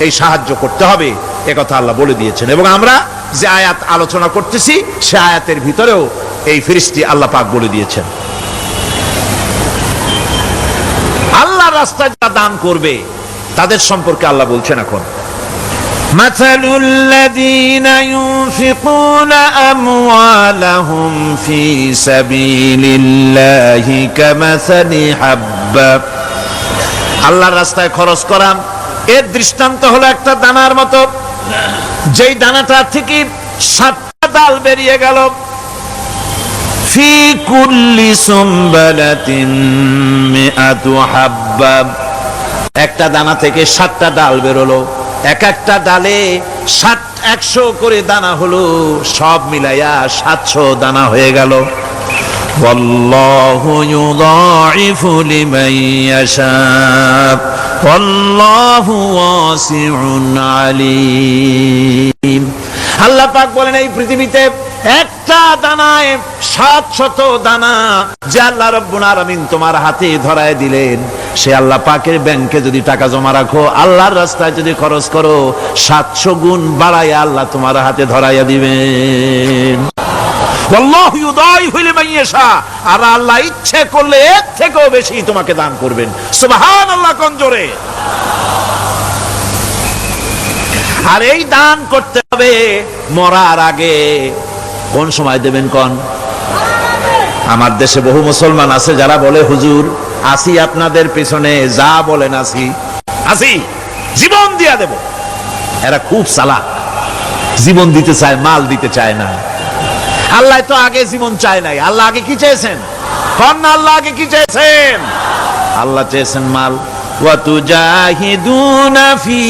এই সাহায্য করতে হবে, একথা আল্লাহ বলে দিয়েছেন। এবং আমরা যে আয়াত আলোচনা করতেছি সে আয়াতের ভিতরেও এই ফিরিস্তি আল্লাহ পাক বলে দিয়েছেন। আল্লাহর রাস্তায় যারা দান করবে তাদের সম্পর্কে আল্লাহ বলছেন এখন, مثل الذين ينفقون أموالهم في سبيل الله كمثل حبة। আল্লাহর রাস্তায় খরচ করা এর দৃষ্টান্ত হলো একটা দানার মতো, যেই দানাটা থেকে 7টা ডাল বেরিয়ে গেল। في كل سنبلة 100 حبة। একটা দানা থেকে 7টা ডাল বেরোলো, এক একটা ডালে 100 করে দানা হলো, সব মিলাইয়া 700 দানা হয়ে গেল। والله يضاعف لمن يشاء والله واسع عليم। আল্লাহ পাক বলেন এই পৃথিবীতে একটা দানায় 700 দানা যে আল্লাহ রাব্বুল আলামিন তোমার হাতে ধরায় দিলেন, সে আল্লাহ পাকের ব্যাংকে যদি টাকা জমা রাখো, আল্লাহর রাস্তায় যদি খরচ করো, 700 গুণ বাড়াইয়া আল্লাহ তোমার হাতে ধরাইয়া দিবেন। আল্লাহু ইউদাইফু লিমান ইয়াশা, আর আল্লাহ ইচ্ছে করলে এর থেকেও বেশি তোমাকে দান করবেন। সুবহানাল্লাহ কোন জোরে। আর এই দান করতে হবে মরার আগে। কোন সময় দেবেন কোন? আমার দেশে বহু মুসলমান আছে যারা বলে, হুজুর আসি আপনাদের পেছনে, যা বলেন আসি, জীবন দিয়া দেব। এরা খুব চালাক, জীবন দিতে চায়, মাল দিতে চায় না। আল্লাহ তো আগে জীবন চায় নাই, আল্লাহ আগে কি চেয়েছেন? কোন আল্লাহ আগে কি চেয়েছেন? আল্লাহ চেয়েছেন মাল। وتجاهدون في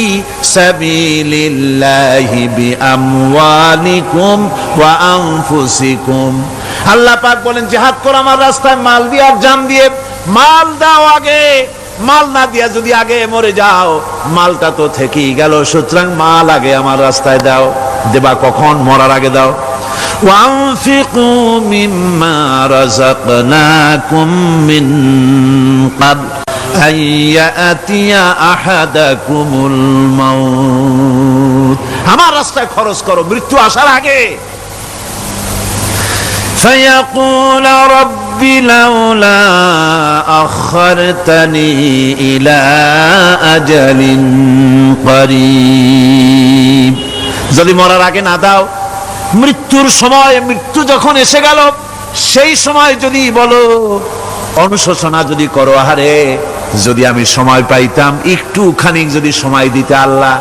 سبيل الله بأموالكم وأنفسكم। আল্লাহ পাক বলেন জিহাদ করো আমার রাস্তায় মাল দিয়ে আর জান দিয়ে। মাল দাও আগে, মাল না দিয়া যদি আগে মরে যাও, মালটা তো থেকেই গেল। সুতরাং মাল আগে আমার রাস্তায় দাও। দেবা কখন? মরার আগে দাও। وأنفقوا مما رزقناكم من قبل أن يأتي أحدكم الموت। আমার রাস্তায় খরচ করো মৃত্যু আসার আগে। فيقول رب لولا أخرتني إلى أجل قريب। যদি মরার আগে না দাও, মৃত্যুর সময়, মৃত্যু যখন এসে গেল, সেই সময় যদি বলো, অনুশোচনা যদি করো, আহারে যদি আমি সময় পাইতাম, একটু খানিক যদি সময় দিতে, আল্লাহ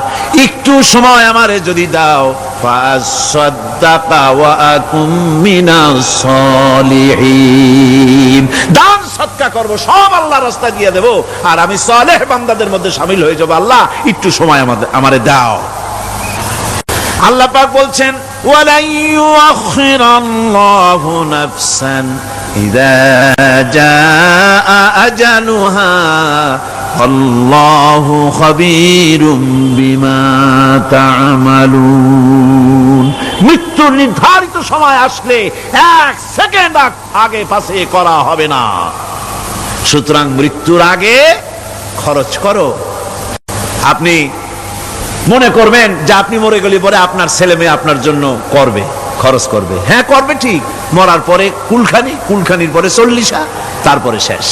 একটু সময় আমারে যদি দাও, ফাসাদ্দাকা ওয়া আকুম মিনাস সালিহিন। দান সদকা করব, সব আল্লাহর রাস্তায় দিয়ে দেব, আর আমি সালেহ বান্দাদের মধ্যে শামিল হয়ে যাব। আল্লাহ একটু সময় আমারে দাও। আল্লাহ পাক বলছেন, ওয়ালাই ইউআখিরাল্লাহু নাফসান ইযা জাআ আজালুহা আল্লাহু খাবীরুম বিমা তা'মালুন। মৃত্যুর নির্ধারিত সময় আসলে 1 সেকেন্ড আগে পাশে করা হবে না। সুতরাং মৃত্যুর আগে খরচ করো। আপনি মনে করবেন যে আপনি মরে গেলে পরে আপনার ছেলে মেয়ে আপনার জন্য করবে, খরচ করবে। হ্যাঁ করবে ঠিক, মরার পরে কুলখানির পরে 40, তারপরে শেষ,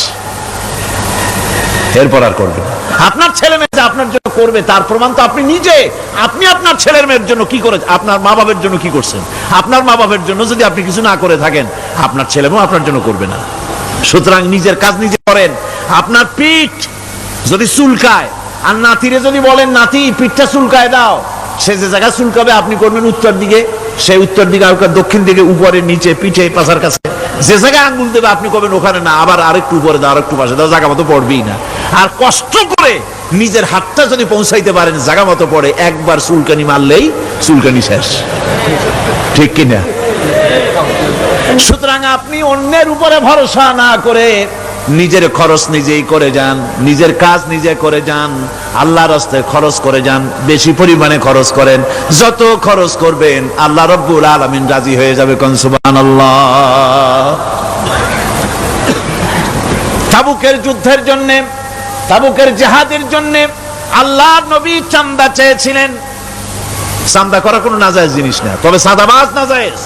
এরপর আর করবে না। আপনার ছেলে মেয়ে যে আপনার জন্য করবে তার প্রমাণ তো আপনি নিজে। আপনি আপনার ছেলের মেয়ের জন্য কি করে, আপনার মা বাবার জন্য কি করছেন? আপনার মা বাবার জন্য যদি আপনি কিছু না করে থাকেন, আপনার ছেলে মেয়ে আপনার জন্য করবে না। সুতরাং নিজের কাজ নিজে করেন। আপনার পিঠ যদি চুলকায়, আর নাতিরে যদি বলেন নাতি পিঠটা চুলকায় দাও, সে যে জায়গায় চুলকাবে আপনি করবেন উত্তর দিকে, সেই উত্তর দিকে, দক্ষিণ দিকে, উপরে, নিচে, পিঠে, পাশার কাছে, যে জায়গায় আঙ্গুল দেবে আপনি করবেন ওখানে না, আবার আরেকটু উপরে দাও, আরেকটু পাশে দাও, জায়গা মতো পড়বেই না। আর কষ্ট করে নিজের হাতটা যদি পৌঁছাইতে পারেন জায়গা মতো পড়ে, একবার চুলকানি মারলেই চুলকানি শেষ, ঠিক কিনা? সুতরাং আপনি অন্যের উপরে ভরসা না করে নিজের খরচ নিজেই করে যান, নিজের কাজ নিজে করে যান, আল্লাহর রাস্তায় খরচ করে যান, বেশি পরিমাণে খরচ করেন। যত খরচ করবেন আল্লাহ রাব্বুল আলামিন রাজি হয়ে যাবে। কোন সুবহানাল্লাহ। তাবুকের যুদ্ধের জন্য, তাবুকের জিহাদের জন্য আল্লাহর নবী চাঁদা চেয়েছিলেন। চাঁদা করা কোনো নাজায়েজ জিনিস না, তবে সাদাবাজ নাজায়েজ।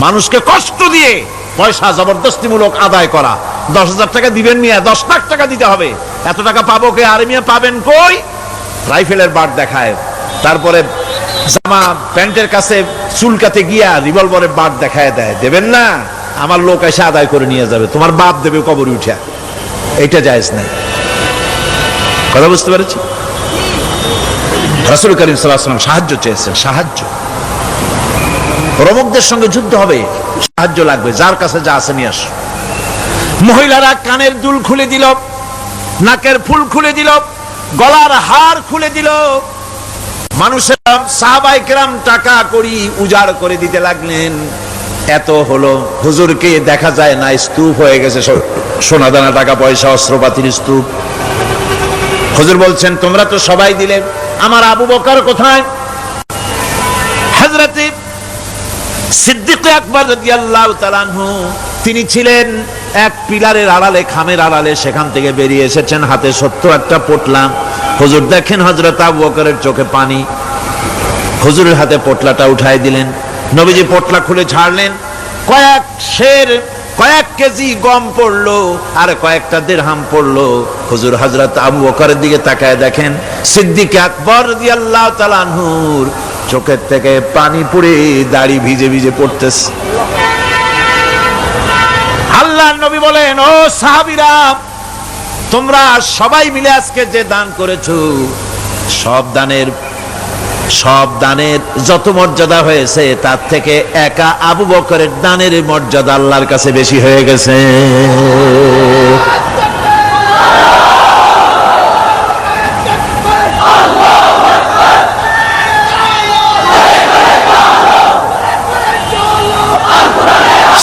মানুষকে কষ্ট দিয়ে পয়সা জবরদস্তিমূলক আদায় করা। 10,000 টাকা দিবেন মিয়া, 10 লাখ টাকা দিতে হবে, এত টাকা পাবো কে? আরে মিয়া পাবেন কই? রাইফেলের বাট দেখায়, তারপরে জামা প্যান্টের কাছে চুলকাতে গিয়া রিভলভারের বাট দেখায় দেয়। দেবেন না, আমার লোক এসে আদায় করে নিয়ে যাবে, তোমার বাপ দেবে কবরে উঠা। এটা জায়েজ নাই। কথা বুঝতে পেরেছি? রাসূল করিম সাল্লাল্লাহু আলাইহি ওয়াসাল্লাম সাহায্য চেয়েছেন, সাহায্য। রোমকদের সঙ্গে যুদ্ধ হবে, সাহায্য লাগবে, যার কাছে যা আছে নিয়ে আস। মহিলারা কানের দুল খুলে দিল, নাকের ফুল খুলে দিল, গলার হার খুলে দিল। মানুষেরা সাহাবায়ে কেরাম টাকা করি উজাড় করে দিতে লাগলেন। এত হলো, হুজুরকে দেখা যায় না, স্তূপ হয়ে গেছে, সোনা দানা টাকা পয়সা অস্ত্রপাতির স্তূপ। হুজুর বলছেন তোমরা তো সবাই দিলে, আমার আবু বকর কোথায়? হযরতে সিদ্দিক আকবর রাদিয়াল্লাহু তাআলা আনহু, তিনি ছিলেন এক পিলারের আড়ালে, খামের আড়ালে, সেখান থেকে বেরিয়ে এসেছেন, হাতে 71টা পোটলা। হুজুর দেখেন হযরত আবু বকরের চোখে পানি। হুজুরের হাতে পোটলাটা উঠাই দিলেন। নবীজি পোটলা খুলে ছাড়লেন, কয়েক সের, কয়েক কেজি গম পড়লো, আর কয়েকটা দিরহাম পড়লো। হুজুর হযরত আবু বকরের দিকে তাকায় দেখেন সিদ্দিক আকবর রাদিয়াল্লাহু তাআলা আনহুর চোখের থেকে পানি পড়ে দাড়ি ভিজে ভিজে পড়তেছে। আল্লাহর নবী বলেন, ও সাহাবীরা, তোমরা সবাই মিলে আজকে যে দান করেছো, সব দানের যত মর্যাদা হয়েছে তার থেকে একা আবু বকরের দানের মর্যাদা আল্লাহর কাছে বেশি হয়ে গেছে।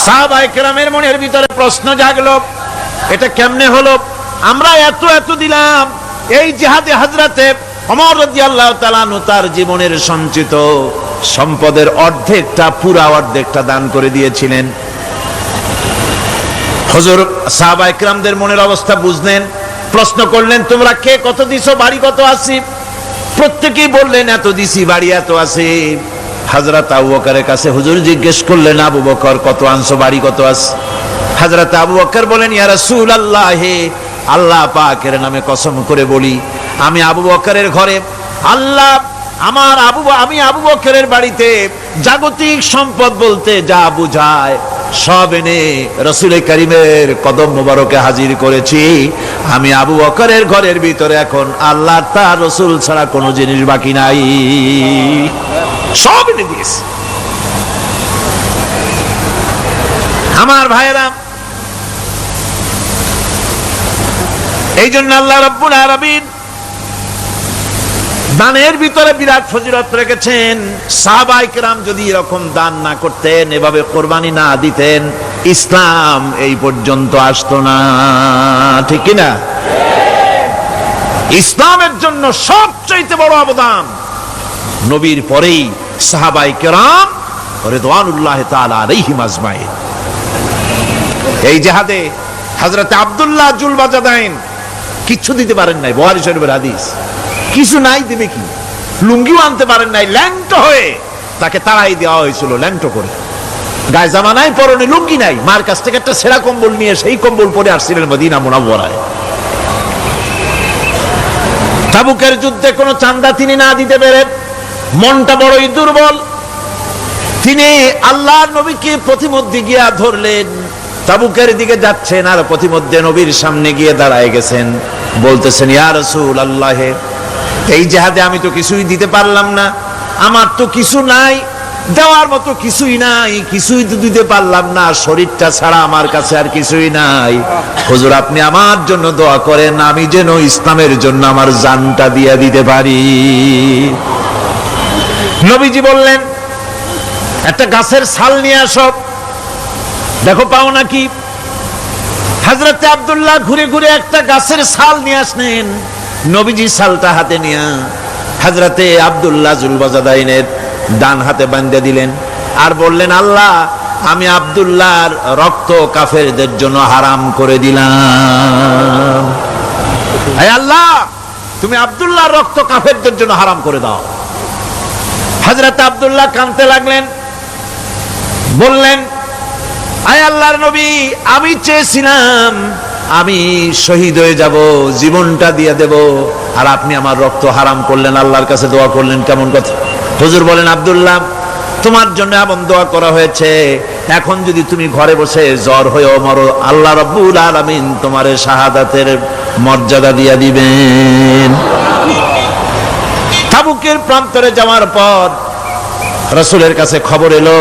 সাহাবায়ে কেরামের মনের ভিতরে প্রশ্ন জাগলো, এটা কেমনে হলো? আমরা এত এত দিলাম। এই জিহাদে হযরতে ওমর রাদিয়াল্লাহু তাআলা আনহু তার জীবনের সঞ্চিত সম্পদের অর্ধেকটা, পুরা অর্ধেকটা দান করে দিয়েছিলেন। হুজুর সাহাবায়ে কেরামদের মনের অবস্থা বুঝলেন, প্রশ্ন করলেন, তোমরা কে কত দিছো, বাড়ি কত আছে? প্রত্যেকেই বললেন এত দিছি, বাড়ি এত আছে। হযরত আবু বকরের কাছে হুজুর জিজ্ঞেস করলেন, আবু বকর কত আনছো, বাড়ি কত আছে? হযরত আবু বকর বলেন, ইয়া রাসূলুল্লাহ, আল্লাহ পাকের নামে কসম করে বলি, আমি আবু বকরের ঘরে আল্লাহ আমি আবু বকরের বাড়িতে জাগতিক সম্পদ বলতে যা বুঝায় সব এনে রাসূল করিমের কদম মোবারকে হাজির করেছি। আমি আবু বকরের ঘরের ভিতরে এখন আল্লাহ তার রাসূল ছাড়া কোনো জিনিস বাকি নাই, সব এনে দিয়েছি। আমার ভাইয়েরা, এই জন্য আল্লাহ রাব্বুল আলামিন দানের ভিতরে বিরাট ফজিলত রেখেছেন। সাহাবায়ে কেরাম যদি এরকম দান না করতেন, এভাবে কোরবানি না দিতেন, ইসলাম এই পর্যন্ত আসতো না। ঠিক কি না? ইসলামের জন্য সবচেয়ে বড় অবদান নবীর পরেই সাহাবায়ে কেরাম রিদওয়ানুল্লাহি তাআলা আলাইহিম আজমাইন। এই জিহাদে হযরত আব্দুল্লাহ জুলবাজাদাইন কিচ্ছু দিতে পারেন নাই, বুখারী শরীফের হাদিস। কিছু নাই, দেবে কি? লুঙ্গিও আনতে পারেন নাই, ল্যাংটো হয়ে তাকে তাড়াই দেওয়া হয়েছিল, ল্যাংটো করে। গায়ে জামা নাই, পরনে লুঙ্গি নাই, মার কাছ থেকে একটা সেরা কম্বল নিয়ে সেই কম্বল পরে আসছিলেন মদিনা মুনাওয়ারায়। তাবুকের যুদ্ধে কোনো চাঁদা তিনি না দিতে পেরে মনটা বড়ই দুর্বল। তিনি আল্লাহর নবীকে প্রতিমধ্যে গিয়া ধরলেন, তাবুকের দিকে যাচ্ছেন, আর প্রতিমধ্যে নবীর সামনে গিয়ে দাঁড়ায় গেছেন, বলতেছেন, ইয়া রাসূলুল্লাহ, এই জিহাদে আমি তো কিছুই দিতে পারলাম না, আমার তো কিছু নাই, দেওয়ার মতো কিছুই নাই, কিছুই তো দিতে পারলাম না, শরীরটা ছাড়া আমার কাছে আর কিছুই নাই। হুজুর আপনি আমার জন্য দোয়া করেন, আমি যেন ইসলামের জন্য আমার জানটা দিয়ে দিতে পারি। নবীজি বললেন, একটা গাছের ছাল নিয়ে আসো, দেখো পাও নাকি। হযরতে আব্দুল্লাহ ঘুরে ঘুরে একটা গাছের ছাল নিয়ে আসলেন, নবীজি ছালটা হাতে নিয়ে হযরতে আব্দুল্লাহ জুলবাজাদাইনের ডান হাতে বাঁধে দিলেন আর বললেন, আল্লাহ আমি আব্দুল্লাহর রক্ত কাফেরদের জন্য হারাম করে দিলাম। হে আল্লাহ, তুমি আব্দুল্লাহর রক্ত কাফেরদের জন্য হারাম করে দাও। হযরত আব্দুল্লাহ কাঁদতে লাগলেন, বললেন, আয় আল্লাহর নবী, আমি চেয়েছিলাম আমি শহীদ হয়ে যাব, জীবনটা দিয়ে দেব, আর আপনি আমার রক্ত হারাম করলেন, আল্লাহর কাছে দোয়া করলেন, কেমন কথা। হুজুর বলেন, আব্দুল্লাহ তোমার জন্য এমন দোয়া করা হয়েছে, এখন যদি তুমি ঘরে বসে জ্বর হয়েও মরো, আল্লাহ রাব্বুল আলামিন তোমার শাহাদাতের মর্যাদা দিয়ে দিবেন। তাবুকের প্রান্তরে যাওয়ার পর রাসূলের কাছে খবর এলো,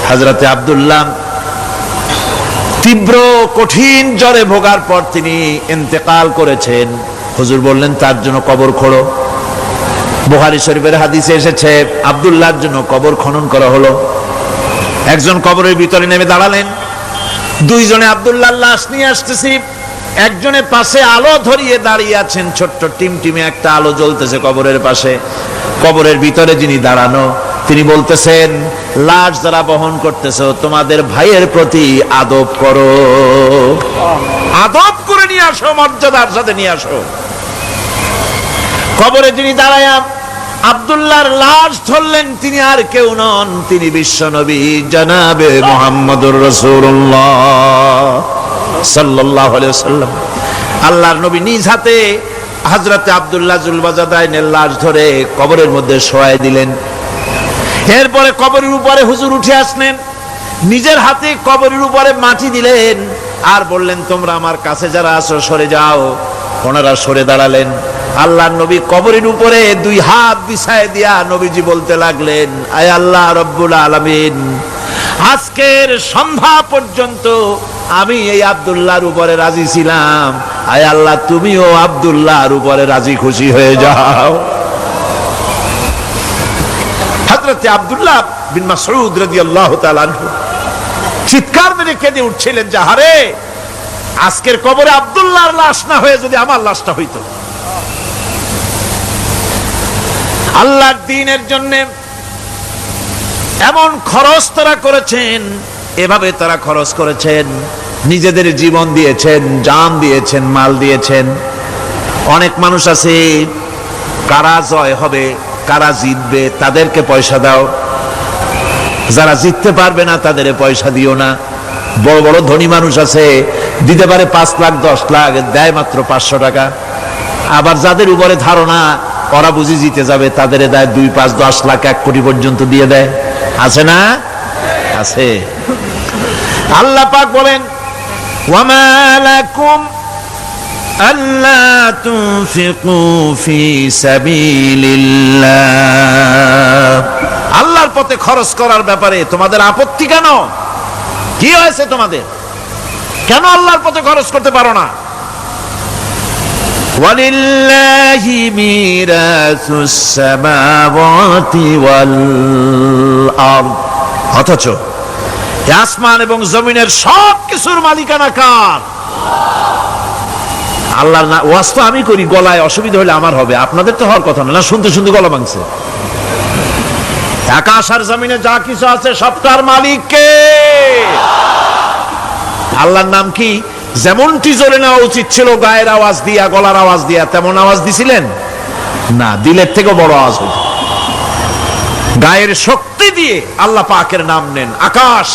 হযরতে আব্দুল্লাহ তীব্র কঠিন জ্বরে ভোগার পর তিনি ইন্তেকাল করেছেন। হুজুর বললেন, তার জন্য কবর খোঁড়ো। বুখারী শরীফের হাদিসে এসেছে, আব্দুল্লাহর জন্য কবর খনন করা হলো। একজন কবরের ভিতরে নেমে দাঁড়ালেন, দুইজনে আব্দুল্লাহর লাশ নিয়ে আসতেছি, একজনের পাশে আলো ধরিয়ে দাঁড়িয়ে আছেন, ছোট্ট টিমটিমে একটা আলো জ্বলতেছে কবরের পাশে। কবরের ভিতরে যিনি দাঁড়ানো, তিনি বলতেছেন, লাশ যারা বহন করতেছো তোমাদের ভাইয়ের প্রতি আদব করো, আদব করে নিয়ে আসো, মর্যাদার সাথে নিয়ে আসো। কবরে যিনি দাঁড়ায়া আব্দুল্লাহর লাশ ধরলেন, তিনি আর কেউ নন, তিনি বিশ্বনবী জনাবে মুহাম্মদুর রাসূলুল্লাহ সাল্লাল্লাহু আলাইহি ওয়াসাল্লাম। আল্লাহর নবী নিজ হাতে হযরতে আব্দুল্লাহ জুলবাজাদাইনের লাশ ধরে কবরের মধ্যে শোয়াই দিলেন। এরপরে কবরের উপরে হুজুর উঠে আসলেন, নিজের হাতে কবরের উপরে মাটি দিলেন আর বললেন, তোমরা আমার কাছে যারা আছো সরে যাও। ওনারা সরে দাঁড়ালেন। আল্লাহর নবী কবরের উপরে দুই হাত বিছায় দিয়া নবীজি বলতে লাগলেন, আয় আল্লাহ রব্বুল আলামিন, আজকের সন্ধ্যা পর্যন্ত আমি এই আব্দুল্লাহর উপরে রাজি ছিলাম, আয় আল্লাহ তুমিও আব্দুল্লাহর উপরে রাজি খুশি হয়ে যাও। হযরতে আব্দুল্লাহ বিন মাসউদ রাদিয়াল্লাহু তাআলা আনহু চিৎকার মেরে কেঁদে উঠছিলেন, যে হারে, আজকের কবরে আব্দুল্লাহর লাশ না হয়ে যদি আমার লাশটা হইতো। আল্লাহর দ্বীনের জন্য এমন খরচ তারা করেছেন, এভাবে তারা খরচ করেছেন, নিজেদের জীবন দিয়েছেন, জান দিয়েছেন, মাল দিয়েছেন। অনেক মানুষ আছে, কারা জয় হবে, কারা জিতবে, তাদেরকে পয়সা দাও, যারা জিততে পারবে না তাদের পয়সা দিও না। বড় বড় ধনী মানুষ আছে, দিতে পারে 5 লাখ 10 লাখ, দেয় মাত্র 500 টাকা। আবার যাদের উপরে ধারণা ওরা বুঝি জিতে যাবে, তাদের দেয় 2, 5, 10 লাখ 1 কোটি পর্যন্ত দিয়ে দেয়। আছে না? আছে। আল্লাহ পাক বলেন, ওয়ামা লাকুম আল্লা তুনফিকু ফি সাবিলিল্লাহ, আল্লাহর পথে খরচ করার ব্যাপারে তোমাদের আপত্তি কেন? কি হয়েছে তোমাদের? কেন আল্লাহর পথে খরচ করতে পারো না? ওয়ালিল্লাহি মিরাসুস সামাওয়াতি ওয়াল আরদ, অথচ আসমান এবং জমিনের সব কিছুর মালিকানা কার? আল্লাহর না। ওয়াজ তো আমি করি, গলায় অসুবিধা হলে আমার হবে, আপনাদের তো হওয়ার কথা না। শুনতে শুনতে গলা ভাঙছে। আকাশ আর জমিনে যা কিছু আছে সবটার মালিক কে? আল্লাহর নাম কি? যেমনটি জোরে নেওয়া উচিত ছিল গায়ের আওয়াজ দিয়া, গলার আওয়াজ দিয়া, তেমন আওয়াজ দিছিলেন না, দিলের থেকে বড় আওয়াজ হইত। গায়ের শক্তি দিয়ে আল্লাহ পাকের নাম নেন। আকাশ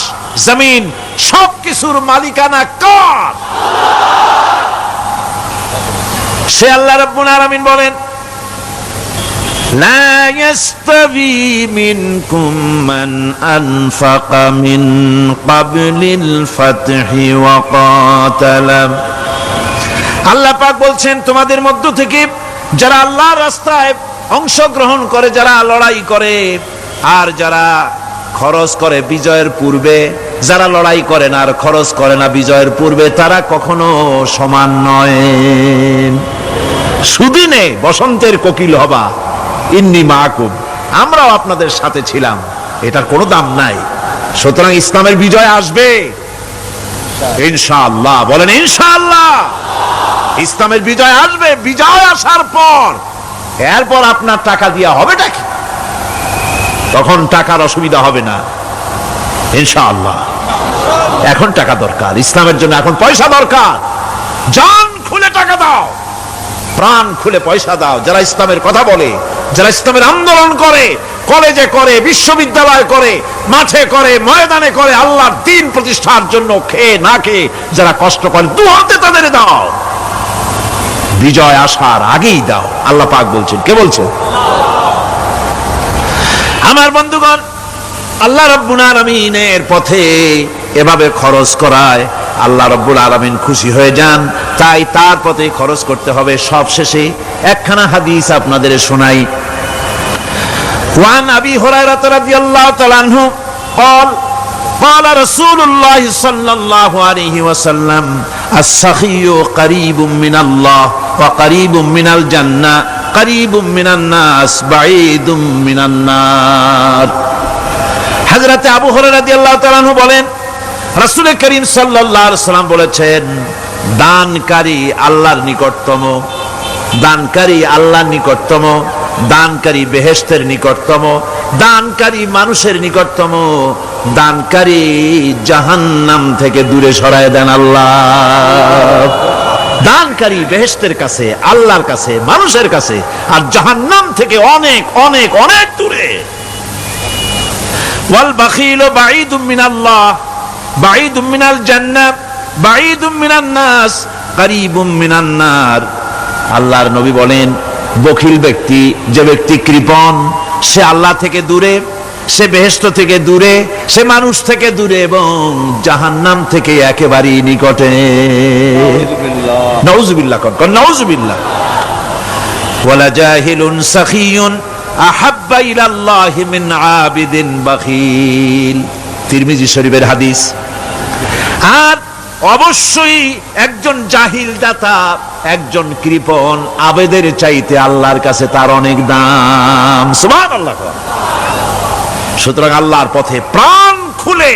জমিন সবকিছুর মালিকানা কার? সে আল্লাহ রাব্বুল আলামিন বলেন, লা ইয়াস্তাবি মিনকুম মান আনফাকা মিন ক্বাবলিল ফাতহি ওয়া ক্বাতালা। আল্লাহ পাক বলছেন, তোমাদের মধ্য থেকে যারা আল্লাহর রাস্তায় অংশগ্রহণ করে, যারা লড়াই করে, আর যারা খরচ করে বিজয়ের পূর্বে, যারা লড়াই করে না আর খরচ করে না বিজয়ের পূর্বে, তারা কখনো সমান নয়। সুদিনে বসন্তের কোকিল হবা, ইন্নী মাকুম, আমরাও আপনাদের সাথে ছিলাম, এটার কোনো দাম নাই। সুতরাং ইসলামের বিজয় আসবে, ইনশাআল্লাহ বলেন ইনশাআল্লাহ। ইসলামের বিজয় আসবে, বিজয় আসার পর এরপর আপনার টাকা দিয়া হবেটা কি? তখন টাকার অসুবিধা হবে না ইনশাআল্লাহ। এখন টাকা দরকার, ইসলামের জন্য এখন পয়সা দরকার। জান খুলে টাকা দাও, প্রাণ খুলে পয়সা দাও। যারা ইসলামের কথা বলে, যারা ইসলামের আন্দোলন করে, কলেজে করে, বিশ্ববিদ্যালয় করে, মাঠে করে, ময়দানে করে, আল্লাহর দ্বীন প্রতিষ্ঠার জন্য খেয়ে না খেয়ে যারা কষ্ট করে, দু হাতে তাদের দাও। বিজয় আসার আগেই দাও। আল্লাহ পাক বলছেন। কে বলছেন? আমার বন্ধুগণ, আল্লাহ রাব্বুল আলামিনের পথে এভাবে খরচ করায় আল্লাহ রাব্বুল আলামিন খুশি হয়ে যান, তাই তার পথে খরচ করতে হবে। সব শেষে একখানা হাদিস আপনাদের শোনাই। ওয়ান আবি হুরায়রা রাদিয়াল্লাহু তাআলা আনহু قال قال رسول الله صلى الله عليه وسلم السخي قريب من الله وقريب من الجنة قريب من الناس بعيد من النار। হযরত আবু হুরায়রা রাদিয়াল্লাহু তাআলা আনহু বলেন, রাসূল করিম সাল্লাল্লাহু আলাইহি ওয়াসাল্লাম বলেছেন, দানকারী আল্লাহর নিকটতম, দানকারী আল্লাহর নিকটতম, দানকারী বেহেশতের নিকটতম, দানকারী মানুষের নিকটতম, দানকারী জাহান্নাম থেকে দূরে সরায় দেন আল্লাহ। দানকারী বেহেশতের কাছে, আল্লাহর কাছে, মানুষের কাছে, আর জাহান্নাম থেকে অনেক অনেক অনেক দূরে। ওয়াল বাখিলু বাঈদুম মিনাল্লাহ বাঈদুম মিনাল জান্নাহ বাঈদুম মিনান নাস কারীবুম মিনান নার। আল্লাহর নবী বলেন, বখিল ব্যক্তি, যে ব্যক্তি কৃপণ, সে আল্লাহ থেকে দূরে, সে বেহেশত থেকে দূরে, সে মানুষ থেকে দূরে এবং জাহান্নাম থেকে একেবারেই নিকটে। নাউযুবিল্লাহ কোন নাউযুবিল্লাহ। ওয়ালা জাহিলুন সাখিয়ুন আহাব্বা ইলাল্লাহি মিন আবিদিন বাখিল। তিরমিজি শরীফের হাদিস। আর অবশ্যই একজন জাহিল দাতা, একজন কৃপণ আবেদের চাইতে আল্লাহর কাছে তার অনেক দাম। সুবহানাল্লাহ। সুতরাং আল্লাহর পথে প্রাণ খুলে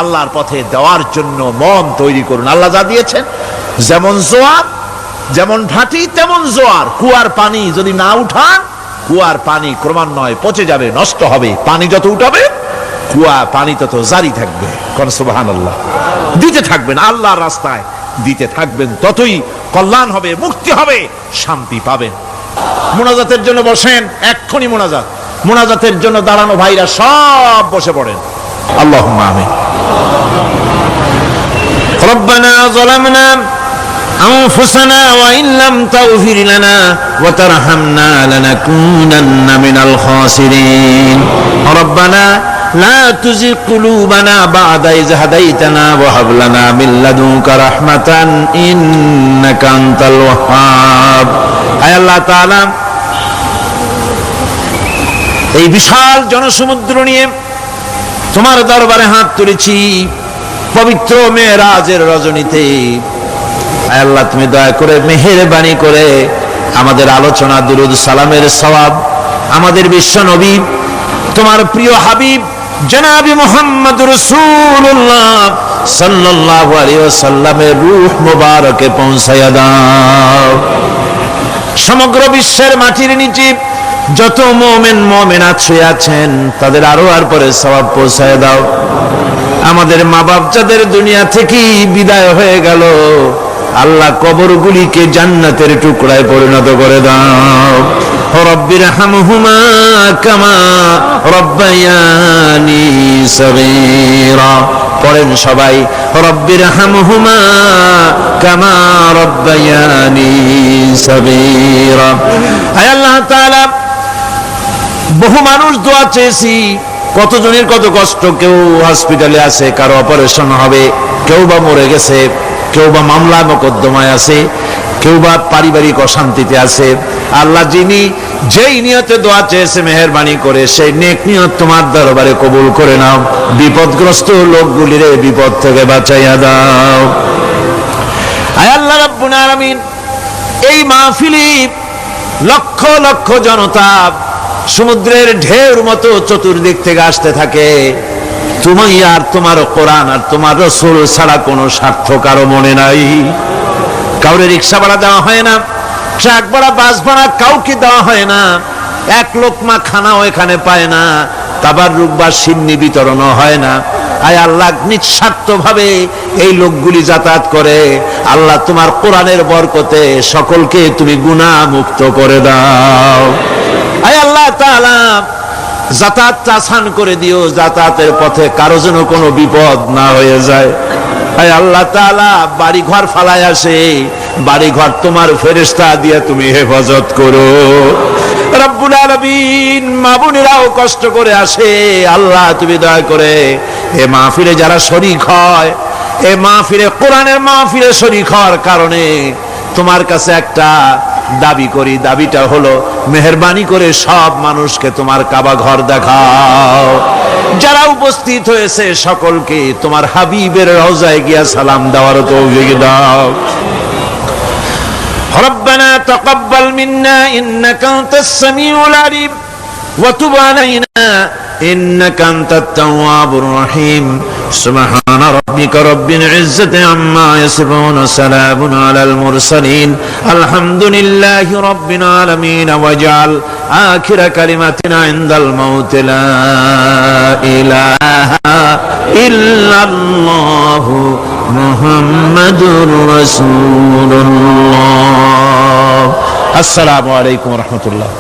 আল্লাহর পথে দেওয়ার জন্য মন তৈরি করুন। আল্লাহ যা দিয়েছেন, যেমন জোয়ার, যেমন ভাটি তেমন জোয়ার। কুয়ার পানি যদি না উঠান, কুয়ার পানি ক্রমান্বয়ে পচে যাবে, নষ্ট হবে। পানি যত উঠাবে, কুয়া পানি তত জারি থাকবে। কোন সুবহানাল্লাহ। দিতে থাকবেন আল্লাহর রাস্তায়, দিতে থাকবেন, ততই কল্যাণ হবে, মুক্তি হবে, শান্তি পাবেন। মুনাজাতের জন্য বসেন, এক্ষুনি মুনাজাত। মুনাজাতের জন্য দাঁড়ানো ভাইরা সব বসে পড়েন। আল্লাহুম্মা আমিন। রব্বানা যালামনা আনফুসানা ওয়া ইন লাম তাগফির লানা ওয়া তারহামনা লানাকুনান্না মিনাল খাসিরিন। রব্বানা لا تزغ قلوبنا بعد إذ هديتنا وهب لنا من لدنك رحمة إنك أنت الوهاب। আয় আল্লাহ তাআলা, এই বিশাল জনসমুদ্র নিয়ে তোমার দরবারে হাত তুলেছি পবিত্র মেরাজের রজনীতে। আয় আল্লাহ, তুমি দয়া করে মেহেরবানি করে আমাদের আলোচনা, দুরুদ সালামের সওয়াব আমাদের বিশ্ব নবী, তোমার প্রিয় হাবিব জনাবি মুহাম্মদ রাসূলুল্লাহ সাল্লাল্লাহু আলাইহি ওয়াসাল্লামের রূহ মুবারকে পৌঁছায়া দাও। সমগ্র বিশ্বের মাটির নিচে যত মুমিন মুমিনাত শুয়ে আছেন, তাদের আরো আর পরে সওয়াব পৌঁছায়া দাও। আমাদের মা বাপ যাদের দুনিয়া থেকে বিদায় হয়ে গেল, আল্লাহ কবরগুলিকে জান্নাতের টুকরায় পরিণত করে দাও। রব্বিরহামহুমা কামা রব্বায়ানি সগীরা। পড়েন সবাই, রব্বিরহামহুমা কামা রব্বায়ানি সগীরা। আয় আল্লাহ তাআলা, বহু মানুষ দোয়া চেয়েছি, কতজনের কত কষ্ট। কেউ হসপিটালে আছে, কারো অপারেশন হবে, কেউ বা মরে গেছে, কেউ বা মামলা মোকদ্দমায় আছে, কেউ বা পারিবারিক অশান্তিতে আছে। আল্লাহ, যিনি যেই নিয়তে দোয়া চেয়েছে, মেহেরবানি করে সেই নেক নিয়ত তোমার দরবারে কবুল করে নাও। বিপদগ্রস্ত লোকগুলির বিপদ থেকে বাঁচাইয়া দাও। আয় আল্লাহ রাব্বুল আলামিন, এই মাহফিলে লক্ষ লক্ষ জনতা সমুদ্রের ঢেউর মতো চতুর্দিক থেকে আসতে থাকে। তুমি আর তোমার কোরআন আর তোমার রাসূল ছাড়া কোনো স্বার্থ কারো মনে নাই। কাউরে রিক্সা ভাড়া দেওয়া হয় না, ট্রাক ভাড়া, বাস ভাড়া কাউকে দেওয়া হয় না, এক লোকমা খানাও এখানে পায় না, তাবাররুক বা সিন্নি বিতরণও হয় না। আয় আল্লাহ, নিঃস্বার্থ ভাবে এই লোকগুলি যাতায়াত করে। আল্লাহ তোমার কোরআনের বরকতে সকলকে তুমি গুনাহ মুক্ত করে দাও। আয় আল্লাহ তাআলা, যাতায়াত আসান করে দিও, যাতায়াতের পথে কারো যেন কোনো বিপদ না হয়ে যায়। আয় আল্লাহ তাআলা, বাড়ি ঘর ফালায় আসে, বাড়ি ঘর তোমার ফেরেশতা দিয়ে তুমি হেফাজত করো। রব্বুল আলামিন, মা বোনেরাও কষ্ট করে আসে, আল্লাহ তুমি দয়া করে এ মাহফিলে যারা শরীক হয়, এ মাহফিলে, কোরআনের মাহফিলে শরীক হওয়ার কারণে তোমার কাছে একটা দাবি করি। দাবিটা হলো, মেহেরবানি করে সব মানুষকে তোমার কাবা ঘর দেখাও। যারা উপস্থিত হয়েছে সকলকে তোমার হাবিবের রওজায় গিয়া সালাম দেওয়ার তৌফিক দাও। ربنا تقبل منا إنك أنت السميع العليم وتب علينا إنك أنت التواب الرحيم سبحان ربك رب العزة عما يصفون سلام على المرسلين الحمد لله رب العالمين واجعل آخر كلمتنا عند الموت لا إله إلا الله محمد رسول الله। السلام عليكم ورحمة الله।